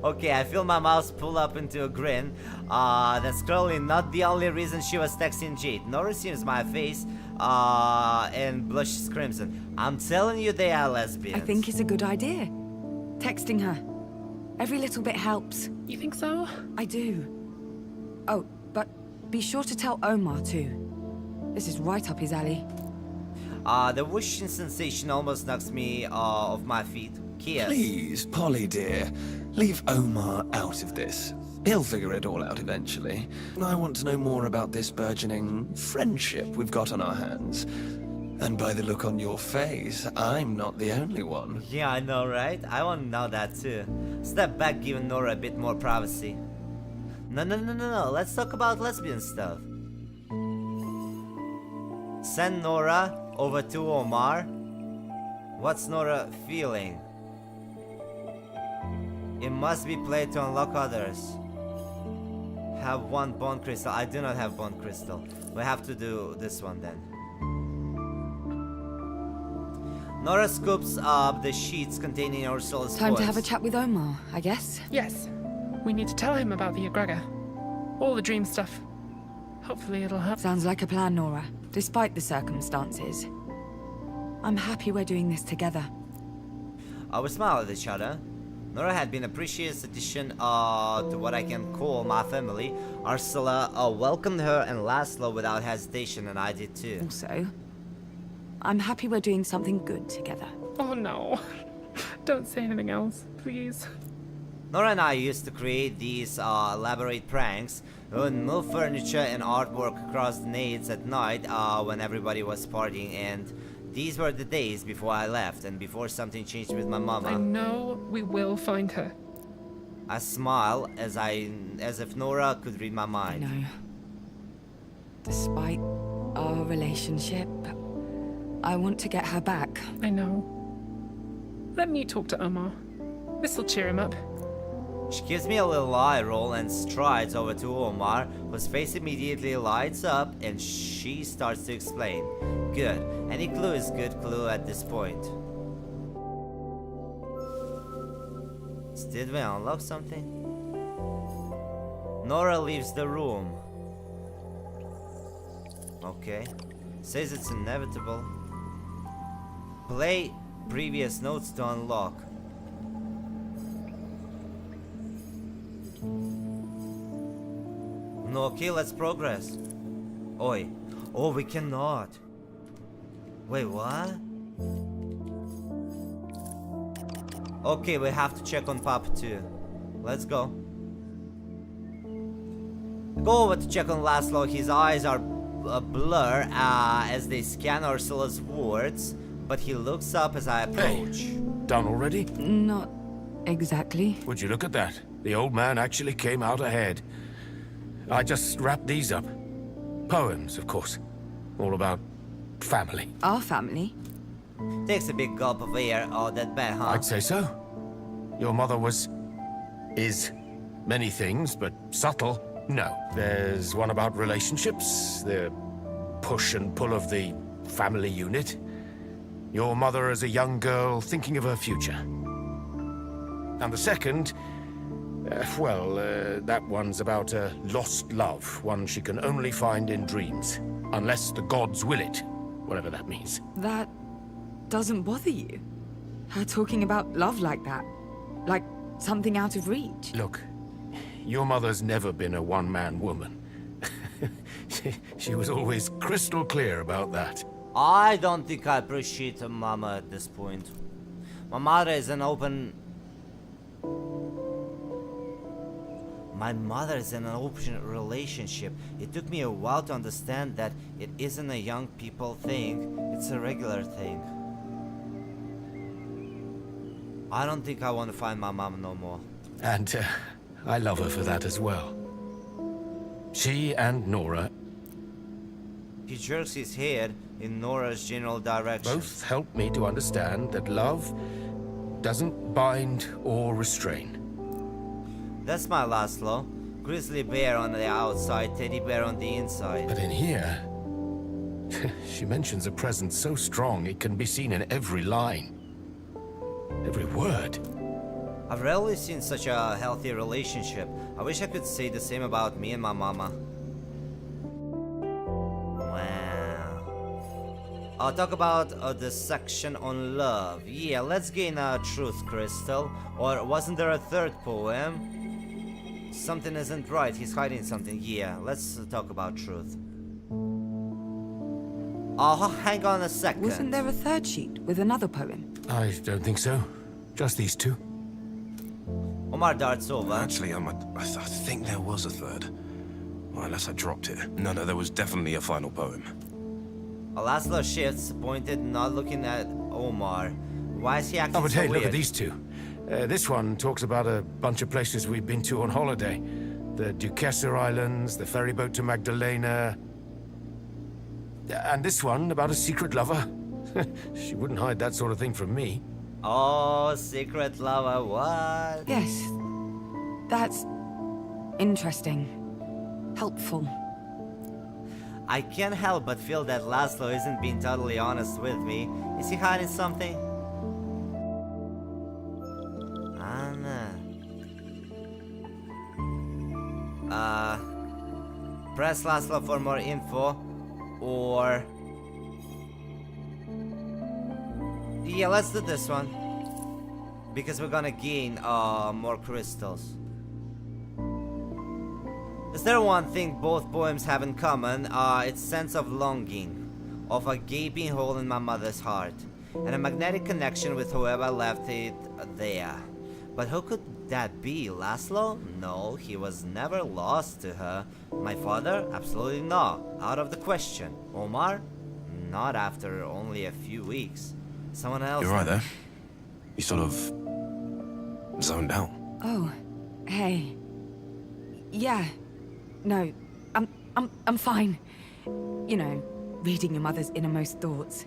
Okay, I feel my mouth pull up into a grin. That's clearly not the only reason she was texting Jade. Nora sees my face, and blushes crimson. I'm telling you they are lesbians. I think it's a good idea. Texting her. Every little bit helps. You think so? I do. Oh, but be sure to tell Omar too. This is right up his alley. The whooshing sensation almost knocks me off my feet. Kiss. Please, Polly dear, leave Omar out of this. He'll figure it all out eventually. I want to know more about this burgeoning friendship we've got on our hands. And by the look on your face, I'm not the only one. Yeah, I know, right? I want to know that too. Step back, giving Nora a bit more privacy. No. Let's talk about lesbian stuff. Send Nora over to Omar. What's Nora feeling? It must be played to unlock others. Have one bone crystal. I do not have bone crystal. We have to do this one then. Nora scoops up the sheets containing Ursula's Time to voice. have a chat with Omar, I guess. Yes. We need to tell him about the Egregor. All the dream stuff. Hopefully it'll help. Sounds like a plan, Nora. Despite the circumstances. I'm happy we're doing this together. We smile at each other. Nora had been a precious addition to what I can call my family. Ursula welcomed her and Laszlo without hesitation, and I did too. Also, I'm happy we're doing something good together. Oh no. Don't say anything else, please. Nora and I used to create these elaborate pranks and move furniture and artwork across the nades at night when everybody was partying, and these were the days before I left and before something changed with my mama. I know we will find her. I smile as if Nora could read my mind. I know. Despite our relationship, I want to get her back. I know. Let me talk to Omar. This'll cheer him up. She gives me a little eye roll and strides over to Omar, whose face immediately lights up, and she starts to explain. Good. Any clue is good clue at this point. Did we unlock something? Nora leaves the room. Okay. Says it's inevitable. Play previous notes to unlock. No, okay, let's progress. Oi. Oh, we cannot. Wait, what? Okay, we have to check on Papa too. Let's go. Go over to check on Laszlo. His eyes are a blur as they scan Ursula's words, but he looks up as I approach. Hey, done already? Not exactly. Would you look at that? The old man actually came out ahead. I just wrapped these up. Poems, of course. All about family. Our family? Takes a big gulp of air. Oh, that bad, huh? I'd say so. Your mother is many things, but subtle, No. There's one about relationships, the push and pull of the family unit. Your mother as a young girl thinking of her future. And the second, that one's about a lost love, one she can only find in dreams. Unless the gods will it, whatever that means. That doesn't bother you? Her talking about love like that? Like something out of reach? Look, your mother's never been a one-man woman. She was always crystal clear about that. I don't think I appreciate Mama at this point. My mother is an open... My mother is in an open relationship. It took me a while to understand that it isn't a young people thing, it's a regular thing. I don't think I want to find my mom no more. And I love her for that as well. She and Nora... He jerks his head in Nora's general direction. Both help me to understand that love doesn't bind or restrain. That's my Laszlo. Grizzly bear on the outside, teddy bear on the inside. But in here, she mentions a presence so strong it can be seen in every line. Every word. I've rarely seen such a healthy relationship. I wish I could say the same about me and my mama. Wow. I'll talk about the section on love. Yeah, let's gain a truth crystal. Or wasn't there a third poem? Something isn't right, he's hiding something. Yeah, let's talk about truth. Oh, hang on a second. Wasn't there a third sheet with another poem? I don't think so. Just these two. Omar darts over. Actually, I think there was a third. Well, unless I dropped it. No, there was definitely a final poem. Laszlo shifts, pointed, not looking at Omar. Why is he acting Oh, but so hey, weird? look at these two. This one talks about a bunch of places we've been to on holiday. The Duquesa Islands, the ferry boat to Magdalena. And this one about a secret lover. She wouldn't hide that sort of thing from me. Oh, secret lover, what? Yes. That's interesting. Helpful. I can't help but feel that Laszlo isn't being totally honest with me. Is he hiding something? Press Laszlo for more info, or... Yeah, let's do this one. Because we're gonna gain more crystals. Is there one thing both poems have in common? It's sense of longing, of a gaping hole in my mother's heart, and a magnetic connection with whoever left it there. But who could that be? Laszlo? No, he was never lost to her. My father? Absolutely not. Out of the question. Omar? Not after only a few weeks. Someone else. You're right there. You sort of zoned out. Oh, hey. Yeah. No, I'm fine. You know, reading your mother's innermost thoughts.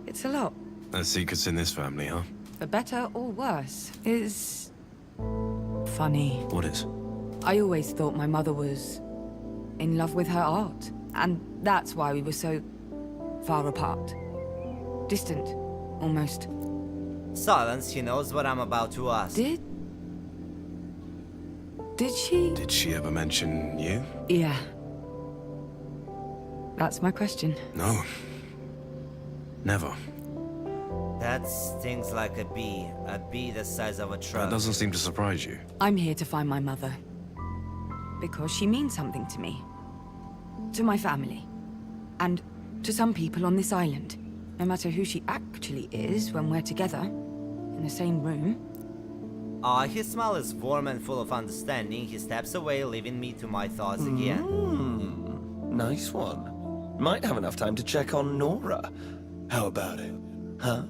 It's a lot. There's secrets in this family, huh? For better or worse, is funny. What is? I always thought my mother was in love with her art, and that's why we were so far apart. Distant, almost. Silence, he knows what I'm about to ask. Did she? Did she ever mention you? Yeah. That's my question. No. Never. That stings like a bee the size of a truck. That doesn't seem to surprise you. I'm here to find my mother. Because she means something to me. To my family. And to some people on this island. No matter who she actually is when we're together. In the same room. His smile is warm and full of understanding. He steps away, leaving me to my thoughts again. Nice one. Might have enough time to check on Nora. How about it? Huh?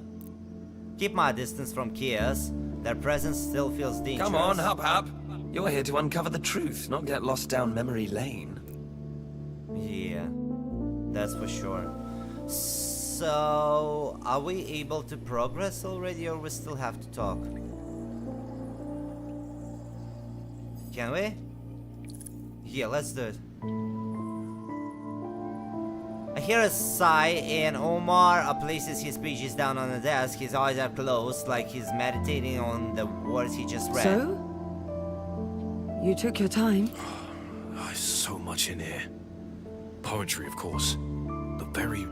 Keep my distance from Kias. Their presence still feels dangerous. Come on, hop. You're here to uncover the truth, not get lost down memory lane. Yeah, that's for sure. So, are we able to progress already, or we still have to talk? Can we? Yeah, let's do it. I hear a sigh and Omar places his pages down on the desk. His eyes are closed like he's meditating on the words he just read. So? You took your time. So much in here. Poetry, of course. The very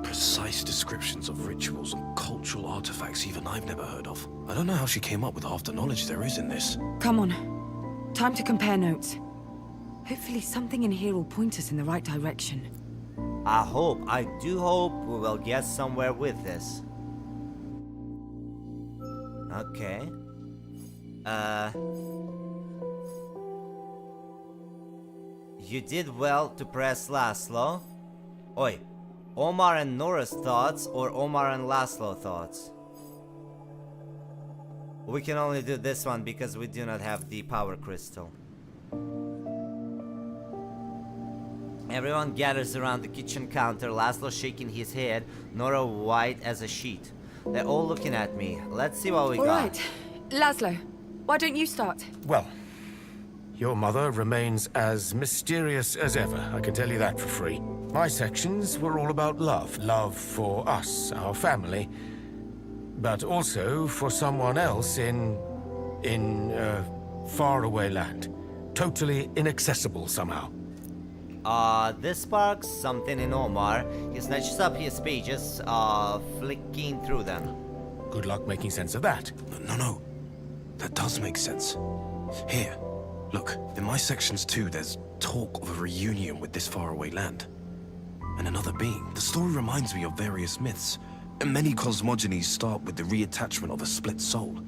precise descriptions of rituals and cultural artifacts even I've never heard of. I don't know how she came up with half the knowledge there is in this. Come on. Time to compare notes. Hopefully something in here will point us in the right direction. I do hope we will get somewhere with this. Okay. You did well to press Laszlo. Oi, Omar and Nora's thoughts or Omar and Laszlo thoughts? We can only do this one because we do not have the power crystal. Everyone gathers around the kitchen counter, Laszlo shaking his head, Nora white as a sheet. They're all looking at me. Let's see what we got. Alright, Laszlo, why don't you start? Well, your mother remains as mysterious as ever, I can tell you that for free. My sections were all about love. Love for us, our family, but also for someone else in faraway land. Totally inaccessible somehow. This sparks something in Omar. He snatches up his pages, flicking through them. Good luck making sense of that. No. That does make sense. Here, look, in my sections too, there's talk of a reunion with this faraway land. And another being. The story reminds me of various myths. And many cosmogonies start with the reattachment of a split soul.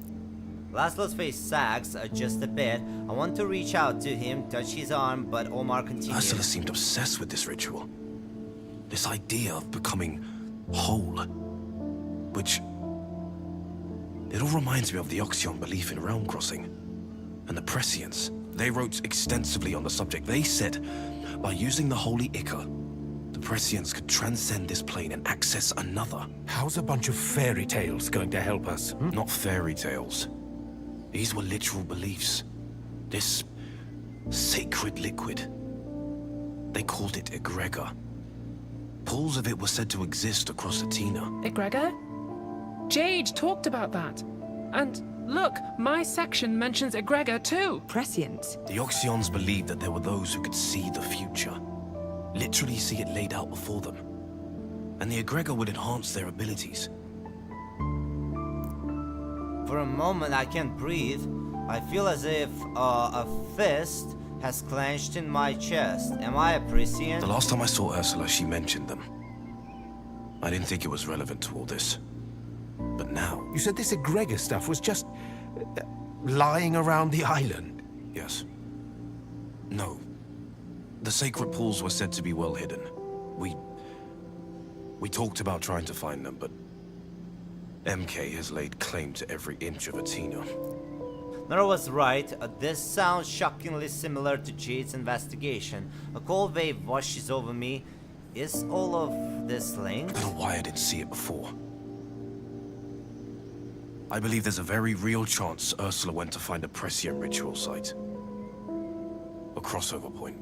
Laszlo's face sags just a bit. I want to reach out to him, touch his arm, but Omar continues. Ursula seemed obsessed with this ritual. This idea of becoming whole. Which... it all reminds me of the Oxion belief in realm crossing. And the Prescients. They wrote extensively on the subject. They said, by using the holy Ichor, the Prescients could transcend this plane and access another. How's a bunch of fairy tales going to help us? Not fairy tales. These were literal beliefs. This sacred liquid. They called it egregor. Pools of it were said to exist across Athena. Egregor? Jade talked about that. And look, my section mentions egregor too. Prescient. The Oxions believed that there were those who could see the future. Literally see it laid out before them. And the egregor would enhance their abilities. For a moment I can't breathe. I feel as if a fist has clenched in my chest. Am I a Prescient? The last time I saw Ursula, she mentioned them. I didn't think it was relevant to all this. But now... You said this egregor stuff was just... lying around the island? Yes. No. The sacred pools were said to be well hidden. We talked about trying to find them, but... MK has laid claim to every inch of Athena. Nora was right. This sounds shockingly similar to Jade's investigation. A cold wave washes over me. Is all of this linked? I don't know why I didn't see it before. I believe there's a very real chance Ursula went to find a Prescient ritual site. A crossover point.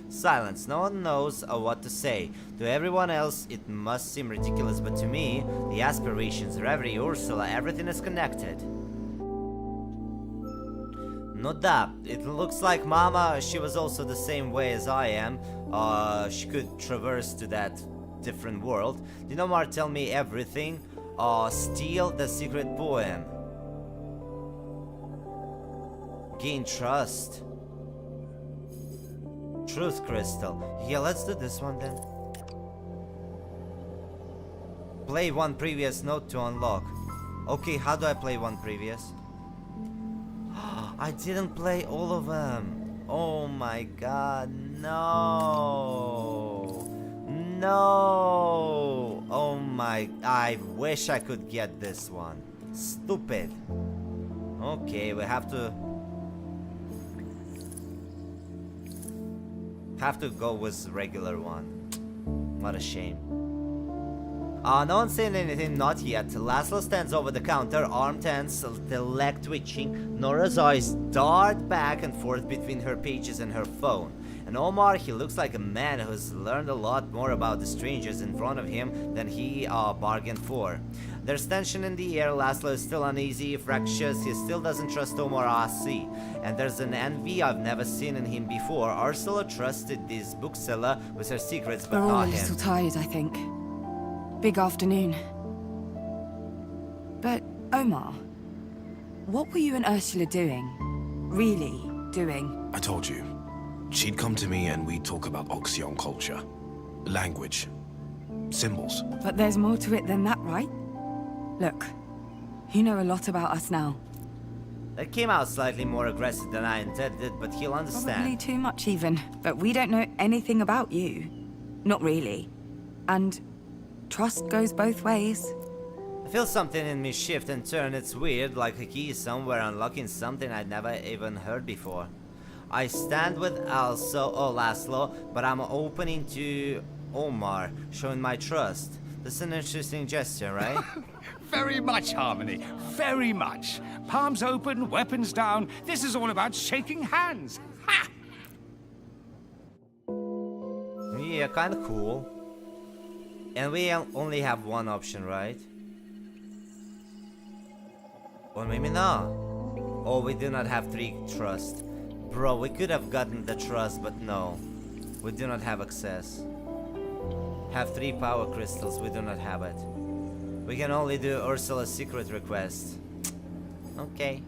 Silence. No one knows what to say. To everyone else, it must seem ridiculous, but to me, the aspirations, Reverie, Ursula, everything is connected. No doubt. It looks like Mama, she was also the same way as I am. She could traverse to that different world. Did Omar tell me everything? Steal the secret poem. Gain trust. Truth crystal. Yeah, let's do this one then. Play one previous note to unlock. Okay, how do I play one previous? I didn't play all of them. Oh my god, no. No. Oh my, I wish I could get this one. Stupid. Okay, we have to go with regular one. What a shame. No one's saying anything, not yet. Laszlo stands over the counter, arm tense, the leg twitching. Nora's eyes dart back and forth between her pages and her phone. And Omar, he looks like a man who's learned a lot more about the strangers in front of him than he bargained for. There's tension in the air. Laszlo is still uneasy, fractious. He still doesn't trust Omar Asi. And there's an envy I've never seen in him before. Ursula trusted this bookseller with her secrets, but We're all not a him. little tired, I think. Big afternoon. But, Omar, what were you and Ursula doing? Really doing? I told you. She'd come to me and we'd talk about Oxyon culture. Language. Symbols. But there's more to it than that, right? Look, you know a lot about us now. That came out slightly more aggressive than I intended, but he'll understand. Probably too much even, but we don't know anything about you. Not really. And trust goes both ways. I feel something in me shift and turn. It's weird, like a key somewhere unlocking something I'd never even heard before. I stand with Laszlo, but I'm opening to Omar, showing my trust. That's an interesting gesture, right? Very much, Harmony. Very much. Palms open, weapons down. This is all about shaking hands. Ha! Yeah, kinda cool. And we only have one option, right? Or maybe not. Oh, we do not have 3 trust. Bro, we could have gotten the trust, but no. We do not have access. Have 3 power crystals, we do not have it. We can only do Ursula's secret request. Okay.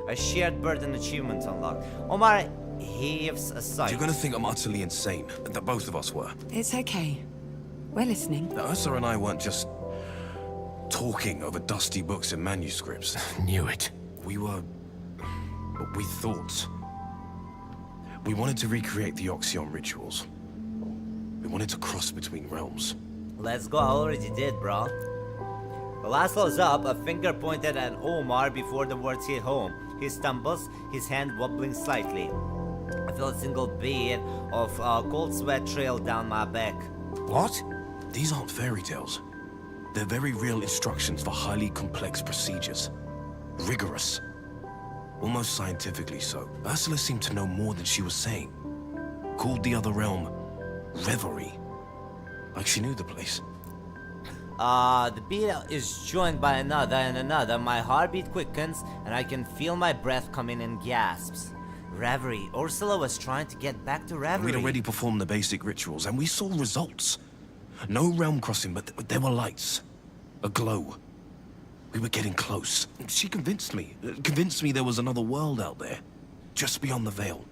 A shared burden achievement unlocked. Omar heaves a sigh. You're gonna think I'm utterly insane. That both of us were. It's okay. We're listening. Now, Ursula and I weren't just talking over dusty books and manuscripts. Knew it. We were... what we thought. We wanted to recreate the Oxyon rituals. We wanted to cross between realms. Let's go, I already did, bro. Laszlo's up, a finger pointed at Omar before the words hit home. He stumbles, his hand wobbling slightly. I feel a single bead of cold sweat trail down my back. What? These aren't fairy tales. They're very real instructions for highly complex procedures. Rigorous. Almost scientifically so. Ursula seemed to know more than she was saying. Called the other realm Reverie. Like she knew the place. The beat is joined by another and another. My heartbeat quickens and I can feel my breath coming in gasps. Reverie. Ursula was trying to get back to Reverie. We'd already performed the basic rituals and we saw results. No realm crossing, but there were lights. A glow. We were getting close. She convinced me there was another world out there. Just beyond the veil.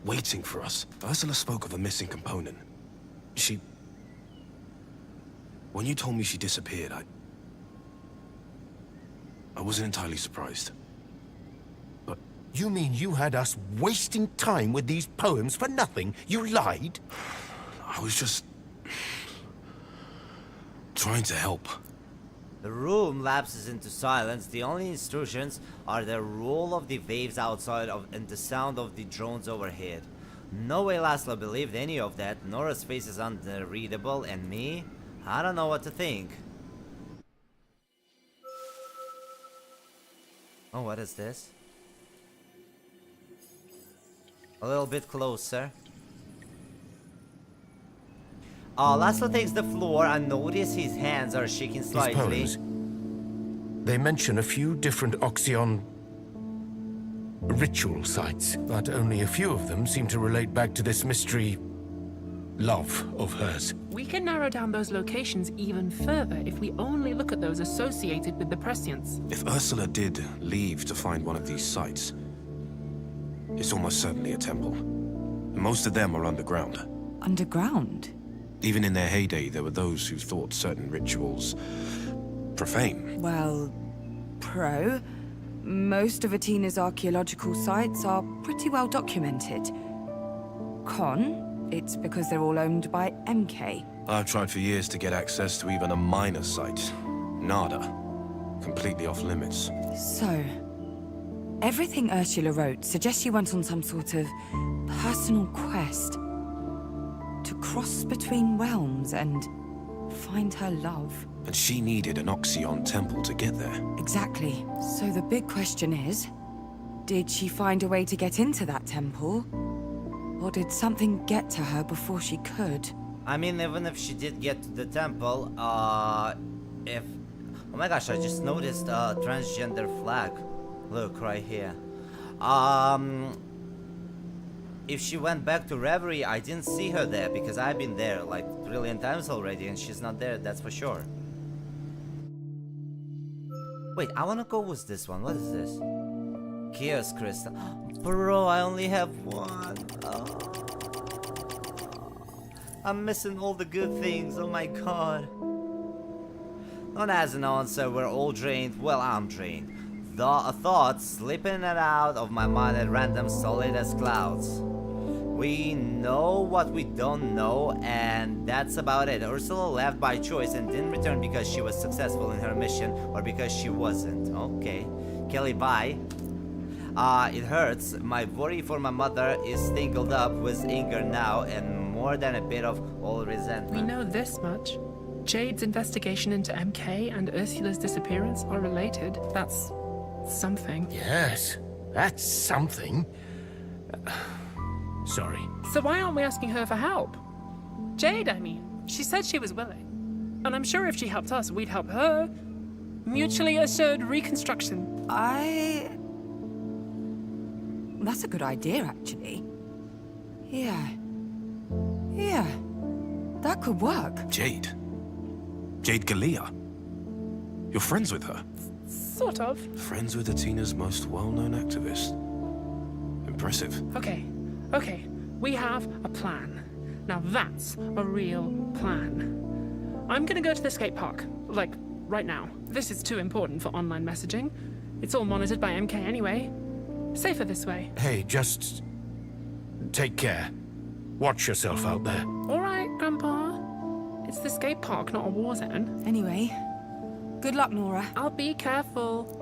Waiting for us. Ursula spoke of a missing component. When you told me she disappeared, I wasn't entirely surprised. But You mean you had us wasting time with these poems for nothing? You lied? I was just... trying to help. The room lapses into silence. The only instructions are the roll of the waves outside and the sound of the drones overhead. No way Laszlo believed any of that. Nora's face is unreadable, and me? I don't know what to think. Oh, what is this? A little bit closer. Laszlo takes the floor and notice his hands are shaking slightly. These poems, they mention a few different Oxyon ritual sites, but only a few of them seem to relate back to this mystery love of hers. We can narrow down those locations even further if we only look at those associated with the prescience. If Ursula did leave to find one of these sites, it's almost certainly a temple. And most of them are underground. Underground? Even in their heyday, there were those who thought certain rituals profane. Well, most of Atena's archaeological sites are pretty well documented. Con, it's because they're all owned by MK. I've tried for years to get access to even a minor site. Nada. Completely off limits. So, everything Ursula wrote suggests she went on some sort of personal quest to cross between realms and find her love. And she needed an Oxyon temple to get there. Exactly. So the big question is, did she find a way to get into that temple? Or did something get to her before she could? I mean, even if she did get to the temple, if... Oh my gosh, I just noticed a transgender flag. Look, right here. If she went back to Reverie, I didn't see her there, because I've been there like a trillion times already, and she's not there, that's for sure. Wait, I wanna go with this one. What is this? Chaos Crystal. Bro, I only have one. Oh. I'm missing all the good things, oh my god. Not as an answer, we're all drained. Well, I'm drained. The thoughts slipping in and out of my mind at random, solid as clouds. We know what we don't know, and that's about it. Ursula left by choice and didn't return because she was successful in her mission or because she wasn't. Okay. Kelly, bye. It hurts. My worry for my mother is tangled up with anger now and more than a bit of old resentment. We know this much. Jade's investigation into MK and Ursula's disappearance are related. That's something. Yes, that's something. Sorry. So why aren't we asking her for help? Jade, I mean. She said she was willing. And I'm sure if she helped us, we'd help her. Mutually assured reconstruction. That's a good idea, actually. Yeah. Yeah. That could work. Jade? Jade Galea? You're friends with her? Sort of. Friends with Atina's most well-known activist. Impressive. Okay. We have a plan. Now that's a real plan. I'm gonna go to the skate park. Like, right now. This is too important for online messaging. It's all monitored by MK anyway. Safer this way. Hey, just... take care. Watch yourself out there. Alright, Grandpa. It's the skate park, not a war zone. Anyway, good luck, Nora. I'll be careful.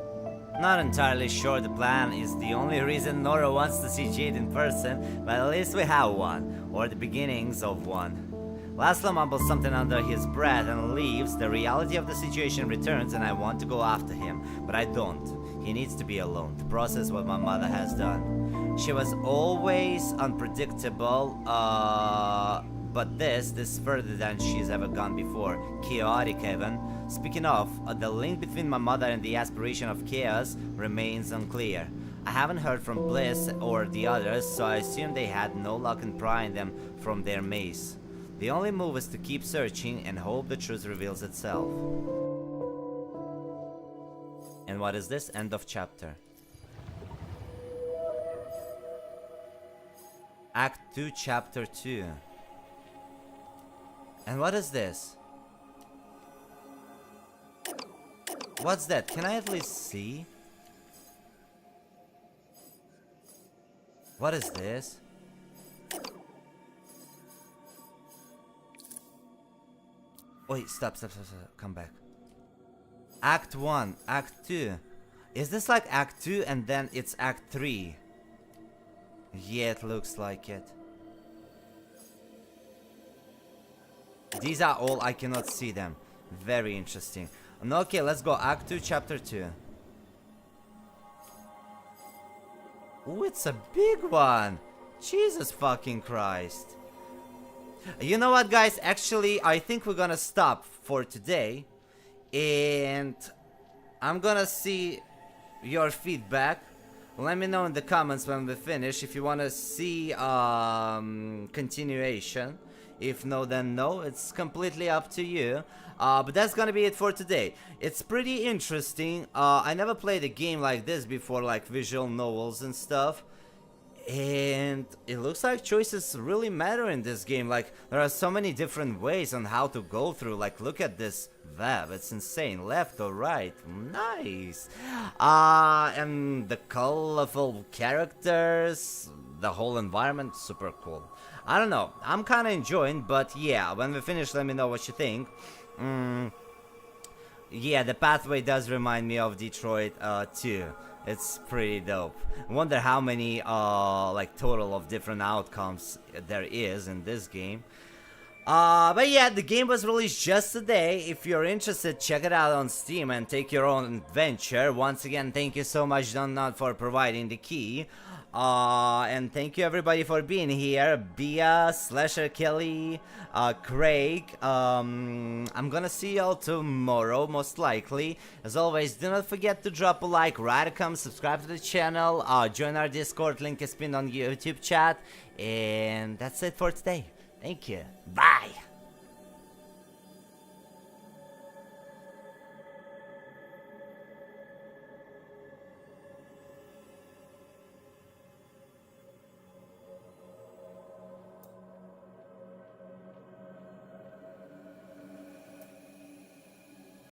Not entirely sure the plan is the only reason Nora wants to see Jade in person, but at least we have one, or the beginnings of one. Laszlo mumbles something under his breath and leaves. The reality of the situation returns and I want to go after him, but I don't. He needs to be alone to process what my mother has done. She was always unpredictable, but this further than she's ever gone before. Chaotic even. Speaking of, the link between my mother and the aspiration of chaos remains unclear. I haven't heard from Bliss or the others, so I assume they had no luck in prying them from their maze. The only move is to keep searching and hope the truth reveals itself. And what is this? End of chapter. Act 2, Chapter 2. And what is this? What's that? Can I at least see? What is this? Wait, stop, come back. Act 1, Act 2. Is this like Act 2 and then it's Act 3? Yeah, it looks like it. These are all, I cannot see them. Very interesting. Okay, let's go. Act 2, Chapter 2. Ooh, it's a big one. Jesus fucking Christ. You know what, guys? Actually, I think we're gonna stop for today. And I'm gonna see your feedback. Let me know in the comments when we finish if you wanna see continuation. If no, then no. It's completely up to you. But that's gonna be it for today. It's pretty interesting. I never played a game like this before, like visual novels and stuff. And it looks like choices really matter in this game. Like, there are so many different ways on how to go through. Like, look at this web. It's insane. Left or right. Nice. And the colorful characters, the whole environment, super cool. I don't know. I'm kind of enjoying, but yeah, when we finish, let me know what you think. Yeah, the pathway does remind me of Detroit too. It's pretty dope. Wonder how many like total of different outcomes there is in this game. But yeah, the game was released just today. If you're interested, check it out on Steam and take your own adventure. Once again, thank you so much, Donut, for providing the key. And thank you everybody for being here. Bia, Slasher Kelly, Craig. I'm gonna see y'all tomorrow, most likely. As always, do not forget to drop a like, write a comment, subscribe to the channel, join our Discord, link is pinned on YouTube chat. And that's it for today. Thank you. Bye.